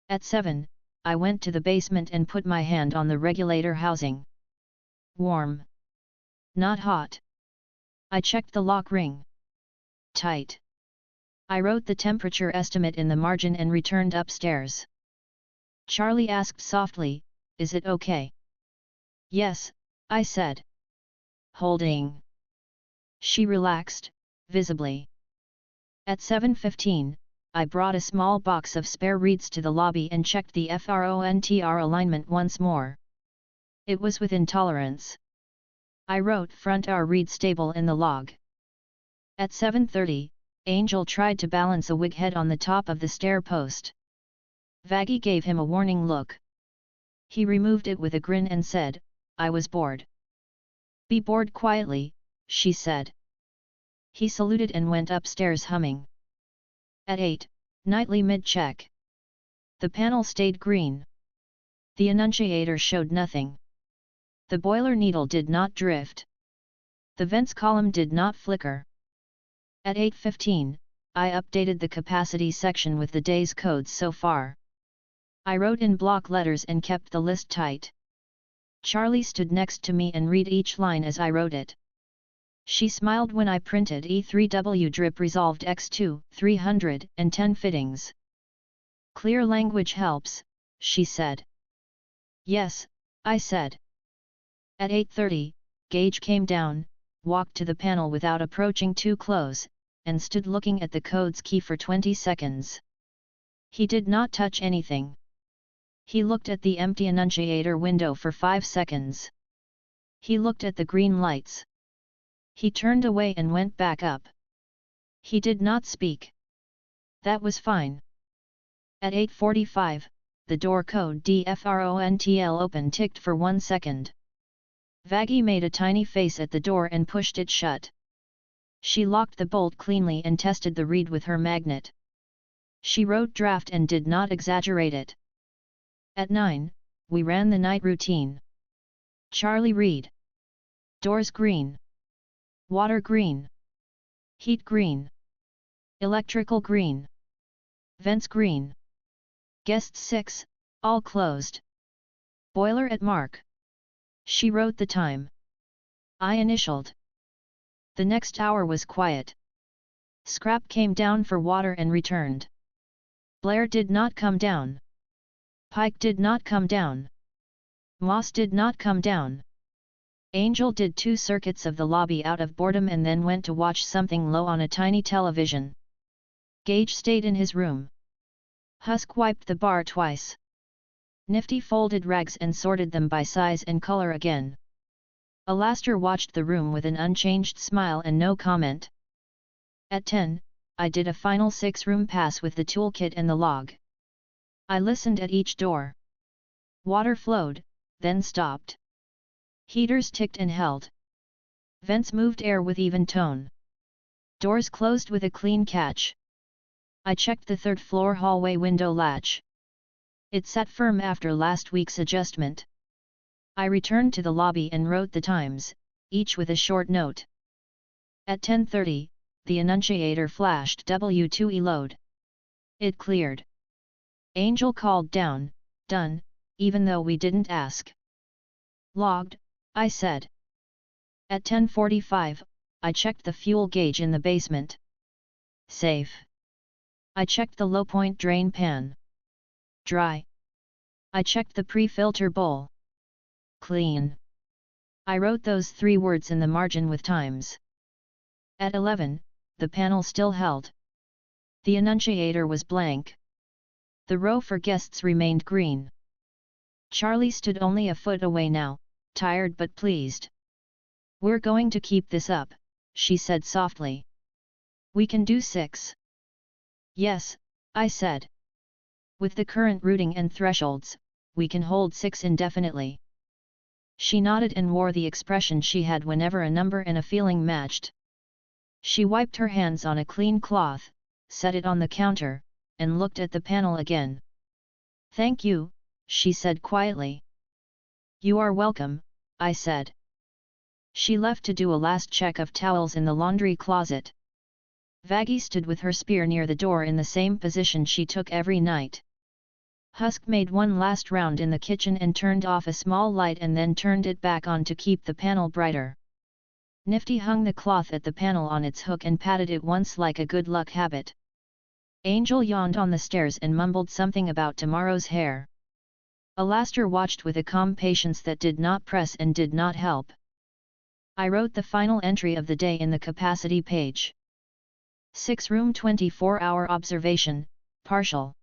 At 7, I went to the basement and put my hand on the regulator housing. Warm. Not hot. I checked the lock ring. Tight. I wrote the temperature estimate in the margin and returned upstairs. Charlie asked softly, is it okay? Yes, I said. Holding. She relaxed, visibly. At 7:15, I brought a small box of spare reeds to the lobby and checked the FRONTR alignment once more. It was within tolerance. I wrote front our read stable in the log. At 7:30, Angel tried to balance a wig head on the top of the stair post. Vaggie gave him a warning look. He removed it with a grin and said, "I was bored." "Be bored quietly," she said. He saluted and went upstairs humming. At 8, nightly mid-check. The panel stayed green. The annunciator showed nothing. The boiler needle did not drift. The vents column did not flicker. At 8:15, I updated the capacity section with the day's codes so far. I wrote in block letters and kept the list tight. Charlie stood next to me and read each line as I wrote it. She smiled when I printed E3W drip resolved X2, 310 fittings. "Clear language helps," she said. "Yes," I said. At 8:30, Gage came down, walked to the panel without approaching too close, and stood looking at the codes key for 20 seconds. He did not touch anything. He looked at the empty annunciator window for 5 seconds. He looked at the green lights. He turned away and went back up. He did not speak. That was fine. At 8:45, the door code DFRONTL open ticked for 1 second. Vaggie made a tiny face at the door and pushed it shut. She locked the bolt cleanly and tested the read with her magnet. She wrote draft and did not exaggerate it. At 9, we ran the night routine. Charlie read. Doors green. Water green. Heat green. Electrical green. Vents green. Guests 6, all closed. Boiler at mark. She wrote the time. I initialed. The next hour was quiet. Scrap came down for water and returned. Blair did not come down. Pike did not come down. Moss did not come down. Angel did 2 circuits of the lobby out of boredom and then went to watch something low on a tiny television. Gage stayed in his room. Husk wiped the bar twice. Nifty folded rags and sorted them by size and color again. Alastair watched the room with an unchanged smile and no comment. At 10, I did a final 6-room pass with the toolkit and the log. I listened at each door. Water flowed, then stopped. Heaters ticked and held. Vents moved air with even tone. Doors closed with a clean catch. I checked the 3rd floor hallway window latch. It sat firm after last week's adjustment. I returned to the lobby and wrote the times, each with a short note. At 10:30, the annunciator flashed W2E load. It cleared. Angel called down, "Done," even though we didn't ask. "Logged," I said. At 10:45, I checked the fuel gauge in the basement. Safe. I checked the low point drain pan. Dry. I checked the pre-filter bowl. Clean. I wrote those 3 words in the margin with times. At 11, the panel still held. The annunciator was blank. The row for guests remained green. Charlie stood only a foot away now, tired but pleased. "We're going to keep this up," she said softly. "We can do 6. "Yes," I said. "With the current routing and thresholds, we can hold 6 indefinitely." She nodded and wore the expression she had whenever a number and a feeling matched. She wiped her hands on a clean cloth, set it on the counter, and looked at the panel again. "Thank you," she said quietly. "You are welcome," I said. She left to do a last check of towels in the laundry closet. Vaggie stood with her spear near the door in the same position she took every night. Husk made one last round in the kitchen and turned off a small light and then turned it back on to keep the panel brighter. Nifty hung the cloth at the panel on its hook and patted it once like a good luck habit. Angel yawned on the stairs and mumbled something about tomorrow's hair. Alastair watched with a calm patience that did not press and did not help. I wrote the final entry of the day in the capacity page. 6-room 24-hour observation, partial.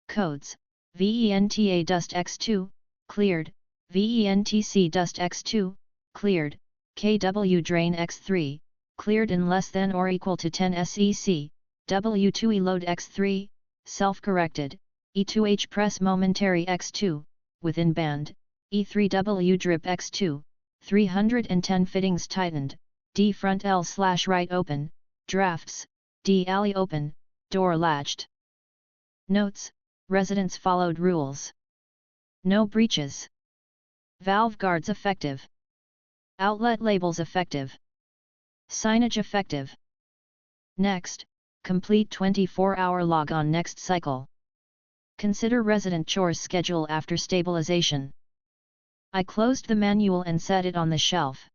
Codes, VENTA dust X2, cleared, VENTC dust X2, cleared, kW drain x3, cleared in less than or equal to 10 SEC, W2E load x3, self-corrected, E2H press momentary x2, within band, E3W drip x2, 310 fittings tightened, D front L/right open, drafts, D alley open, door latched. Notes: residents followed rules. No breaches. Valve guards effective. Outlet labels effective. Signage effective. Next, complete 24-hour log on next cycle. Consider resident chores schedule after stabilization. I closed the manual and set it on the shelf.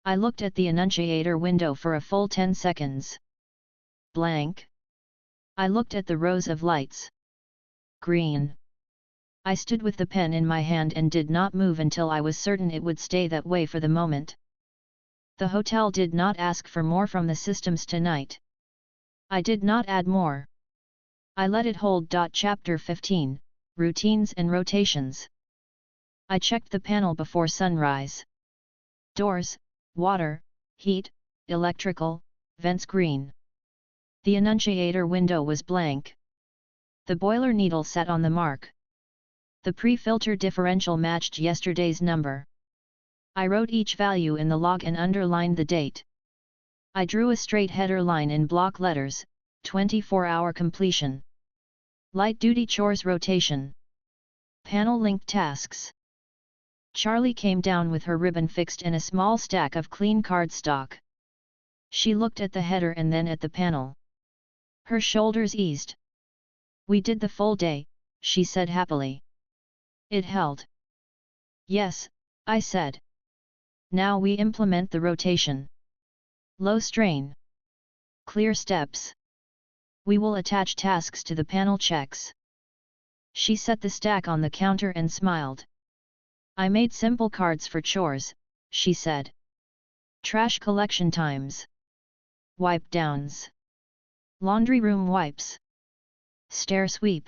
I looked at the annunciator window for a full 10 seconds. Blank. I looked at the rows of lights. Green. I stood with the pen in my hand and did not move until I was certain it would stay that way for the moment. The hotel did not ask for more from the systems tonight. I did not add more. I let it hold. Chapter 15, Routines and Rotations. I checked the panel before sunrise. Doors, water, heat, electrical, vents green. The annunciator window was blank. The boiler needle sat on the mark. The pre-filter differential matched yesterday's number. I wrote each value in the log and underlined the date. I drew a straight header line in block letters, 24-hour completion. Light-duty chores rotation. Panel link tasks. Charlie came down with her ribbon fixed in a small stack of clean cardstock. She looked at the header and then at the panel. Her shoulders eased. We did the full day, she said happily. It held. Yes, I said. Now we implement the rotation. Low strain. Clear steps. We will attach tasks to the panel checks. She set the stack on the counter and smiled. I made simple cards for chores, she said. Trash collection times. Wipe downs. Laundry room wipes. Stair sweep.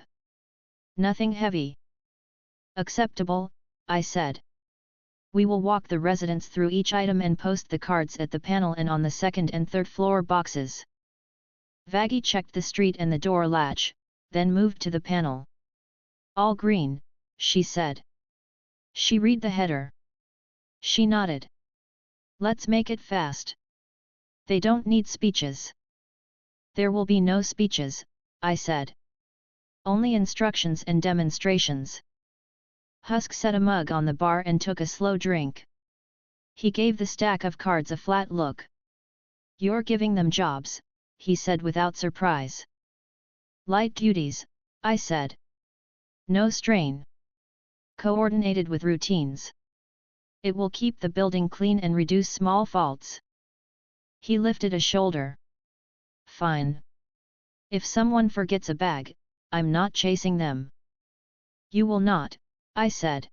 Nothing heavy. Acceptable, I said. We will walk the residents through each item and post the cards at the panel and on the second and third floor boxes. Vaggie checked the street and the door latch, then moved to the panel. All green, she said. She read the header. She nodded. Let's make it fast. They don't need speeches. There will be no speeches, I said. Only instructions and demonstrations. Husk set a mug on the bar and took a slow drink. He gave the stack of cards a flat look. You're giving them jobs, he said without surprise. Light duties, I said. No strain. Coordinated with routines. It will keep the building clean and reduce small faults. He lifted a shoulder. Fine. If someone forgets a bag, I'm not chasing them. You will not, I said.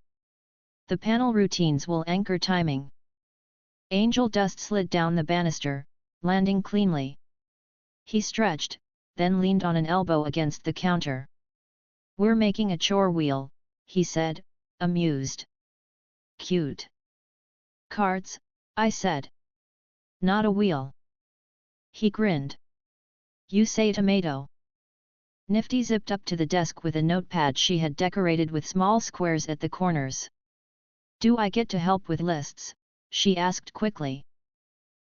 The panel routines will anchor timing. Angel dust slid down the banister, landing cleanly. He stretched, then leaned on an elbow against the counter. We're making a chore wheel, he said, amused. Cute. Cards, I said. Not a wheel. He grinned. You say tomato. Nifty zipped up to the desk with a notepad she had decorated with small squares at the corners. Do I get to help with lists? She asked quickly.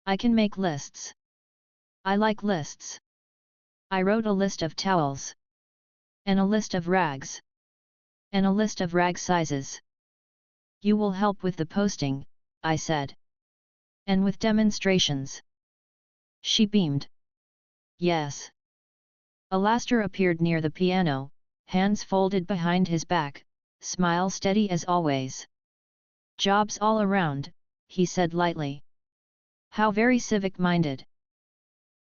I can make lists. I like lists. I wrote a list of towels. And a list of rags. And a list of rag sizes. You will help with the posting, I said. And with demonstrations. She beamed. Yes. Alastair appeared near the piano, hands folded behind his back, smile steady as always. Jobs all around, he said lightly. How very civic-minded.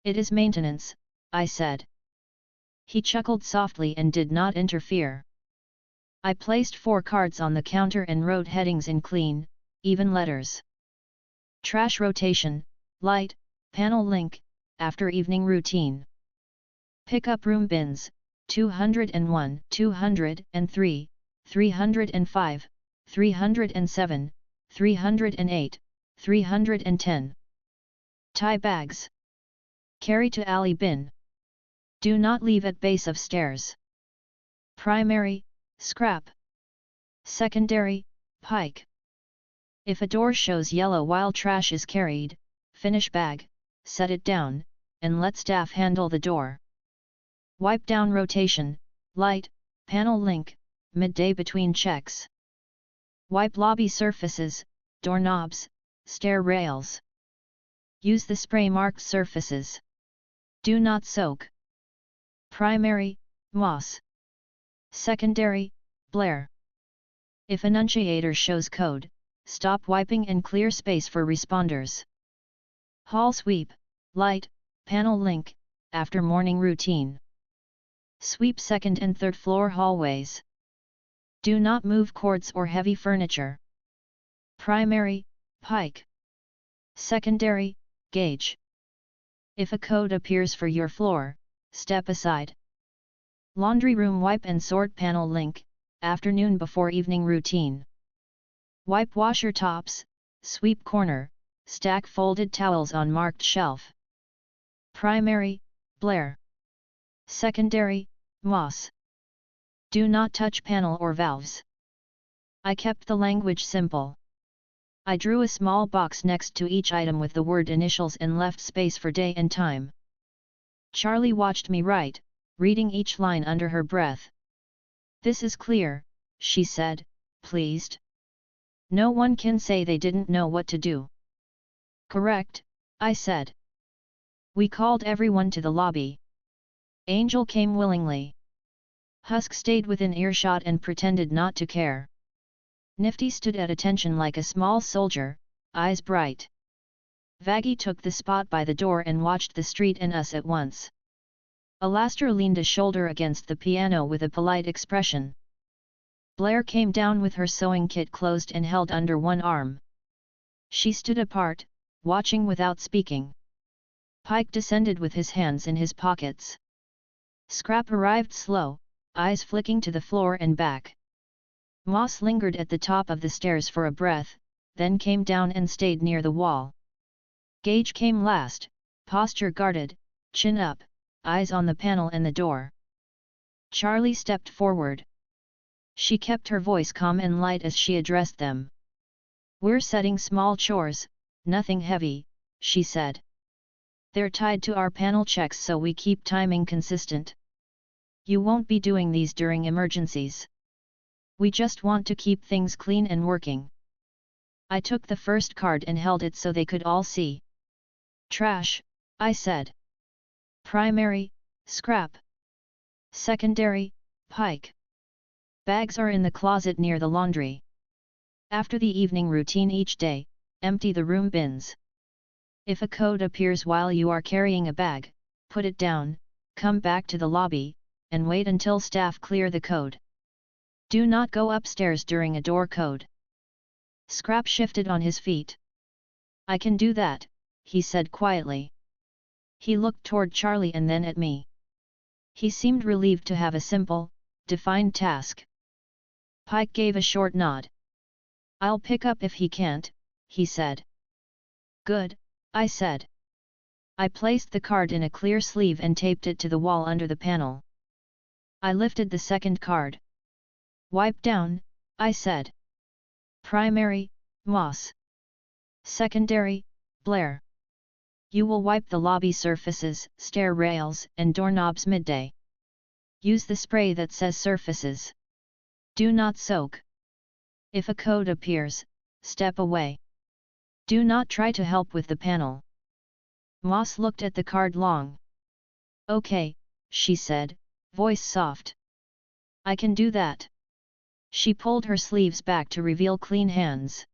It is maintenance, I said. He chuckled softly and did not interfere. I placed 4 cards on the counter and wrote headings in clean, even letters. Trash rotation, light, panel link, after evening routine. Pick up room bins, 201, 203, 305, 307, 308, 310. Tie bags. Carry to alley bin. Do not leave at base of stairs. Primary, scrap. Secondary, pike. If a door shows yellow while trash is carried, finish bag, set it down, and let staff handle the door. Wipe down rotation, light, panel link, midday between checks. Wipe lobby surfaces, doorknobs, stair rails. Use the spray marked surfaces. Do not soak. Primary, moss. Secondary, blare. If annunciator shows code, stop wiping and clear space for responders. Hall sweep, light, panel link, after morning routine. Sweep second and third floor hallways. Do not move cords or heavy furniture. Primary, pike. Secondary, gauge. If a code appears for your floor, step aside. Laundry room wipe and sort panel link, afternoon before evening routine. Wipe washer tops, sweep corner, stack folded towels on marked shelf. Primary, blare. Secondary, moss. Do not touch panel or valves. I kept the language simple. I drew a small box next to each item with the word initials and left space for day and time. Charlie watched me write, reading each line under her breath. This is clear, she said, pleased. No one can say they didn't know what to do. Correct, I said. We called everyone to the lobby. Angel came willingly. Husk stayed within earshot and pretended not to care. Nifty stood at attention like a small soldier, eyes bright. Vaggie took the spot by the door and watched the street and us at once. Alastair leaned a shoulder against the piano with a polite expression. Blair came down with her sewing kit closed and held under one arm. She stood apart, watching without speaking. Pike descended with his hands in his pockets. Scrap arrived slow, eyes flicking to the floor and back. Moss lingered at the top of the stairs for a breath, then came down and stayed near the wall. Gage came last, posture guarded, chin up, eyes on the panel and the door. Charlie stepped forward. She kept her voice calm and light as she addressed them. We're setting small chores, nothing heavy, she said. They're tied to our panel checks so we keep timing consistent. You won't be doing these during emergencies. We just want to keep things clean and working. I took the first card and held it so they could all see. Trash, I said. Primary, scrap. Secondary, pike. Bags are in the closet near the laundry. After the evening routine each day, empty the room bins. If a code appears while you are carrying a bag, put it down, come back to the lobby, and wait until staff clear the code. Do not go upstairs during a door code. Scrap shifted on his feet. I can do that, he said quietly. He looked toward Charlie and then at me. He seemed relieved to have a simple, defined task. Pike gave a short nod. I'll pick up if he can't, he said. Good, I said. I placed the card in a clear sleeve and taped it to the wall under the panel. I lifted the second card. Wipe down, I said. Primary, moss. Secondary, Blair. You will wipe the lobby surfaces, stair rails, and doorknobs midday. Use the spray that says surfaces. Do not soak. If a code appears, step away. Do not try to help with the panel. Moss looked at the card long. Okay, she said, voice soft. I can do that. She pulled her sleeves back to reveal clean hands.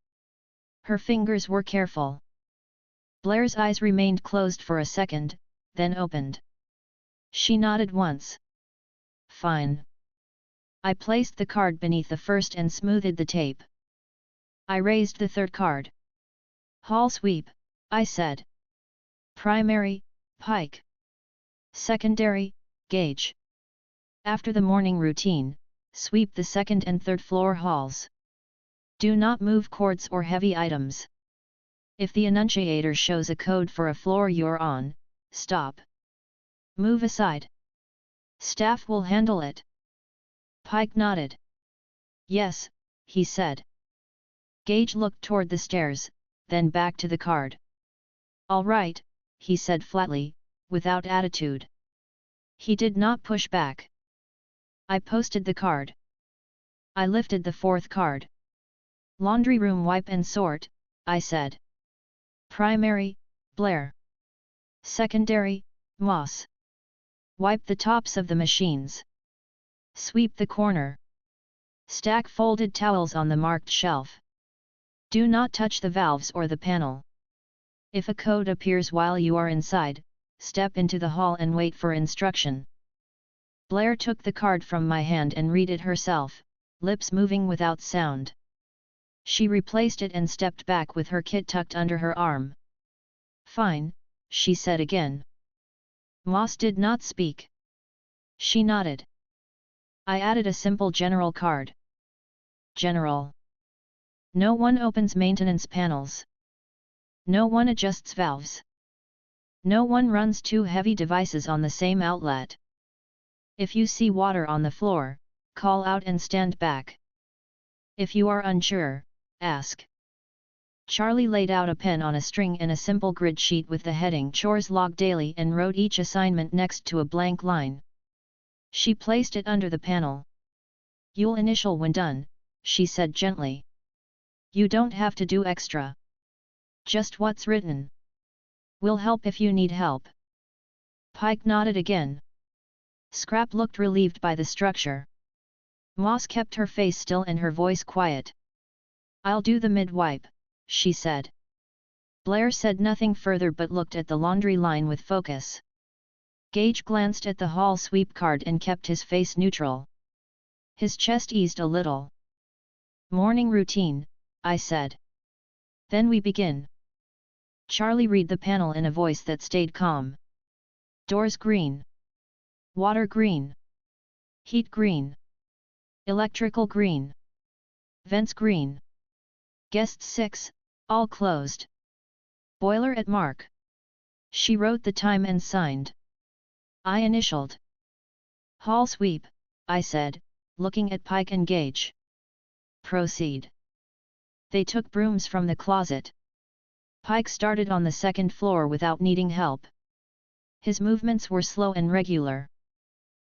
Her fingers were careful. Blair's eyes remained closed for a second, then opened. She nodded once. Fine. I placed the card beneath the first and smoothed the tape. I raised the third card. Hall sweep, I said. Primary, pike. Secondary, gauge. After the morning routine, sweep the second and third floor halls. Do not move cords or heavy items. If the enunciator shows a code for a floor you're on, stop. Move aside. Staff will handle it. Pike nodded. Yes, he said. Gage looked toward the stairs, then back to the card. All right, he said flatly, without attitude. He did not push back. I posted the card. I lifted the fourth card. Laundry room wipe and sort, I said. Primary, Blair. Secondary, Moss. Wipe the tops of the machines. Sweep the corner. Stack folded towels on the marked shelf. Do not touch the valves or the panel. If a code appears while you are inside, step into the hall and wait for instruction. Blair took the card from my hand and read it herself, lips moving without sound. She replaced it and stepped back with her kit tucked under her arm. Fine, she said again. Moss did not speak. She nodded. I added a simple general card. General. No one opens maintenance panels. No one adjusts valves. No one runs two heavy devices on the same outlet. If you see water on the floor, call out and stand back. If you are unsure, ask. Charlie laid out a pen on a string in a simple grid sheet with the heading Chores Log Daily and wrote each assignment next to a blank line. She placed it under the panel. You'll initial when done, she said gently. You don't have to do extra. Just what's written. We'll help if you need help. Pike nodded again. Scrap looked relieved by the structure. Moss kept her face still and her voice quiet. I'll do the mid-wipe, she said. Blair said nothing further but looked at the laundry line with focus. Gage glanced at the hall sweep card and kept his face neutral. His chest eased a little. Morning routine, I said. Then we begin. Charlie read the panel in a voice that stayed calm. Doors green. Water green. Heat green. Electrical green. Vents green. Guests 6, all closed. Boiler at mark. She wrote the time and signed. I initialed. Hall sweep, I said, looking at Pike and Gage. Proceed. They took brooms from the closet. Pike started on the second floor without needing help. His movements were slow and regular.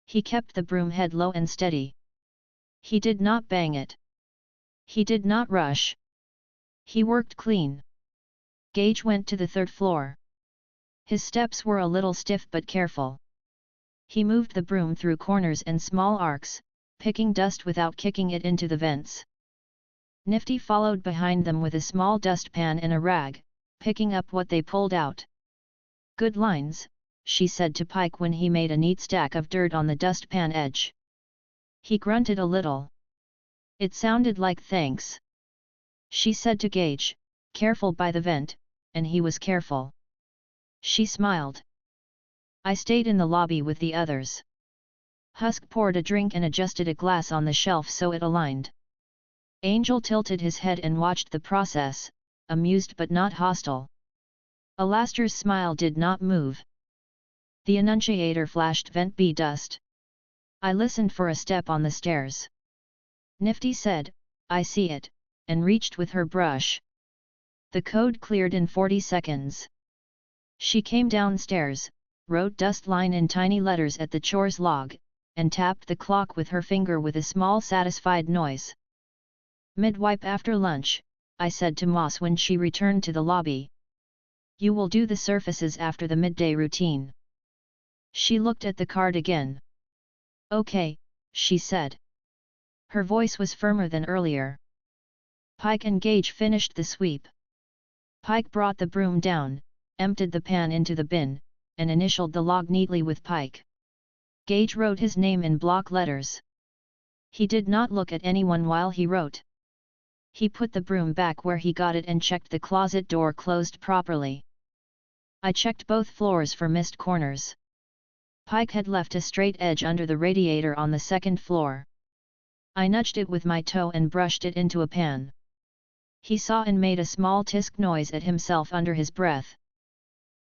He kept the broom head low and steady. He did not bang it. He did not rush. He worked clean. Gage went to the third floor. His steps were a little stiff but careful. He moved the broom through corners and small arcs, picking dust without kicking it into the vents. Nifty followed behind them with a small dustpan and a rag, picking up what they pulled out. Good lines, she said to Pike when he made a neat stack of dirt on the dustpan edge. He grunted a little. It sounded like thanks. She said to Gage, careful by the vent, and he was careful. She smiled. I stayed in the lobby with the others. Husk poured a drink and adjusted a glass on the shelf so it aligned. Angel tilted his head and watched the process, amused but not hostile. Alastair's smile did not move. The enunciator flashed vent B dust. I listened for a step on the stairs. Nifty said, I see it, and reached with her brush. The code cleared in 40 seconds. She came downstairs, wrote dust line in tiny letters at the chores log, and tapped the clock with her finger with a small satisfied noise. Mid-wipe after lunch, I said to Moss when she returned to the lobby. You will do the surfaces after the midday routine. She looked at the card again. Okay, she said. Her voice was firmer than earlier. Pike and Gage finished the sweep. Pike brought the broom down, emptied the pan into the bin, and initialed the log neatly with Pike. Gage wrote his name in block letters. He did not look at anyone while he wrote. He put the broom back where he got it and checked the closet door closed properly. I checked both floors for missed corners. Pike had left a straight edge under the radiator on the second floor. I nudged it with my toe and brushed it into a pan. He saw and made a small tisk noise at himself under his breath.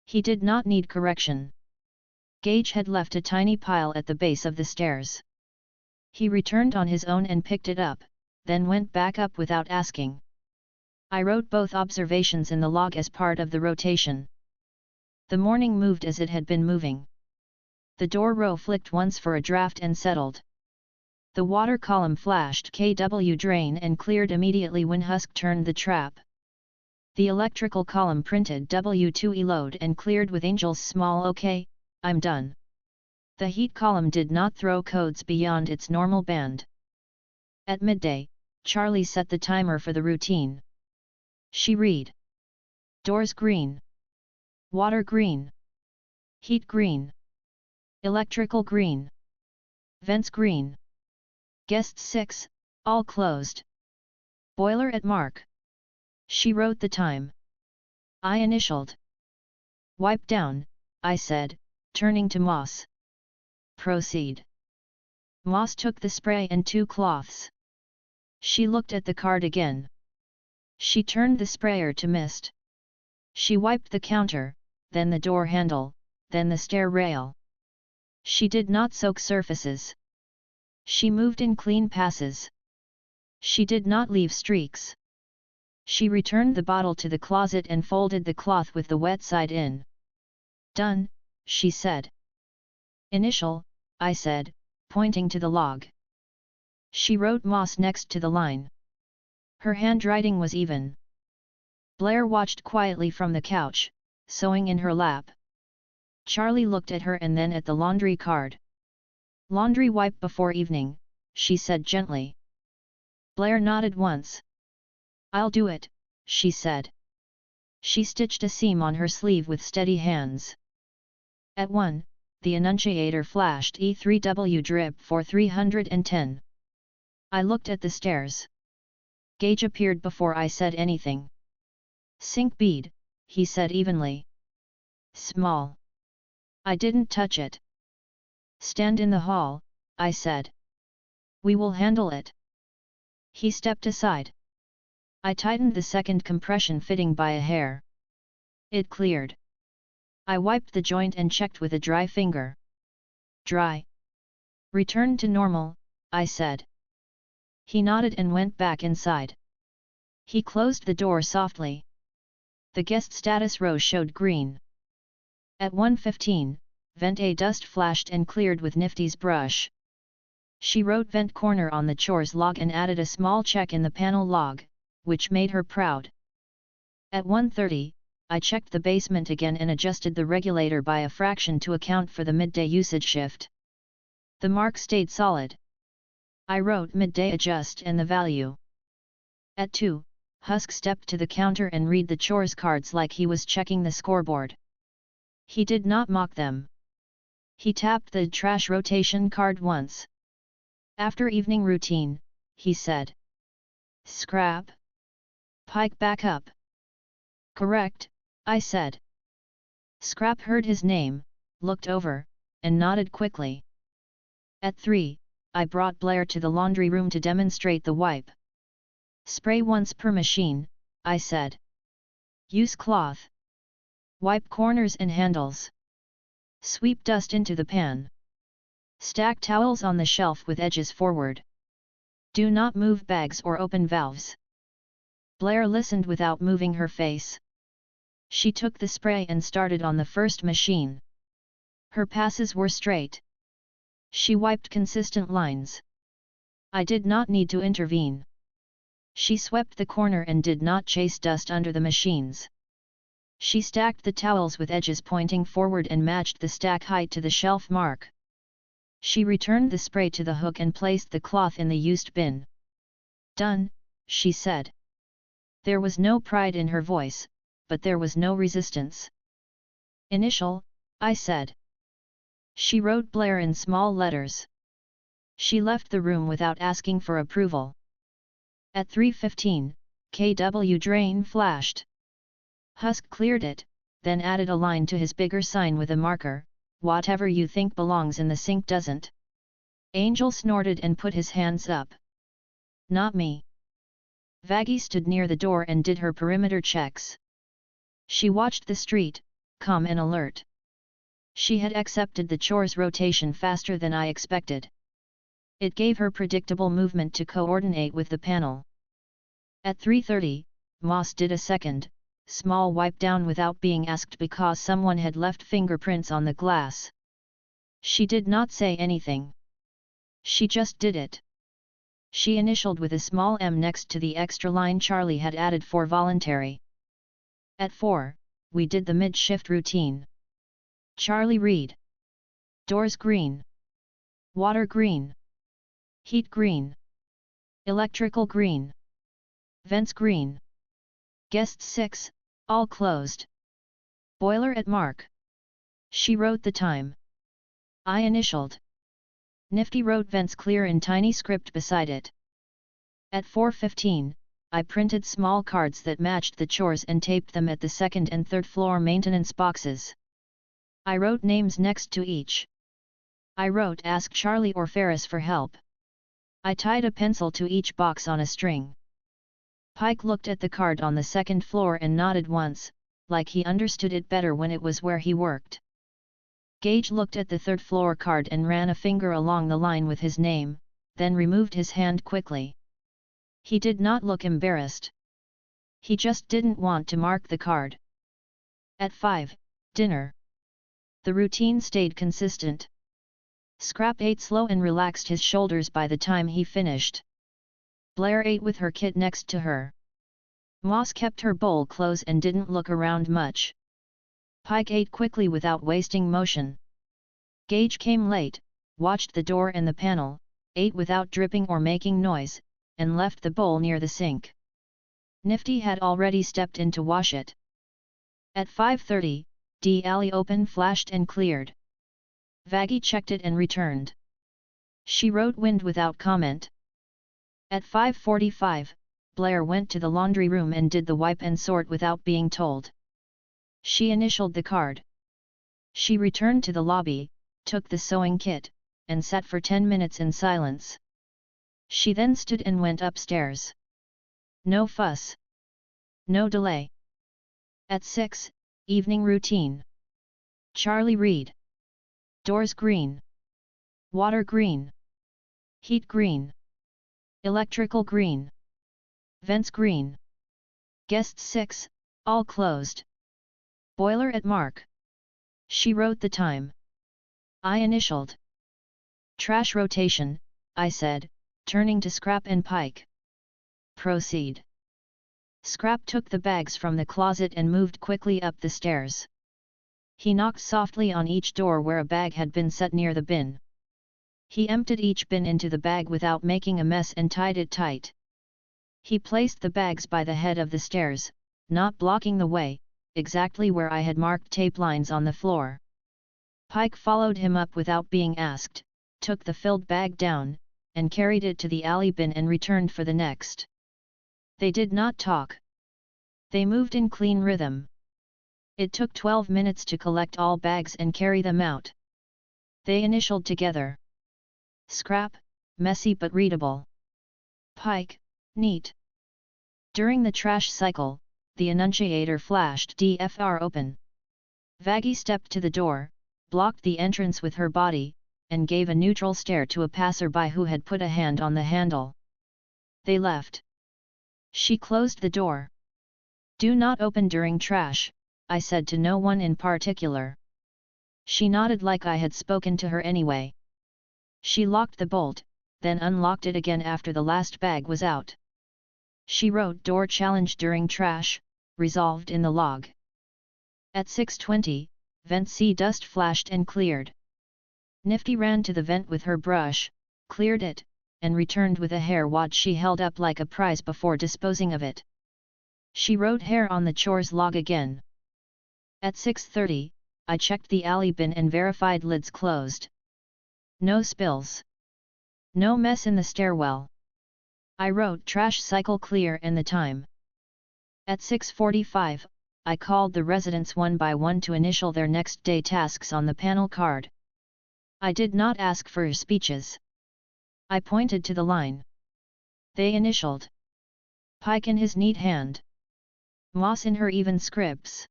He did not need correction. Gage had left a tiny pile at the base of the stairs. He returned on his own and picked it up, then went back up without asking. I wrote both observations in the log as part of the rotation. The morning moved as it had been moving. The door row flicked once for a draft and settled. The water column flashed KW drain and cleared immediately when Husk turned the trap. The electrical column printed W2E load and cleared with Angel's small OK, I'm done. The heat column did not throw codes beyond its normal band. At midday, Charlie set the timer for the routine. She read. Doors green. Water green. Heat green. Electrical green. Vents green. Guests 6, all closed. Boiler at mark. She wrote the time. I initialed. Wipe down, I said, turning to Moss. Proceed. Moss took the spray and 2 cloths. She looked at the card again. She turned the sprayer to mist. She wiped the counter, then the door handle, then the stair rail. She did not soak surfaces. She moved in clean passes. She did not leave streaks. She returned the bottle to the closet and folded the cloth with the wet side in. Done, she said. Initial, I said, pointing to the log. She wrote Moss next to the line. Her handwriting was even. Blair watched quietly from the couch, sewing in her lap. Charlie looked at her and then at the laundry card. Laundry wipe before evening, she said gently. Blair nodded once. I'll do it, she said. She stitched a seam on her sleeve with steady hands. At 1, the annunciator flashed E3W drip for 310. I looked at the stairs. Gage appeared before I said anything. Sink bead, he said evenly. Small. I didn't touch it. Stand in the hall, I said. We will handle it. He stepped aside. I tightened the second compression fitting by a hair. It cleared. I wiped the joint and checked with a dry finger. Dry. Return to normal, I said. He nodded and went back inside. He closed the door softly. The guest status row showed green. At 1:15, Vent A dust flashed and cleared with Nifty's brush. She wrote Vent Corner on the chores log and added a small check in the panel log, which made her proud. At 1:30, I checked the basement again and adjusted the regulator by a fraction to account for the midday usage shift. The mark stayed solid. I wrote midday adjust and the value. At 2, Husk stepped to the counter and read the chores cards like he was checking the scoreboard. He did not mock them. He tapped the trash rotation card once. After evening routine, he said. Scrap. Pike back up. Correct, I said. Scrap heard his name, looked over, and nodded quickly. At 3, I brought Blair to the laundry room to demonstrate the wipe. Spray once per machine, I said. Use cloth. Wipe corners and handles. Sweep dust into the pan. Stack towels on the shelf with edges forward. Do not move bags or open valves. Blair listened without moving her face. She took the spray and started on the first machine. Her passes were straight. She wiped consistent lines. I did not need to intervene. She swept the corner and did not chase dust under the machines. She stacked the towels with edges pointing forward and matched the stack height to the shelf mark. She returned the spray to the hook and placed the cloth in the used bin. Done, she said. There was no pride in her voice, but there was no resistance. Initial, I said. She wrote Blair in small letters. She left the room without asking for approval. At 3:15, KW drain flashed. Husk cleared it, then added a line to his bigger sign with a marker, whatever you think belongs in the sink doesn't. Angel snorted and put his hands up. Not me. Vaggie stood near the door and did her perimeter checks. She watched the street, calm and alert. She had accepted the chores rotation faster than I expected. It gave her predictable movement to coordinate with the panel. At 3:30, Moss did a second, small wipe down without being asked because someone had left fingerprints on the glass. She did not say anything. She just did it. She initialed with a small M next to the extra line Charlie had added for voluntary. At 4, we did the mid-shift routine. Charlie read. Doors green. Water green. Heat green. Electrical green. Vents green. Guests 6, all closed. Boiler at mark. She wrote the time. I initialed. Nifty wrote vents clear in tiny script beside it. At 4:15, I printed small cards that matched the chores and taped them at the second and third floor maintenance boxes. I wrote names next to each. I wrote Ask Charlie or Ferris for help. I tied a pencil to each box on a string. Pike looked at the card on the second floor and nodded once, like he understood it better when it was where he worked. Gage looked at the third floor card and ran a finger along the line with his name, then removed his hand quickly. He did not look embarrassed. He just didn't want to mark the card. At 5, dinner. The routine stayed consistent. Scrap ate slow and relaxed his shoulders by the time he finished. Blair ate with her kit next to her. Moss kept her bowl close and didn't look around much. Pike ate quickly without wasting motion. Gage came late, watched the door and the panel, ate without dripping or making noise, and left the bowl near the sink. Nifty had already stepped in to wash it. At 5:30, the alley open flashed and cleared. Vaggie checked it and returned. She wrote wind without comment. At 5:45, Blair went to the laundry room and did the wipe and sort without being told. She initialed the card. She returned to the lobby, took the sewing kit, and sat for 10 minutes in silence. She then stood and went upstairs. No fuss. No delay. At 6, evening routine. Charlie read. Doors green. Water green. Heat green. Electrical green. Vents green. Guests 6, all closed. Boiler at mark. She wrote the time. I initialed. Trash rotation, I said, turning to Scrap and Pike. Proceed. Scrap took the bags from the closet and moved quickly up the stairs. He knocked softly on each door where a bag had been set near the bin. He emptied each bin into the bag without making a mess and tied it tight. He placed the bags by the head of the stairs, not blocking the way, exactly where I had marked tape lines on the floor. Pike followed him up without being asked, took the filled bag down, and carried it to the alley bin and returned for the next. They did not talk. They moved in clean rhythm. It took 12 minutes to collect all bags and carry them out. They initialed together. Scrap, messy but readable. Pike, neat. During the trash cycle, the annunciator flashed DFR open. Vaggie stepped to the door, blocked the entrance with her body, and gave a neutral stare to a passerby who had put a hand on the handle. They left. She closed the door. Do not open during trash, I said to no one in particular. She nodded like I had spoken to her anyway. She locked the bolt, then unlocked it again after the last bag was out. She wrote door challenge during trash, resolved in the log. At 6:20, vent C dust flashed and cleared. Nifty ran to the vent with her brush, cleared it, and returned with a hair wad she held up like a prize before disposing of it. She wrote hair on the chores log again. At 6:30, I checked the alley bin and verified lids closed. No spills. No mess in the stairwell. I wrote trash cycle clear and the time. At 6:45, I called the residents one by one to initial their next day tasks on the panel card. I did not ask for speeches. I pointed to the line. They initialed. Pike in his neat hand. Moss in her even scribs.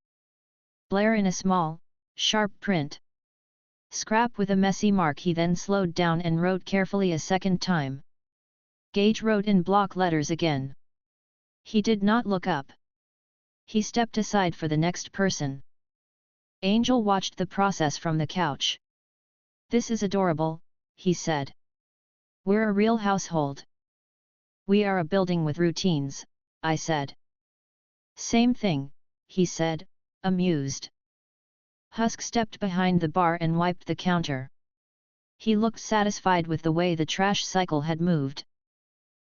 Blair in a small, sharp print. Scrap with a messy mark. He then slowed down and wrote carefully a second time. Gage wrote in block letters again. He did not look up. He stepped aside for the next person. Angel watched the process from the couch. "This is adorable," he said. "We're a real household." "We are a building with routines," I said. "Same thing," he said, amused. Husk stepped behind the bar and wiped the counter. He looked satisfied with the way the trash cycle had moved.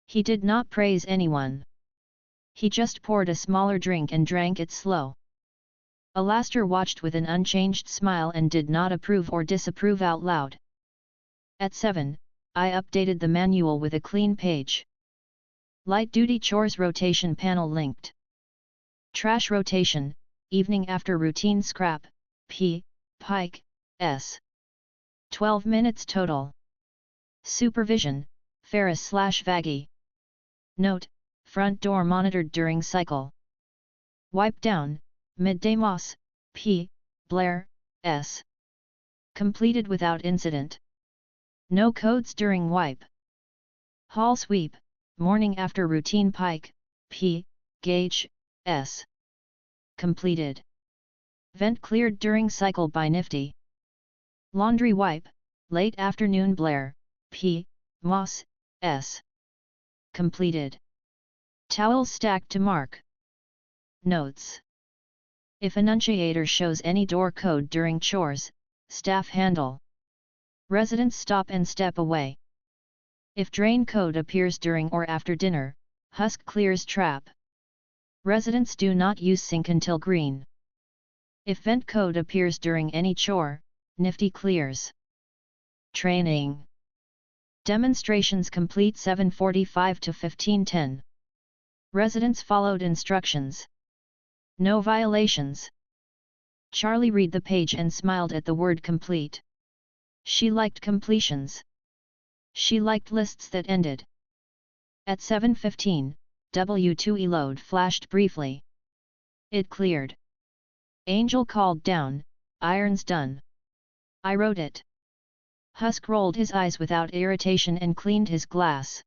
He did not praise anyone. He just poured a smaller drink and drank it slow. Alastair watched with an unchanged smile and did not approve or disapprove out loud. At 7, I updated the manual with a clean page. Light-duty chores rotation panel linked. Trash rotation, evening after routine scrap, P, Pike, S. 12 minutes total. Supervision, Ferris/Vaggie. Note, front door monitored during cycle. Wipe down, midday Moss, P, Blair, S. Completed without incident. No codes during wipe. Hall sweep, morning after routine Pike, P, Gage, S. Completed. Vent cleared during cycle by Nifty. Laundry wipe, late afternoon Blair, P, Moss, S. Completed. Towels stacked to mark. Notes. If annunciator shows any door code during chores, staff handle. Residents stop and step away. If drain code appears during or after dinner, Husk clears trap. Residents do not use sink until green. If vent code appears during any chore, Nifty clears. Training. Demonstrations complete 7:45 to 15:10. Residents followed instructions. No violations. Charlie read the page and smiled at the word complete. She liked completions. She liked lists that ended. At 7:15, W2E load flashed briefly. It cleared. Angel called down, "Iron's done." I wrote it. Husk rolled his eyes without irritation and cleaned his glass.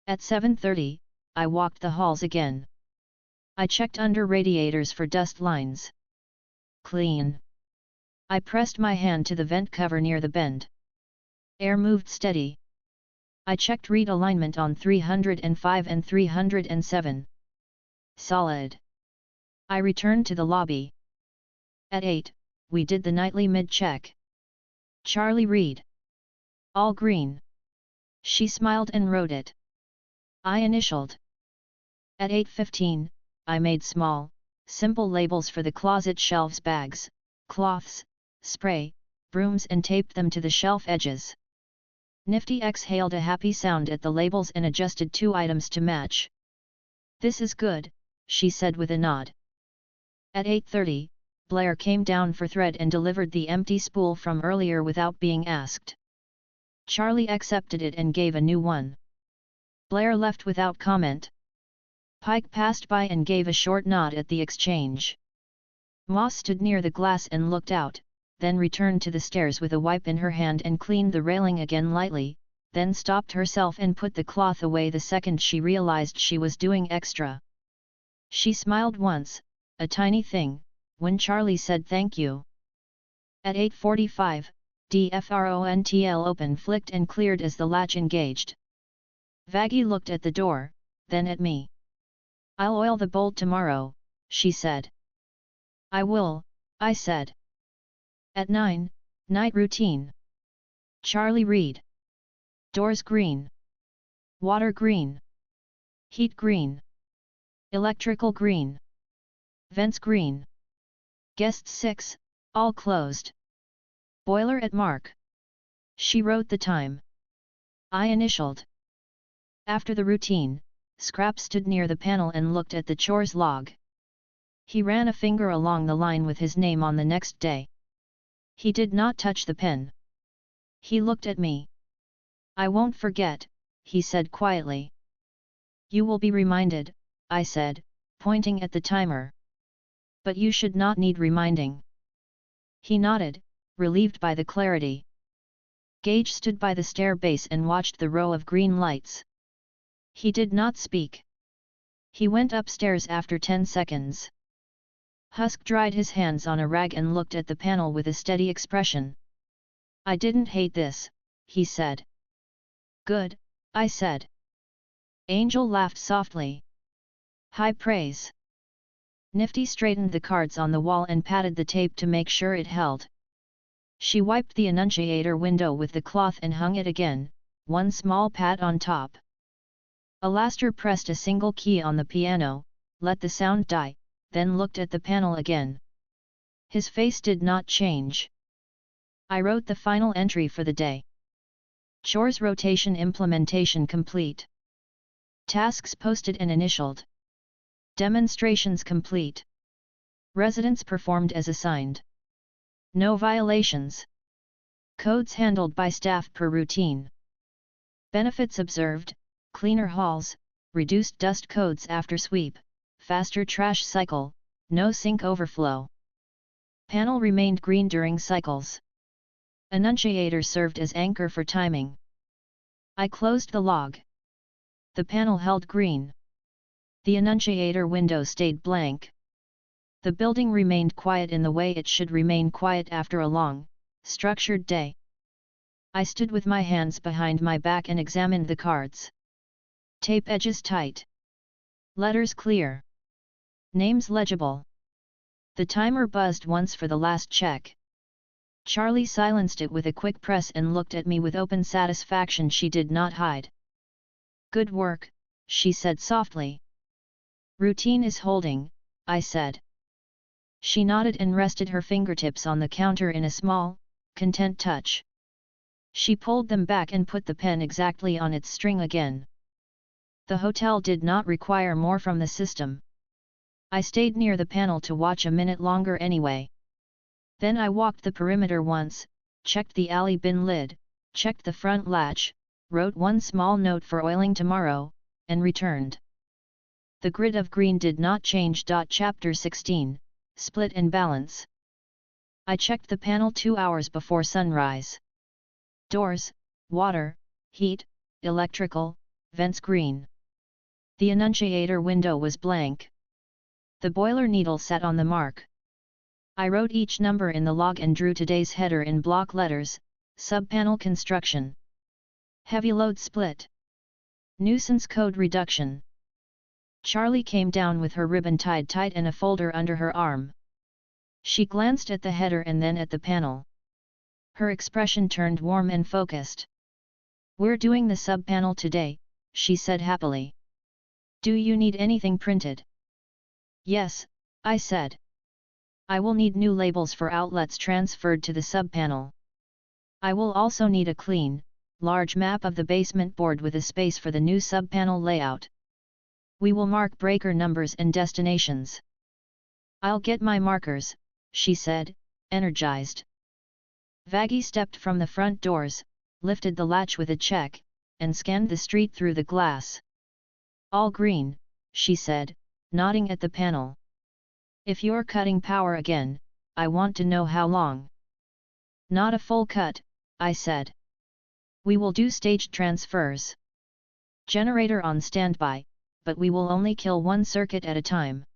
At 7:30, I walked the halls again. I checked under radiators for dust lines. Clean. I pressed my hand to the vent cover near the bend. Air moved steady. I checked read alignment on 305 and 307. Solid. I returned to the lobby. At 8, we did the nightly mid-check. Charlie read. All green. She smiled and wrote it. I initialed. At 8:15, I made small, simple labels for the closet shelves, bags, cloths, spray, brooms and taped them to the shelf edges. Nifty exhaled a happy sound at the labels and adjusted 2 items to match. "This is good," she said with a nod. At 8:30, Blair came down for thread and delivered the empty spool from earlier without being asked. Charlie accepted it and gave a new one. Blair left without comment. Pike passed by and gave a short nod at the exchange. Moss stood near the glass and looked out, then returned to the stairs with a wipe in her hand and cleaned the railing again lightly, then stopped herself and put the cloth away the second she realized she was doing extra. She smiled once, a tiny thing, when Charlie said thank you. At 8:45, DFRONTL open flicked and cleared as the latch engaged. Vaggie looked at the door, then at me. "I'll oil the bolt tomorrow," she said. "I will," I said. At 9, night routine. Charlie read. Doors green. Water green. Heat green. Electrical green. Vents green. Guests 6, all closed. Boiler at mark. She wrote the time. I initialed. After the routine, Scrap stood near the panel and looked at the chores log. He ran a finger along the line with his name on the next day. He did not touch the pen. He looked at me. "I won't forget," he said quietly. You will be reminded, I said, pointing at the timer. But you should not need reminding. He nodded, relieved by the clarity. Gage stood by the stair base and watched the row of green lights. He did not speak. He went upstairs after 10 seconds. Husk dried his hands on a rag and looked at the panel with a steady expression. I didn't hate this, he said. Good, I said. Angel laughed softly. High praise. Nifty straightened the cards on the wall and patted the tape to make sure it held. She wiped the annunciator window with the cloth and hung it again, one small pat on top. Alastair pressed a single key on the piano, let the sound die, then looked at the panel again. His face did not change. I wrote the final entry for the day. Chores rotation implementation complete. Tasks posted and initialed. Demonstrations complete. Residents performed as assigned. No violations. Codes handled by staff per routine. Benefits observed, cleaner halls, reduced dust codes after sweep, faster trash cycle, no sink overflow. Panel remained green during cycles. Annunciator served as anchor for timing. I closed the log. The panel held green. The annunciator window stayed blank. The building remained quiet in the way it should remain quiet after a long, structured day. I stood with my hands behind my back and examined the cards. Tape edges tight. Letters clear. Names legible. The timer buzzed once for the last check. Charlie silenced it with a quick press and looked at me with open satisfaction she did not hide. Good work, she said softly. Routine is holding, I said. She nodded and rested her fingertips on the counter in a small, content touch. She pulled them back and put the pen exactly on its string again. The hotel did not require more from the system. I stayed near the panel to watch a minute longer anyway. Then I walked the perimeter once, checked the alley bin lid, checked the front latch, wrote one small note for oiling tomorrow, and returned. The grid of green did not change. Chapter 16, Split and Balance. I checked the panel 2 hours before sunrise. Doors, water, heat, electrical, vents green. The annunciator window was blank. The boiler needle sat on the mark. I wrote each number in the log and drew today's header in block letters, subpanel construction. Heavy load split. Nuisance code reduction. Charlie came down with her ribbon tied tight and a folder under her arm. She glanced at the header and then at the panel. Her expression turned warm and focused. We're doing the subpanel today, she said happily. Do you need anything printed? Yes, I said. I will need new labels for outlets transferred to the subpanel. I will also need a clean, large map of the basement board with a space for the new subpanel layout. We will mark breaker numbers and destinations. I'll get my markers, she said, energized. Vaggie stepped from the front doors, lifted the latch with a check, and scanned the street through the glass. All green, she said, nodding at the panel. If you're cutting power again, I want to know how long. Not a full cut, I said. We will do staged transfers. Generator on standby, but we will only kill one circuit at a time.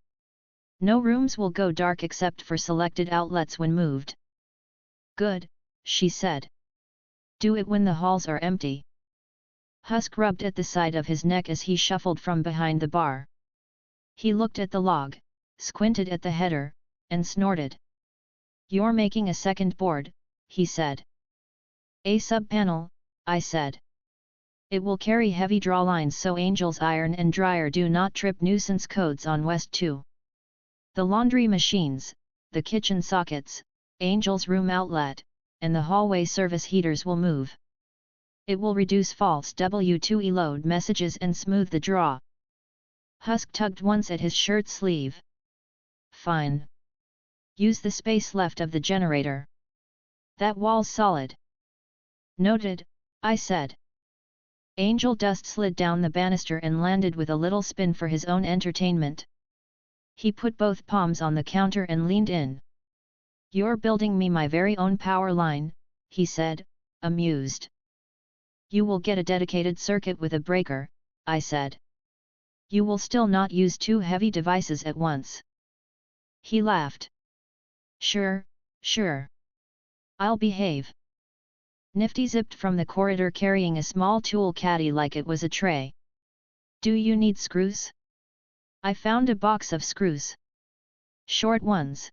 No rooms will go dark except for selected outlets when moved. Good, she said. Do it when the halls are empty. Husk rubbed at the side of his neck as he shuffled from behind the bar. He looked at the log, squinted at the header, and snorted. You're making a second board, he said. A subpanel, I said. It will carry heavy draw lines so Angel's iron and dryer do not trip nuisance codes on West 2. The laundry machines, the kitchen sockets, Angel's room outlet, and the hallway service heaters will move. It will reduce false W2E load messages and smooth the draw. Husk tugged once at his shirt sleeve. Fine. Use the space left of the generator. That wall's solid. Noted, I said. Angel Dust slid down the banister and landed with a little spin for his own entertainment. He put both palms on the counter and leaned in. "You're building me my very own power line," he said, amused. "You will get a dedicated circuit with a breaker," I said. "You will still not use two heavy devices at once." He laughed. Sure. I'll behave." Nifty zipped from the corridor carrying a small tool caddy like it was a tray. "Do you need screws?" I found a box of screws. "Short ones.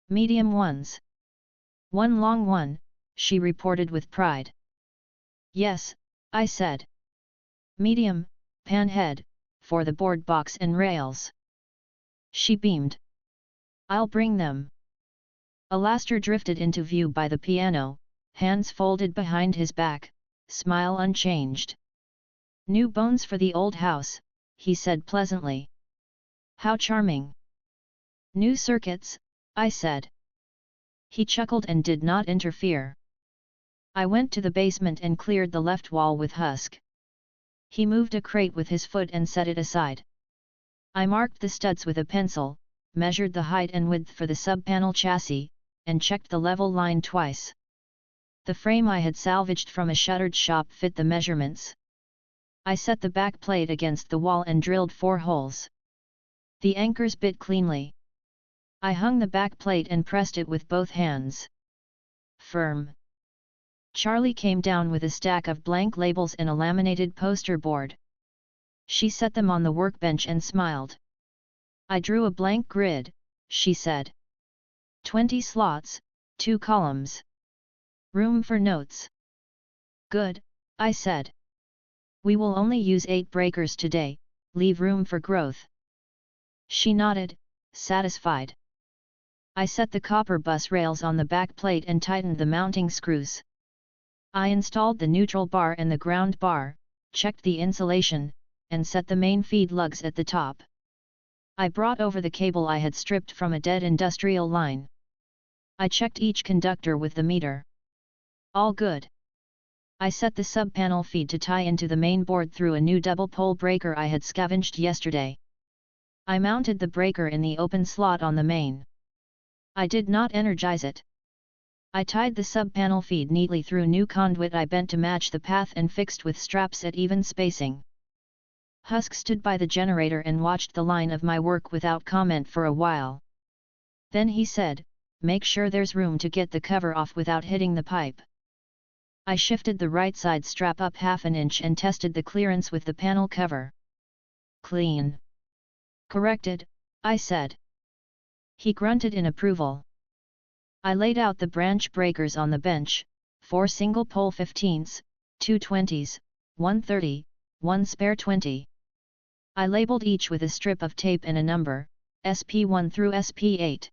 Medium ones. One long one," she reported with pride. "Yes," I said. "Medium, pan head, for the board box and rails." She beamed. "I'll bring them." Alastair drifted into view by the piano, hands folded behind his back, smile unchanged. "New bones for the old house," he said pleasantly. "How charming." "New circuits," I said. He chuckled and did not interfere. I went to the basement and cleared the left wall with husk. He moved a crate with his foot and set it aside. I marked the studs with a pencil, measured the height and width for the sub-panel chassis, and checked the level line twice. The frame I had salvaged from a shuttered shop fit the measurements. I set the back plate against the wall and drilled 4 holes. The anchors bit cleanly. I hung the back plate and pressed it with both hands. Firm. Charlie came down with a stack of blank labels and a laminated poster board. She set them on the workbench and smiled. "I drew a blank grid," she said. 20 slots, 2 columns. Room for notes." "Good," I said. "We will only use 8 breakers today, leave room for growth." She nodded, satisfied. I set the copper bus rails on the back plate and tightened the mounting screws. I installed the neutral bar and the ground bar, checked the insulation, and set the main feed lugs at the top. I brought over the cable I had stripped from a dead industrial line. I checked each conductor with the meter. All good. I set the sub-panel feed to tie into the main board through a new double-pole breaker I had scavenged yesterday. I mounted the breaker in the open slot on the main. I did not energize it. I tied the sub-panel feed neatly through new conduit I bent to match the path and fixed with straps at even spacing. Husk stood by the generator and watched the line of my work without comment for a while. Then he said, "Make sure there's room to get the cover off without hitting the pipe." I shifted the right side strap up half an inch and tested the clearance with the panel cover. "Clean." "Corrected," I said. He grunted in approval. I laid out the branch breakers on the bench, 4 single pole 15s, 2 20s, 1 30, 1 spare 20. I labeled each with a strip of tape and a number, SP1 through SP8.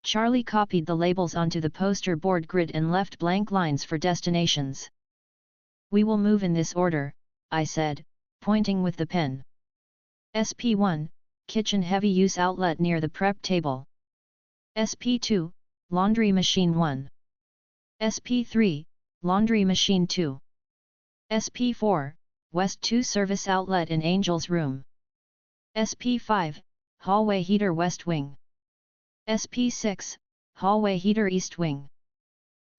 Charlie copied the labels onto the poster board grid and left blank lines for destinations. "We will move in this order," I said, pointing with the pen. SP1, kitchen heavy use outlet near the prep table. SP2, laundry machine 1. SP3, laundry machine 2. SP4, West 2 service outlet in Angel's room. SP5, hallway heater west wing. SP6, hallway heater east wing.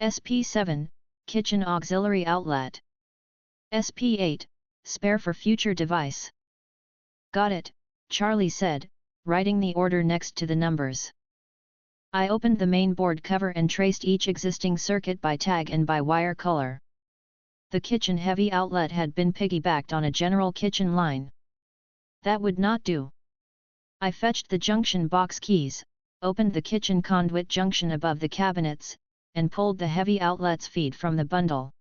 SP7, kitchen auxiliary outlet. SP8, spare for future device. "Got it," Charlie said, writing the order next to the numbers. I opened the main board cover and traced each existing circuit by tag and by wire color. The kitchen heavy outlet had been piggybacked on a general kitchen line. That would not do. I fetched the junction box keys, opened the kitchen conduit junction above the cabinets, and pulled the heavy outlet's feed from the bundle.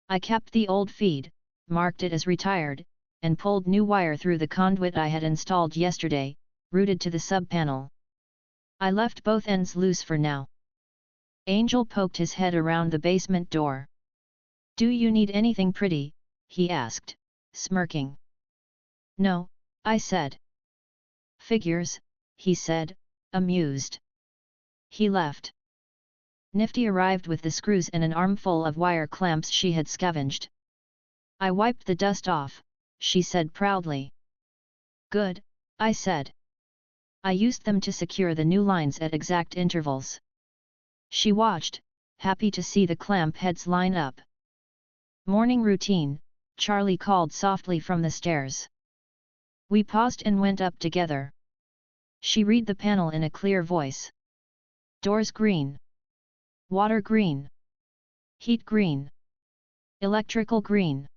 I capped the old feed, marked it as retired, and pulled new wire through the conduit I had installed yesterday, routed to the sub-panel. I left both ends loose for now. Angel poked his head around the basement door. "Do you need anything pretty?" he asked, smirking. "No," I said. "Figures," he said, amused. He left. Nifty arrived with the screws and an armful of wire clamps she had scavenged. I wiped the dust off, she said proudly. Good, I said. I used them to secure the new lines at exact intervals. She watched, happy to see the clamp heads line up. Morning routine, Charlie called softly from the stairs. We paused and went up together. She read the panel in a clear voice. Doors green. Water green. Heat green. Electrical green.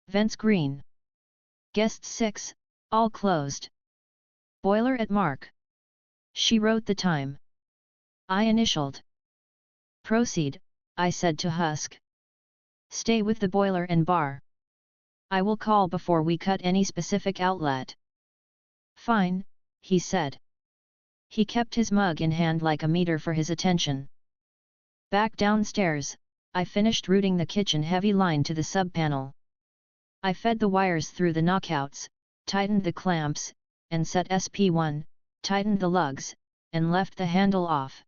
Vents green. Guests 6, all closed. Boiler at mark. She wrote the time. I initialed. Proceed, I said to Husk. Stay with the boiler and bar. I will call before we cut any specific outlet. Fine, he said. He kept his mug in hand like a meter for his attention. Back downstairs, I finished routing the kitchen heavy line to the sub-panel. I fed the wires through the knockouts, tightened the clamps, and set SP1, tightened the lugs, and left the handle off.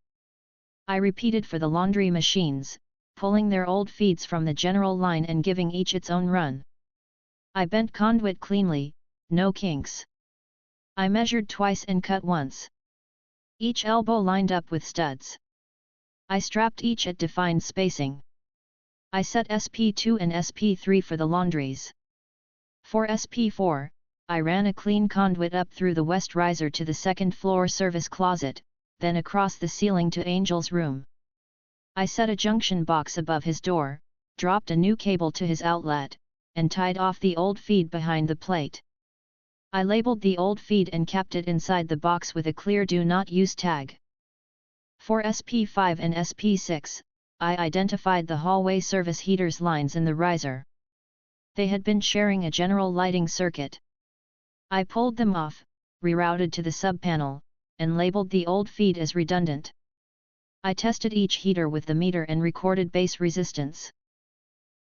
I repeated for the laundry machines, pulling their old feeds from the general line and giving each its own run. I bent conduit cleanly, no kinks. I measured twice and cut once. Each elbow lined up with studs. I strapped each at defined spacing. I set SP2 and SP3 for the laundries. For SP4, I ran a clean conduit up through the west riser to the second floor service closet, then across the ceiling to Angel's room. I set a junction box above his door, dropped a new cable to his outlet, and tied off the old feed behind the plate. I labeled the old feed and kept it inside the box with a clear Do Not Use tag. For SP5 and SP6, I identified the hallway service heaters lines in the riser. They had been sharing a general lighting circuit. I pulled them off, rerouted to the sub-panel, and labeled the old feed as redundant. I tested each heater with the meter and recorded base resistance.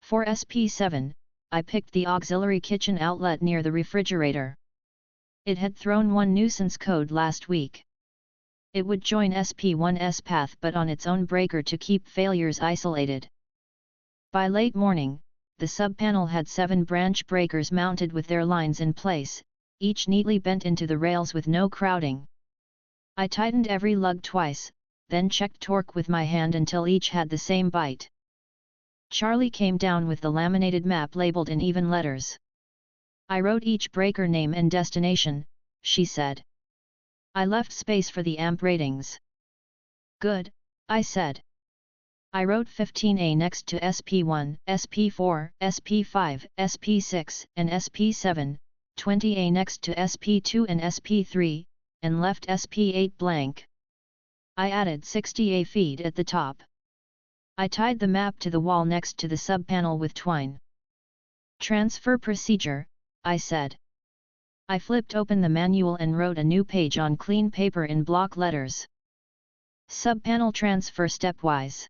For SP7, I picked the auxiliary kitchen outlet near the refrigerator. It had thrown one nuisance code last week. It would join SP1's path but on its own breaker to keep failures isolated. By late morning, the sub-panel had 7 branch breakers mounted with their lines in place, each neatly bent into the rails with no crowding. I tightened every lug twice, then checked torque with my hand until each had the same bite. Charlie came down with the laminated map labeled in even letters. I wrote each breaker name and destination, she said. I left space for the amp ratings. Good, I said. I wrote 15A next to SP1, SP4, SP5, SP6, and SP7, 20A next to SP2 and SP3, and left SP8 blank. I added 60A feed at the top. I tied the map to the wall next to the sub-panel with twine. Transfer procedure, I said. I flipped open the manual and wrote a new page on clean paper in block letters. Sub-panel transfer stepwise.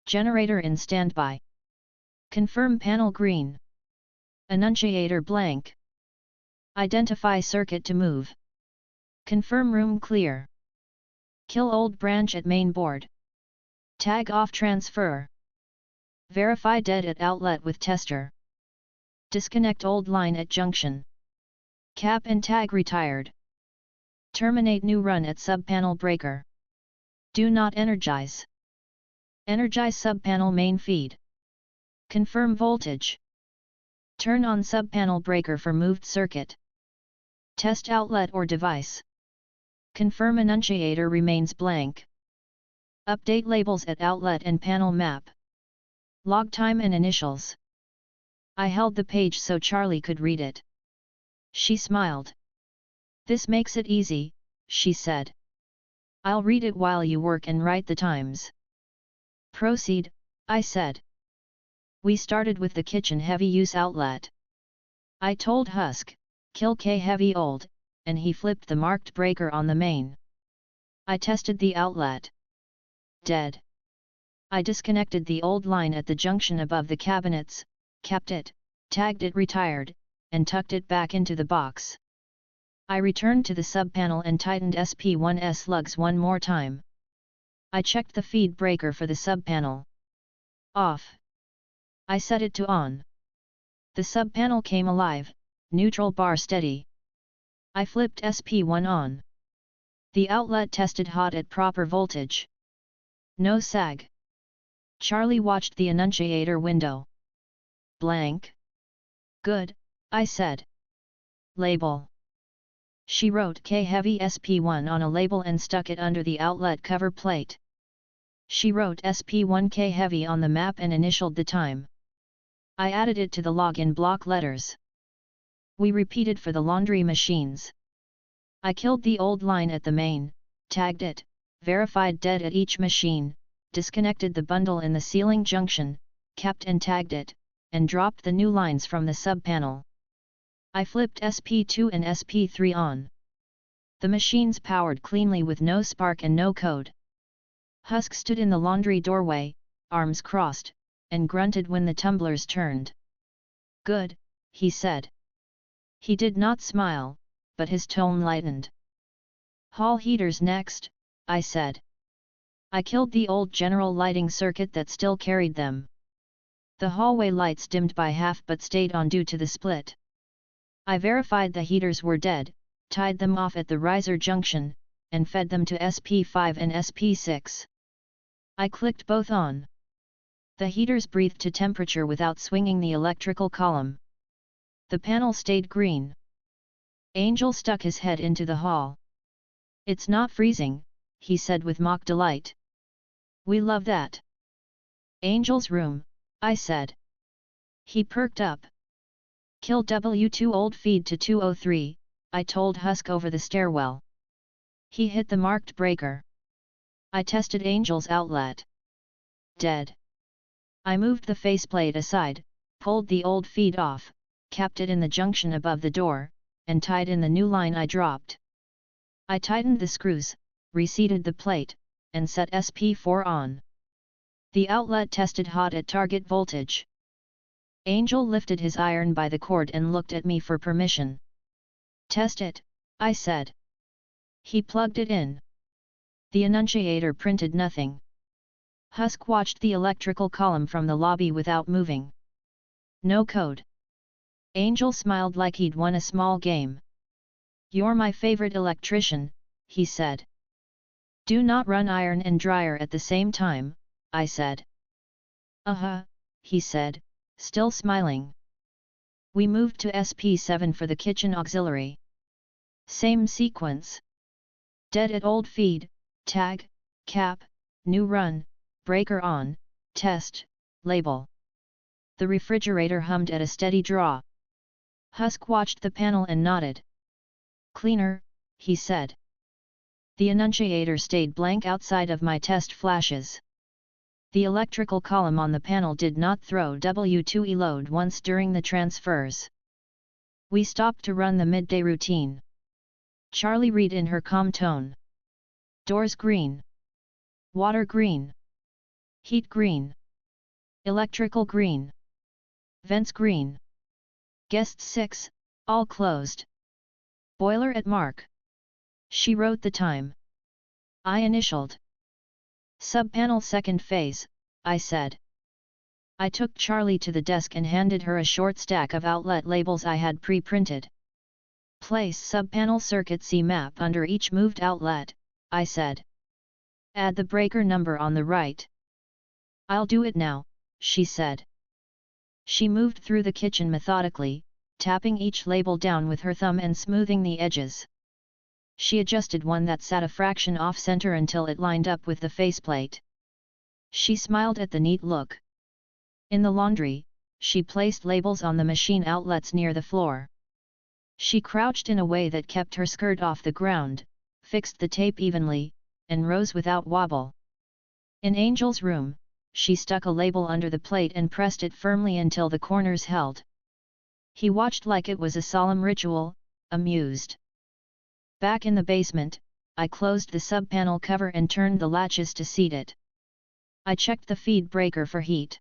Generator in standby. Confirm panel green. Annunciator blank. Identify circuit to move. Confirm room clear. Kill old branch at main board. Tag off transfer. Verify dead at outlet with tester. Disconnect old line at junction. Cap and tag retired. Terminate new run at sub-panel breaker. Do not energize. Energize sub-panel main feed. Confirm voltage. Turn on sub-panel breaker for moved circuit. Test outlet or device. Confirm annunciator remains blank. Update labels at outlet and panel map. Log time and initials. I held the page so Charlie could read it. She smiled. This makes it easy, she said. I'll read it while you work and write the times. Proceed, I said. We started with the kitchen heavy use outlet. I told Husk, kill K heavy old, and he flipped the marked breaker on the main. I tested the outlet. Dead. I disconnected the old line at the junction above the cabinets, capped it, tagged it retired, and tucked it back into the box. I returned to the sub-panel and tightened SP1's lugs one more time. I checked the feed breaker for the sub-panel. Off. I set it to on. The sub-panel came alive, neutral bar steady. I flipped SP1 on. The outlet tested hot at proper voltage. No sag. Charlie watched the annunciator window. Blank. Good, I said. Label. She wrote K-heavy SP1 on a label and stuck it under the outlet cover plate. She wrote SP1 K-heavy on the map and initialed the time. I added it to the log in block letters. We repeated for the laundry machines. I killed the old line at the main, tagged it, verified dead at each machine, disconnected the bundle in the ceiling junction, capped and tagged it, and dropped the new lines from the sub-panel. I flipped SP2 and SP3 on. The machines powered cleanly with no spark and no code. Husk stood in the laundry doorway, arms crossed, and grunted when the tumblers turned. Good, he said. He did not smile, but his tone lightened. Hall heaters next, I said. I killed the old general lighting circuit that still carried them. The hallway lights dimmed by half but stayed on due to the split. I verified the heaters were dead, tied them off at the riser junction, and fed them to SP5 and SP6. I clicked both on. The heaters breathed to temperature without swinging the electrical column. The panel stayed green. Angel stuck his head into the hall. It's not freezing, he said with mock delight. We love that. Angel's room, I said. He perked up. Kill W2 old feed to 203, I told Husk over the stairwell. He hit the marked breaker. I tested Angel's outlet. Dead. I moved the faceplate aside, pulled the old feed off, capped it in the junction above the door, and tied in the new line I dropped. I tightened the screws, reseated the plate, and set SP4 on. The outlet tested hot at target voltage. Angel lifted his iron by the cord and looked at me for permission. Test it, I said. He plugged it in. The annunciator printed nothing. Husk watched the electrical column from the lobby without moving. No code. Angel smiled like he'd won a small game. You're my favorite electrician, he said. Do not run iron and dryer at the same time, I said. He said, still smiling. We moved to SP7 for the kitchen auxiliary. Same sequence. Dead at old feed, tag, cap, new run, breaker on, test, label. The refrigerator hummed at a steady draw. Husk watched the panel and nodded. Cleaner, he said. The annunciator stayed blank outside of my test flashes. The electrical column on the panel did not throw W2E load once during the transfers. We stopped to run the midday routine. Charlie read in her calm tone. Doors green. Water green. Heat green. Electrical green. Vents green. Guests 6, all closed. Boiler at mark. She wrote the time. I initialed. Subpanel second phase, I said. I took Charlie to the desk and handed her a short stack of outlet labels I had pre-printed. Place subpanel circuit C map under each moved outlet, I said. Add the breaker number on the right. I'll do it now, she said. She moved through the kitchen methodically, tapping each label down with her thumb and smoothing the edges. She adjusted one that sat a fraction off-center until it lined up with the faceplate. She smiled at the neat look. In the laundry, she placed labels on the machine outlets near the floor. She crouched in a way that kept her skirt off the ground, fixed the tape evenly, and rose without wobble. In Angel's room, she stuck a label under the plate and pressed it firmly until the corners held. He watched like it was a solemn ritual, amused. Back in the basement, I closed the subpanel cover and turned the latches to seat it. I checked the feed breaker for heat.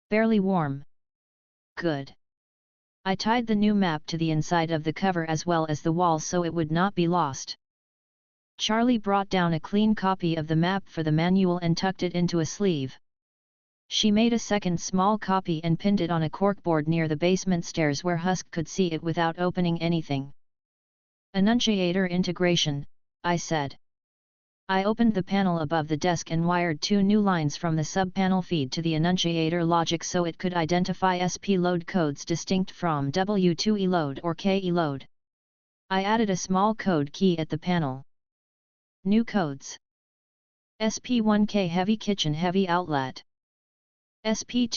Barely warm. Good. I tied the new map to the inside of the cover as well as the wall so it would not be lost. Charlie brought down a clean copy of the map for the manual and tucked it into a sleeve. She made a second small copy and pinned it on a corkboard near the basement stairs where Husk could see it without opening anything. Annunciator integration, I said. I opened the panel above the desk and wired 2 new lines from the sub-panel feed to the annunciator logic so it could identify SP load codes distinct from W2E load or KE load. I added a small code key at the panel. New codes. SP1K heavy kitchen heavy outlet. SP2